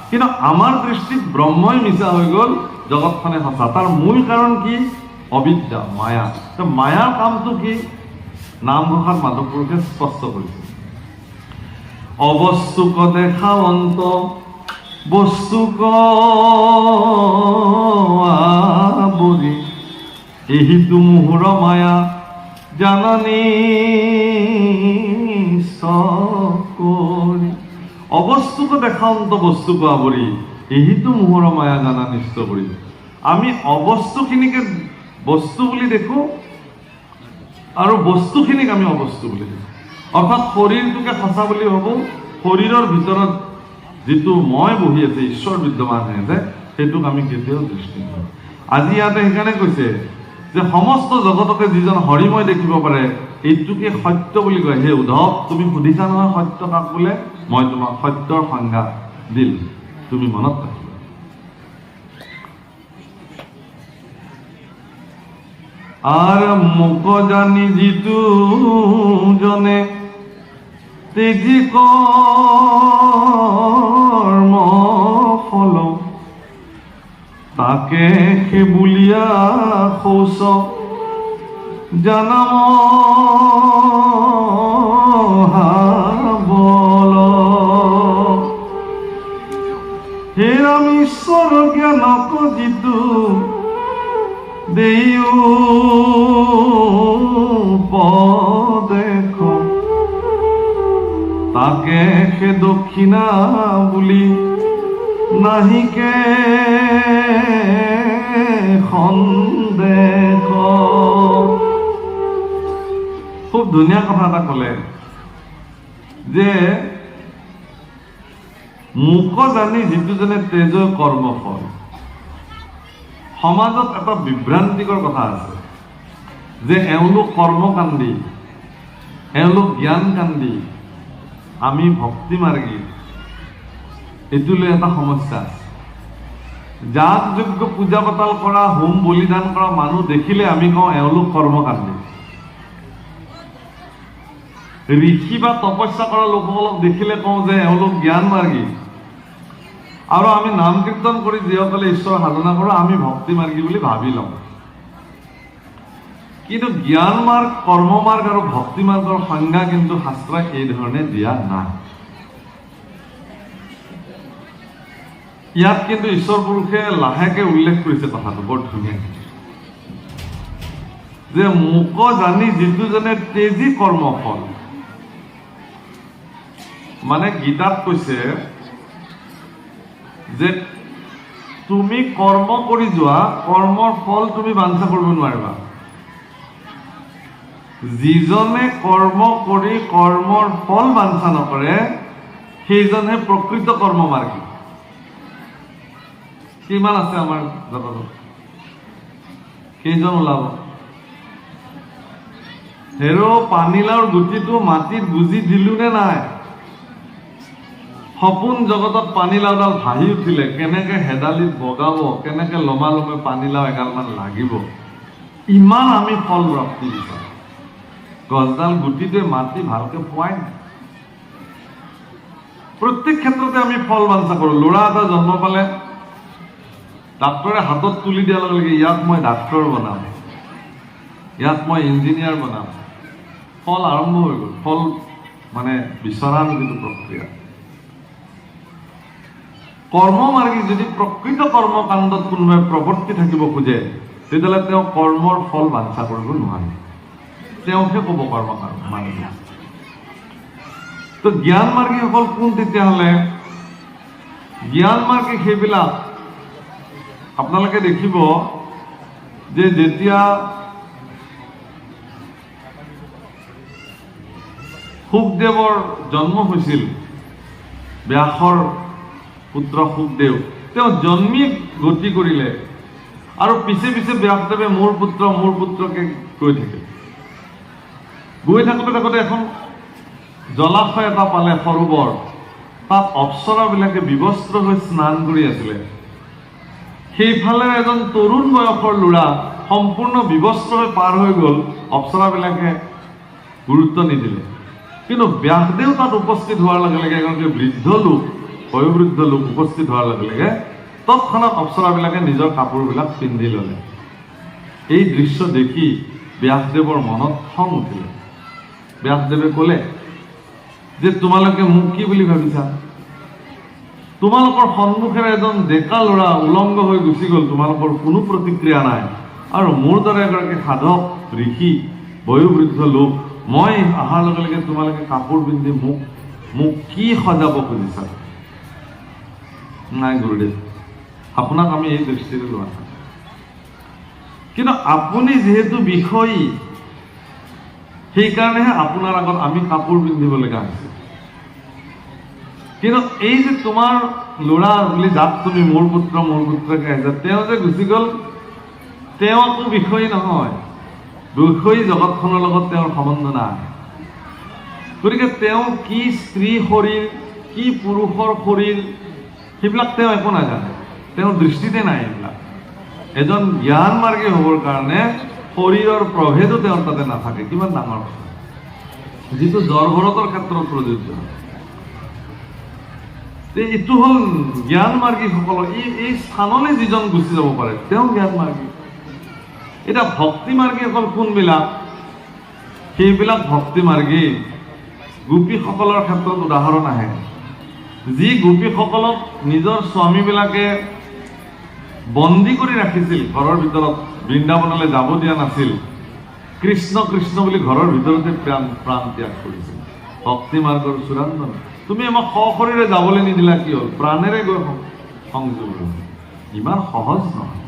কিন্তু আমাৰ দৃষ্টিত ব্ৰহ্মই মিছা হৈ গ'ল, জগতখনে সঁচা। তাৰ মূল কাৰণ কি? অবিদ্যা, মায়া। তো মায়াৰ কামটো কি? নামঘোষাত মাধৱ পুৰুষে স্পষ্ট কৰিছে, অবস্তুক দেখাৱন্ত বস্তুক আবৰি, এহিটো মোহৰ মায়া জাননী চকৰি। অবস্তুক দেখাৱন্ত বস্তুক আবৰি, এহিটো মোহৰ মায়া জানা নিশ্চ কৰি। আমি অবস্তুখিনিকে বস্তু বুলি দেখো আৰু বস্তুখিনিক আমি অবস্তু বুলি দেখো। অৰ্থাৎ শৰীৰটোকে সঁচা বুলি ভাবো, শৰীৰৰ ভিতৰত যিটো মই বহি আছে, ঈশ্বৰ বিদ্যমান হৈ আছে, সেইটোক আমি কেতিয়াও দৃষ্টি নকৰোঁ। আজি ইয়াতে সেইকাৰণে কৈছে যে সমস্ত জগতকে যিজন হৰিময় দেখিব পাৰে, এইটোকে সত্য বুলি কয়। হে উদ্ধৱ, তুমি সুধিছা নহয় সত্য কাক বোলে? মই তোমাক সত্যৰ সংজ্ঞা দিল, তুমি মনত ৰাখিবা। আর মুখ জানি যিটো জনে তেজি কর্ম ফল, তাকে সে বুলিয়া খোচ জানাম বল। হে রাম ঈশ্বর জ্ঞানক যিটো দেও পদেখ, তাকে সে দক্ষিণা বুলি নাহিকে সন্দেহ। খুব ধুনীয়া কথা এটা কলে যে মুখ জানি যিটো জনে তেজ কৰ্মফল। সমাজত এটা বিভ্ৰান্তিকৰ কথা আছে যে এওঁলোক কৰ্মকাণ্ডী, এওঁলোক জ্ঞান কাণ্ডী, আমি ভক্তি মাৰ্গী। এইটো লৈ এটা সমস্যা আছে। যাগ যজ্ঞ পূজা পাতাল কৰা, হোম বলিদান কৰা মানুহ দেখিলে আমি কওঁ এওঁলোক কৰ্মকাণ্ডী। ঋষি বা তপস্যা কৰা লোকসকলক দেখিলে কওঁ যে এওঁলোক জ্ঞান মাৰ্গী। আৰু আমি নাম কীৰ্তন কৰি যিসকলে ঈশ্বৰ সাধনা কৰোঁ, আমি ভক্তি মাৰ্গী বুলি ভাবি লওঁ। কিন্তু জ্ঞান মাৰ্গ, কৰ্ম মাৰ্গ আৰু ভক্তি মাৰ্গৰ সংজ্ঞা কিন্তু শাস্ত্ৰই এই ধৰণে দিয়া নাই। ইয়াত কিন্তু ঈশ্বৰ পুৰুষে লাহেকে উল্লেখ কৰিছে কথাটো বৰ ধুনীয়াকে, যে মুখ জানি যিটো জনে তেজি কৰ্মফল। মানে গীতাত কৈছে যে তুমি কৰ্ম কৰি যোৱা, কৰ্মৰ ফল তুমি বাঞ্ছা কৰিব নোৱাৰিবা। যিজনে কৰ্ম কৰি কৰ্মৰ ফল বাঞ্ছা নকৰে, সেইজনহে প্ৰকৃত কৰ্মমাৰ্গী। কিমান আছে আমাৰ জগতত? কেইজন ওলাব? হেৰ' পানীলাওৰ গুটিটো মাটিত গুজি দিলো নে নাই? সপোন জগতত পানীলাওডাল ভাহি উঠিলে কেনেকে হেদালিত বগাব, কেনেকে লমালমে পানীলাও এগালমান লাগিব, ইমান আমি ফল প্ৰাপ্তি বিচাৰোঁ। গছডাল গুটিটোৱে মাটি ভালকে পোৱাই নাই। প্ৰত্যেক ক্ষেত্ৰতে আমি ফল বাঞ্ছা কৰোঁ। ল'ৰা এটা জন্ম পালে ডাক্তৰে হাতত তুলি দিয়াৰ লগে লগে ইয়াক মই ডাক্তৰ বনাম, ইয়াক মই ইঞ্জিনিয়াৰ বনাম। ফল আৰম্ভ হৈ গ'ল, ফল মানে বিচৰাৰ যিটো প্ৰক্ৰিয়া। কৰ্মমাৰ্গী যদি প্ৰকৃত কৰ্মকাণ্ডত কোনোবাই প্ৰৱৰ্তি থাকিব খোজে তেতিয়াহ'লে তেওঁ কৰ্মৰ ফল বাঞ্ছা কৰিব নোৱাৰে, তেওঁহে ক'ব কৰ্মমাৰ্গী। তো জ্ঞানমাৰ্গীসকল কোন তেতিয়াহ'লে? জ্ঞানমাৰ্গী সেইবিলাক আপোনালোকে দেখিব যে যেতিয়া শুকদেৱৰ জন্ম হৈছিল, ব্যাসৰ পুত্ৰ শুকদেৱ, তেওঁ জন্মি গতি কৰিলে আৰু পিছে পিছে ব্যাসদেৱে মোৰ পুত্ৰকে কৈ থাকে। গৈ থাকোঁতে এখন জলাশয় এটা পালে, সৰোবৰ। তাত অপ্সৰাবিলাকে বিবস্ত্ৰ হৈ স্নান কৰি আছিলে। সেইফালে এজন তৰুণ বয়সৰ ল'ৰা সম্পূৰ্ণ বিবস্ত্ৰ হৈ পাৰ হৈ গ'ল, অপ্সৰাবিলাকে গুৰুত্ব নিদিলে। কিন্তু ব্যাসদেৱ তাত উপস্থিত হোৱাৰ লগে লগে এগৰাকী বৃদ্ধ লোক, বয়োবৃদ্ধ লোক উপস্থিত হোৱাৰ লগে লগে তৎক্ষণাৎ অপ্সৰাবিলাকে নিজৰ কাপোৰবিলাক পিন্ধি ল'লে। এই দৃশ্য দেখি ব্যাসদেৱৰ মনত খং উঠিলে। ব্যাসদেৱে ক'লে যে তোমালোকে মোক কি বুলি ভাবিছা? তোমালোকৰ সন্মুখেৰে এজন ডেকা ল'ৰা উলংগ হৈ গুচি গ'ল, তোমালোকৰ কোনো প্ৰতিক্ৰিয়া নাই। আৰু মোৰ দৰে এগৰাকী সাধক ঋষি বয়োবৃদ্ধ লোক, মই অহাৰ লগে লগে তোমালোকে কাপোৰ পিন্ধি মোক কি সজাব খুজিছা? নাই গুৰুদেৱ, আপোনাক আমি এই দৃষ্টিৰে লোৱা নাই, কিন্তু আপুনি যিহেতু বিষয়ী সেইকাৰণেহে আপোনাৰ আগত আমি কাপোৰ পিন্ধিব লগা হৈছে। কিন্তু এই যে তোমাৰ ল'ৰা বুলি যাক তুমি মোৰ পুত্ৰকে আহিছা, তেওঁ যে গুচি গ'ল, তেওঁ আকৌ বিষয়ী নহয়, বিষয়ী জগতখনৰ লগত তেওঁৰ সম্বন্ধ নাই। গতিকে তেওঁ কি স্ত্ৰী শৰীৰ, কি পুৰুষৰ শৰীৰ, সেইবিলাক তেওঁ একো নাজানে, তেওঁৰ দৃষ্টিতে নাই এইবিলাক। এজন জ্ঞানমাৰ্গী হ'বৰ কাৰণে শৰীৰৰ প্ৰভেদো তেওঁৰ তাতে নাথাকে। কিমান ডাঙৰ কথা, যিটো জড়ভৰতৰ ক্ষেত্ৰত প্ৰযোজ্য। এইটো হ'ল জ্ঞানমাৰ্গীসকলৰ এই স্থানলৈ যিজন গুচি যাব পাৰে তেওঁ জ্ঞানমাৰ্গী। এতিয়া ভক্তিমাৰ্গীসকল কোনবিলাক? সেইবিলাক ভক্তিমাৰ্গী গোপীসকলৰ ক্ষেত্ৰত উদাহৰণ আহে। যি গোপীসকলক নিজৰ স্বামীবিলাকে বন্দী কৰি ৰাখিছিল, ঘৰৰ ভিতৰত বৃন্দাবনলৈ যাব দিয়া নাছিল, কৃষ্ণ কৃষ্ণ বুলি ঘৰৰ ভিতৰতে প্ৰাণ ত্যাগ কৰিছিল। ভক্তিমাৰ্গৰ চূড়ান্ত। তুমি আমাক সশৰীৰে যাবলৈ নিদিলা, কি হ'ল? প্ৰাণেৰে গৈ সংযোগ হ'ল। ইমান সহজ নহয়।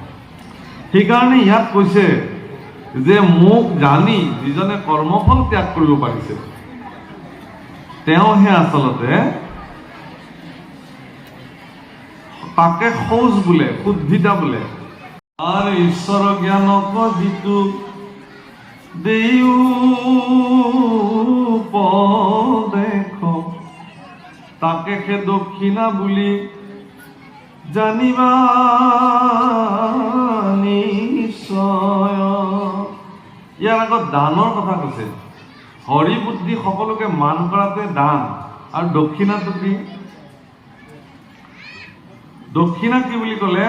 সেইকাৰণে ইয়াত কৈছে যে মোক জানি যিজনে কৰ্মফল ত্যাগ কৰিব পাৰিছে তেওঁহে আচলতে তাকে খোজ বোলে, শুদ্ধিতা বোলে। আৰু ঈশ্বৰ জ্ঞানক যিটো দেও দেখ, তাকে সে দক্ষিণা বুলি জানিবা নিশ্চয়। ইয়াৰ আগত দানৰ কথা কৈছে। হৰি বুদ্ধি সকলোকে মান কৰাটোৱে দান, আৰু দক্ষিণাটো কি? দক্ষিণা কি বুলি ক'লে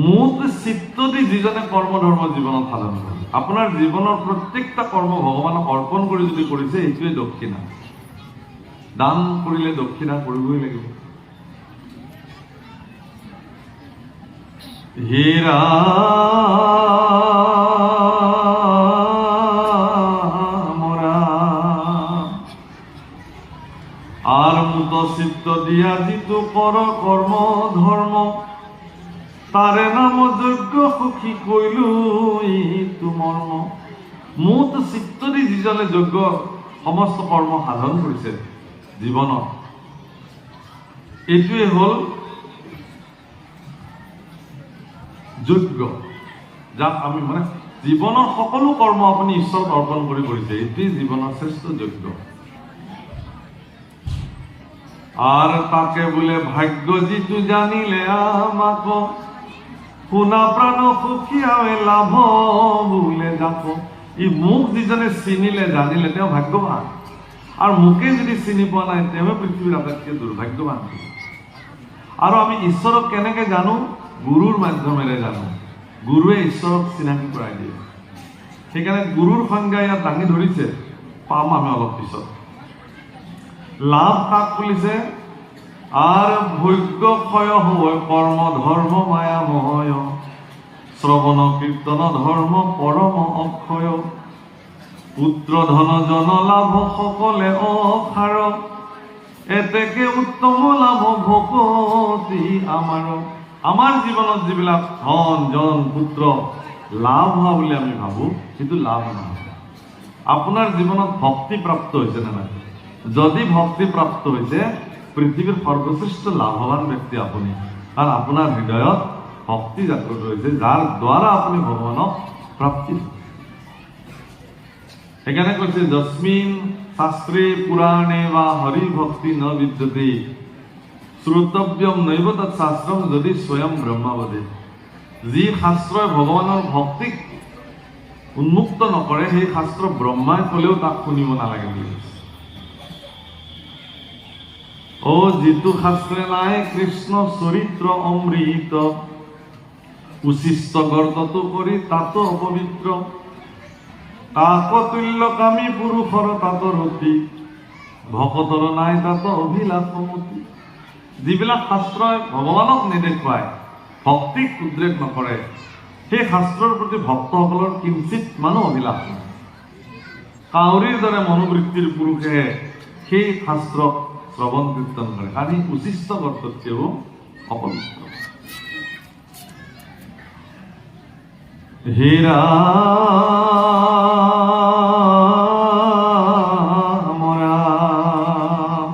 মুঠ চিত্ত দি যিজনে কৰ্ম ধৰ্ম জীৱনত সাধন কৰে। আপোনাৰ জীৱনৰ প্ৰত্যেকটা কৰ্ম ভগৱানক অৰ্পণ কৰি যদি কৰিছে, এইটোৱে দক্ষিণা। দান কৰিলে দক্ষিণা কৰিবই লাগিব। হীৰা আৰ মুত চিত্ত দিয়া যিটো কৰ কৰ্ম ধৰ্ম, তাৰে নাম যজ্ঞ সুখী কৈলো এইটো মৰ্ম। মুঠ চিত্ত দি যিজনে যজ্ঞ সমস্ত কৰ্ম সাধন কৰিছে জীৱনত, এইটোৱে হ'ল যজ্ঞ, যাক আমি মানে জীৱনৰ সকলো কৰ্ম আপুনি ঈশ্বৰক অৰ্পণ কৰি কৰিছে, এইটোৱেই জীৱনৰ শ্ৰেষ্ঠ যজ্ঞ। আৰ তাকে বোলে ভাগ্য যিটো জানিলে আমাক, শুনা প্ৰাণ সুখীয়াৱে লাভ বোলে যাব। ই মোক যিজনে চিনিলে জানিলে তেওঁ ভাগ্যৱান, আৰু মোকে যদি চিনি পোৱা নাই তেওঁৱে পৃথিৱীৰ আটাইতকৈ দুৰ্ভাগ্যৱান। আৰু আমি ঈশ্বৰক কেনেকে জানো? গুৰুৰ মাধ্যমেৰে জানো। গুৰুৱে ঈশ্বৰক চিনাকি কৰাই দিয়ে। সেইকাৰণে গুৰুৰ সংজ্ঞা ইয়াত দাঙি ধৰিছে, পাম আমি অলপ পিছত। লাভ কাক বুলিছে? আর ভোগ্য ক্ষয় হয় কর্ম ধর্ম মায়াময়, শ্রবণ কীর্তন ধর্ম পরম অক্ষয়, পুত্র ধন জন লাভ সকলে অসাৰ, এতেকে উত্তম লাভ ভকতি আমাৰ। আমাৰ জীৱনত যিবিলাক ধন জন পুত্ৰ লাভ হোৱা বুলি আমি ভাবো, সেইটো লাভ নহয়। আপোনাৰ জীৱনত ভক্তি প্ৰাপ্ত হৈছে নে নাই? যদি ভক্তি প্ৰাপ্ত হৈছে, পৃথিৱীৰ সৰ্বশ্ৰেষ্ঠ লাভৱান ব্যক্তি আপুনি, কাৰণ আপোনাৰ হৃদয়ত ভক্তি জাগ্ৰত হৈছে, যাৰ দ্বাৰা আপুনি ভগৱানক প্ৰাপ্তি। সেইকাৰণে কৈছে যস্মিন শাস্ত্ৰে পুৰাণে বা হৰি ভক্তি ন বিদ্যতে শ্ৰোতব্যম নৈব তৎ শাস্ত্ৰম যদি স্বয়ং ব্ৰহ্মাবদে। যি শাস্ত্ৰই ভগৱানৰ ভক্তিক উন্মুক্ত নকৰে, সেই শাস্ত্ৰ ব্ৰহ্মাই ক'লেও তাক শুনিব নালাগে বুলি কৈছে। ও যিটো শাস্ত্ৰে নাই কৃষ্ণ চৰিত্ৰ অমৃত, উচিষ্ট গৰ্তটো কৰি তাতো অপবিত্ৰ, কাকতুল্যকামী পুৰুষৰ তাত ৰতি, ভকতৰ নাই তাত অভিলাষমতি। যিবিলাক শাস্ত্ৰই ভগৱানক নেদেখুৱায়, ভক্তিক উদ্ৰেক নকৰে, সেই শাস্ত্ৰৰ প্ৰতি ভক্তসকলৰ কিঞ্চিত মানুহ অভিলাষ নাই। কাউৰীৰ দৰে মনোবৃত্তিৰ পুৰুষে সেই শাস্ত্ৰক শ্ৰৱণ কীৰ্তন কৰে, কাৰণ সি উচিষ্ট গৰ্ততকৈও অপবিত্ৰ। হে ৰাম ৰাম।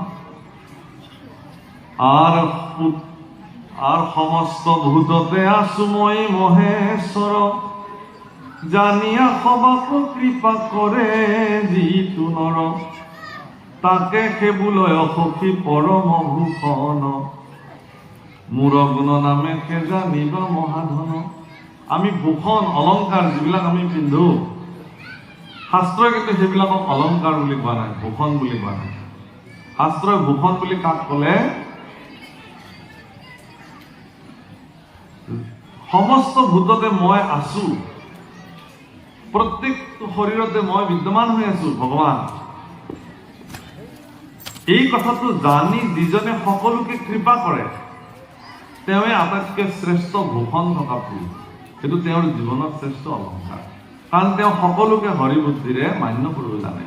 আৰ সমস্ত ভূততে আছো মই মহেশ্বৰ, জানিয়া সবাক কৃপা কৰে যিটো নৰ, তাকে সেবুলয় সখী পৰম ভূষণ, মোৰ গুণ নামে সে জানিবা মহাধন। আমি ভূষণ অলংকাৰ যিবিলাক আমি পিন্ধো, শাস্ত্ৰই কিন্তু সেইবিলাকক অলংকাৰ বুলি কোৱা নাই, ভূষণ বুলি কোৱা নাই। শাস্ত্ৰই ভূষণ বুলি কাক ক'লে? সমস্ত ভূততে মই আছো, প্ৰত্যেকটো শৰীৰতে মই বিদ্যমান হৈ আছো ভগৱান। এই কথাটো জানি যিজনে সকলোকে কৃপা কৰে, তেওঁৱে আটাইতকৈ শ্ৰেষ্ঠ ভূষণ থকা পুৰুষ। সেইটো তেওঁৰ জীৱনত শ্ৰেষ্ঠ অলংকাৰ, কাৰণ তেওঁ সকলোকে হৰিবুদ্ধিৰে মান্য কৰিব জানে।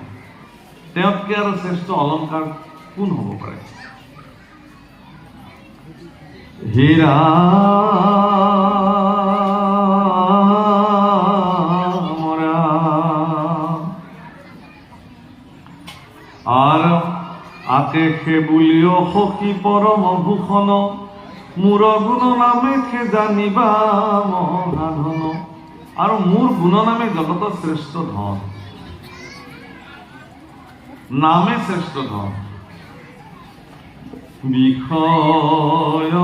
তেওঁতকৈ আৰু শ্ৰেষ্ঠ অলংকাৰ কোন হ'ব পাৰে? হে ৰাম ৰাম। আৰ আকে সেবুলিও সখী পৰম ভূষণ, মোৰ গুণ নামে সে জানিবা মহাধন। আৰু মোৰ গুণ নামে জগতৰ শ্ৰেষ্ঠ ধন, নামে শ্ৰেষ্ঠ ধন। বিষয়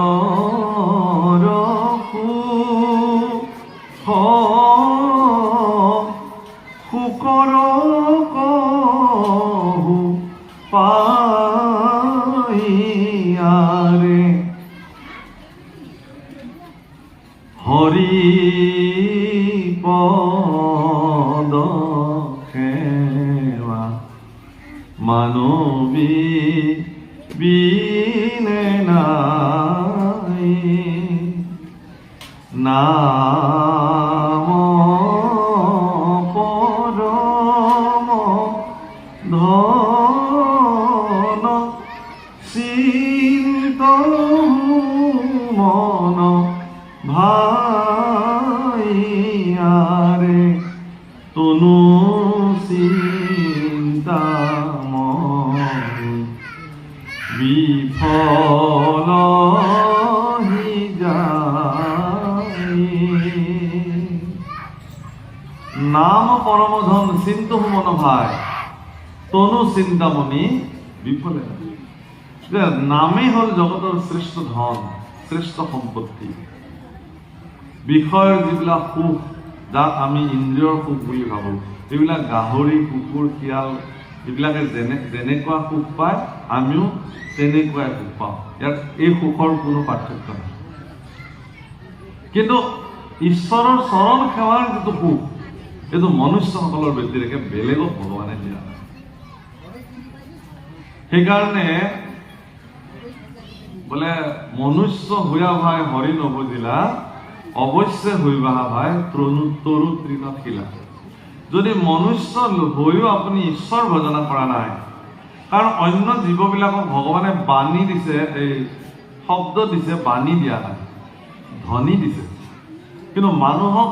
শুকৰ কহু পাইয়াৰে, হৰি পদ সেৱা মানৱী বিনে নাই, নাম পৰম ধন, চিন্তন মন ভাইয়াৰে, তনু চিন্তামণি বিফল হি যায়। নাম পৰমধন চিন্তু মন ভাই, তনু চিন্তামণি বিফলে। নামেই হল জগতৰ শ্ৰেষ্ঠ ধন, শ্ৰেষ্ঠ সম্পত্তি। বিষয়ৰ যিবিলাক সুখ, যাক আমি ইন্দ্ৰিয়ৰ সুখ বুলি ভাবো, এইবিলাক গাহৰি কুকুৰ শিয়াল এইবিলাকে যেনেকুৱা সুখ পায়, আমিও তেনেকুৱাই সুখ পাওঁ। ইয়াত এই সুখৰ কোনো পাৰ্থক্য নাই। কিন্তু ঈশ্বৰৰ চৰণ সেৱাৰ যিটো সুখ, এইটো মনুষ্যসকলৰ ব্যতিৰেকে বেলেগক ভগৱানে দিয়া নাই। সেইকাৰণে বোলে মনুষ্য হুয়া ভাই হৰি নবুজিলা অৱশ্যে হইবা ভাই তৰু তৃণ শিলা। যদি মনুষ্য হৈও আপুনি ঈশ্বৰ ভজনা কৰা নাই, কাৰণ অন্য জীৱবিলাকক ভগৱানে বাণী দিছে, এই শব্দ দিছে, বাণী দিয়া নাই, ধ্বনি দিছে। কিন্তু মানুহক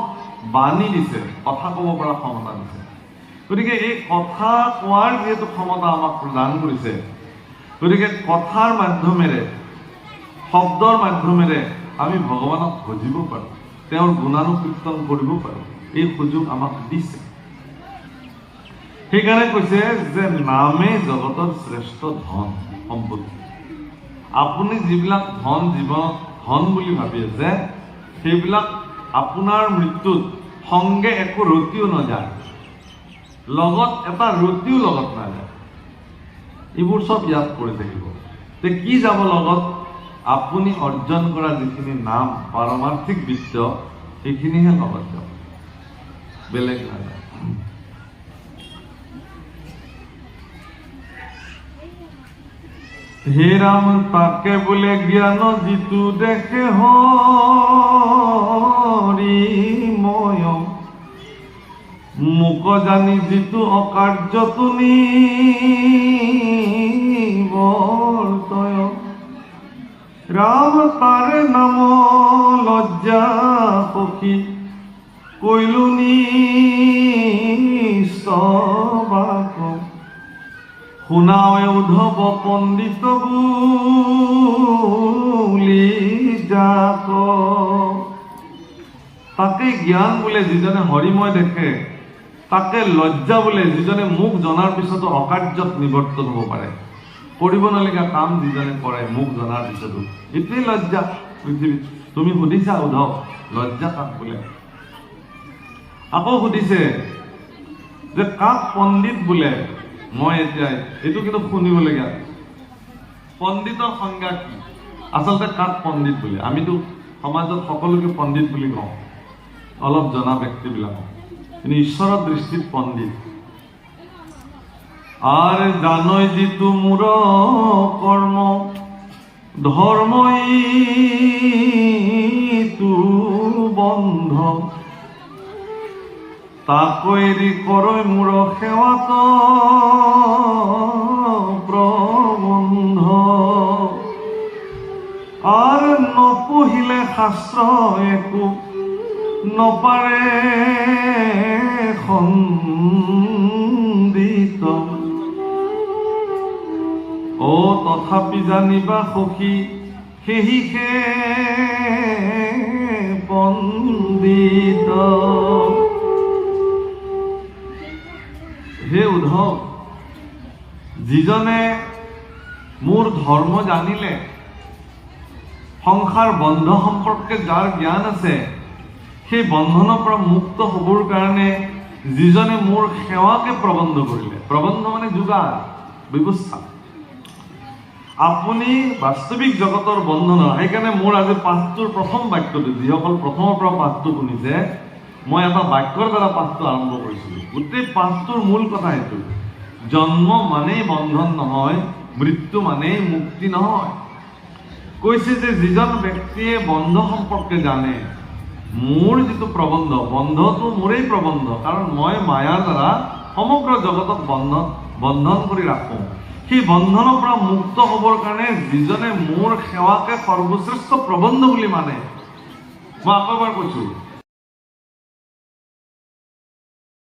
বাণী দিছে, কথা ক'ব পৰা ক্ষমতা দিছে। গতিকে এই কথা কোৱাৰ যিহেতু ক্ষমতা আমাক প্ৰদান কৰিছে, গতিকে কথাৰ মাধ্যমেৰে, শব্দৰ মাধ্যমেৰে আমি ভগৱানক ভজিব পাৰোঁ, তেওঁৰ গুণানুকীৰ্তন কৰিব পাৰোঁ। এই সুযোগ আমাক দিছে। সেইকাৰণে কৈছে যে নামে জগতৰ শ্ৰেষ্ঠ ধন সম্পত্তি। আপুনি যিবিলাক ধন জীৱনত ধন বুলি ভাবি আছে, সেইবিলাক আপোনাৰ মৃত্যুত সংগে একো ৰতিও নাযায়, লগত এটা ৰতিও লগত নাযায়। এইবোৰ চব ইয়াত পৰি থাকিব। তে কি যাব লগত? আপুনি অৰ্জন কৰা যিখিনি নাম, পাৰমাৰ্থিক বিত্ত, সেইখিনিহে লগত যাব, বেলেগ নাযায়। হে ৰাম তাকে বোলে জ্ঞান যিটো দেখে হৰিময়, মোক জানি যিটো অকাৰ্যটো নিবৰ্তয়। ৰাম তাৰে নাম লজ্জা সখী, কৈলো নিস্তবাক। শুনাৱে উদ্ধৱ পণ্ডিত বুলি যাক। তাকে জ্ঞান বোলে যিজনে হৰিময় দেখে, তাকে লজ্জা বোলে যিজনে মোক জনাৰ পিছতো অকাৰ্যত নিৱৰ্তন হ'ব পাৰে। কৰিব নলগা কাম যিজনে কৰে মোক জনাৰ পিছতো, এইটোৱেই লজ্জা পৃথিৱীত। তুমি সুধিছা উদ্ধৱ, লজ্জা কাক বোলে? আকৌ সুধিছে যে কাক পণ্ডিত বোলে? মই এতিয়া এইটো কিন্তু শুনিবলগীয়া। পণ্ডিতৰ সংজ্ঞা কি? আচলতে কাক পণ্ডিত বোলে? আমিতো সমাজত সকলোকে পণ্ডিত বুলি কওঁ, অলপ জনা ব্যক্তিবিলাকক, কিন্তু ঈশ্বৰৰ দৃষ্টিত পণ্ডিত। আৰ জানই যিটো মোৰ কৰ্ম ধৰ্মই তু বন্ধ, তাকো এৰি কৰৈ মোৰ সেৱাত প্ৰবন্ধ। আৰ নপঢ়িলে শাস্ত্ৰ একো নপাৰে খণ্ডিত। ও তথাপি জানিবা সখী সেহিকে পণ্ডিত। হে উদ্ধৱ, যিজনে মোৰ ধৰ্ম জানিলে, সংসাৰ বন্ধ সম্পৰ্কে যাৰ জ্ঞান আছে, সেই বন্ধনৰ পৰা মুক্ত হ'বৰ কাৰণে যিজনে মোৰ সেৱাকে প্ৰবন্ধ কৰিলে। প্ৰবন্ধ মানে যোগাৰ, ব্যৱস্থা। আপুনি বাস্তৱিক জগতৰ বন্ধন। সেইকাৰণে মোৰ আজি পাঠটোৰ প্ৰথম বাক্যটো, যিসকল প্ৰথমৰ পৰা পাঠটো শুনিছে, মই এটা বাক্যৰ দ্বাৰা পাঠটো আৰম্ভ কৰিছিলোঁ। গোটেই পাঠটোৰ মূল কথা এইটো, জন্ম মানেই বন্ধন নহয়, মৃত্যু মানেই মুক্তি নহয়। কৈছে যে যিজন ব্যক্তিয়ে বন্ধ সম্পৰ্কে জানে, মোৰ যিটো প্ৰবন্ধ, বন্ধটো মোৰেই প্ৰবন্ধ, কাৰণ মই মায়াৰ দ্বাৰা সমগ্ৰ জগতক বন্ধন কৰি ৰাখোঁ। সেই বন্ধনৰ পৰা মুক্ত হ'বৰ কাৰণে যিজনে মোৰ সেৱাকে সৰ্বশ্ৰেষ্ঠ প্ৰবন্ধ বুলি মানে, মই আকৌ এবাৰ কৈছোঁ,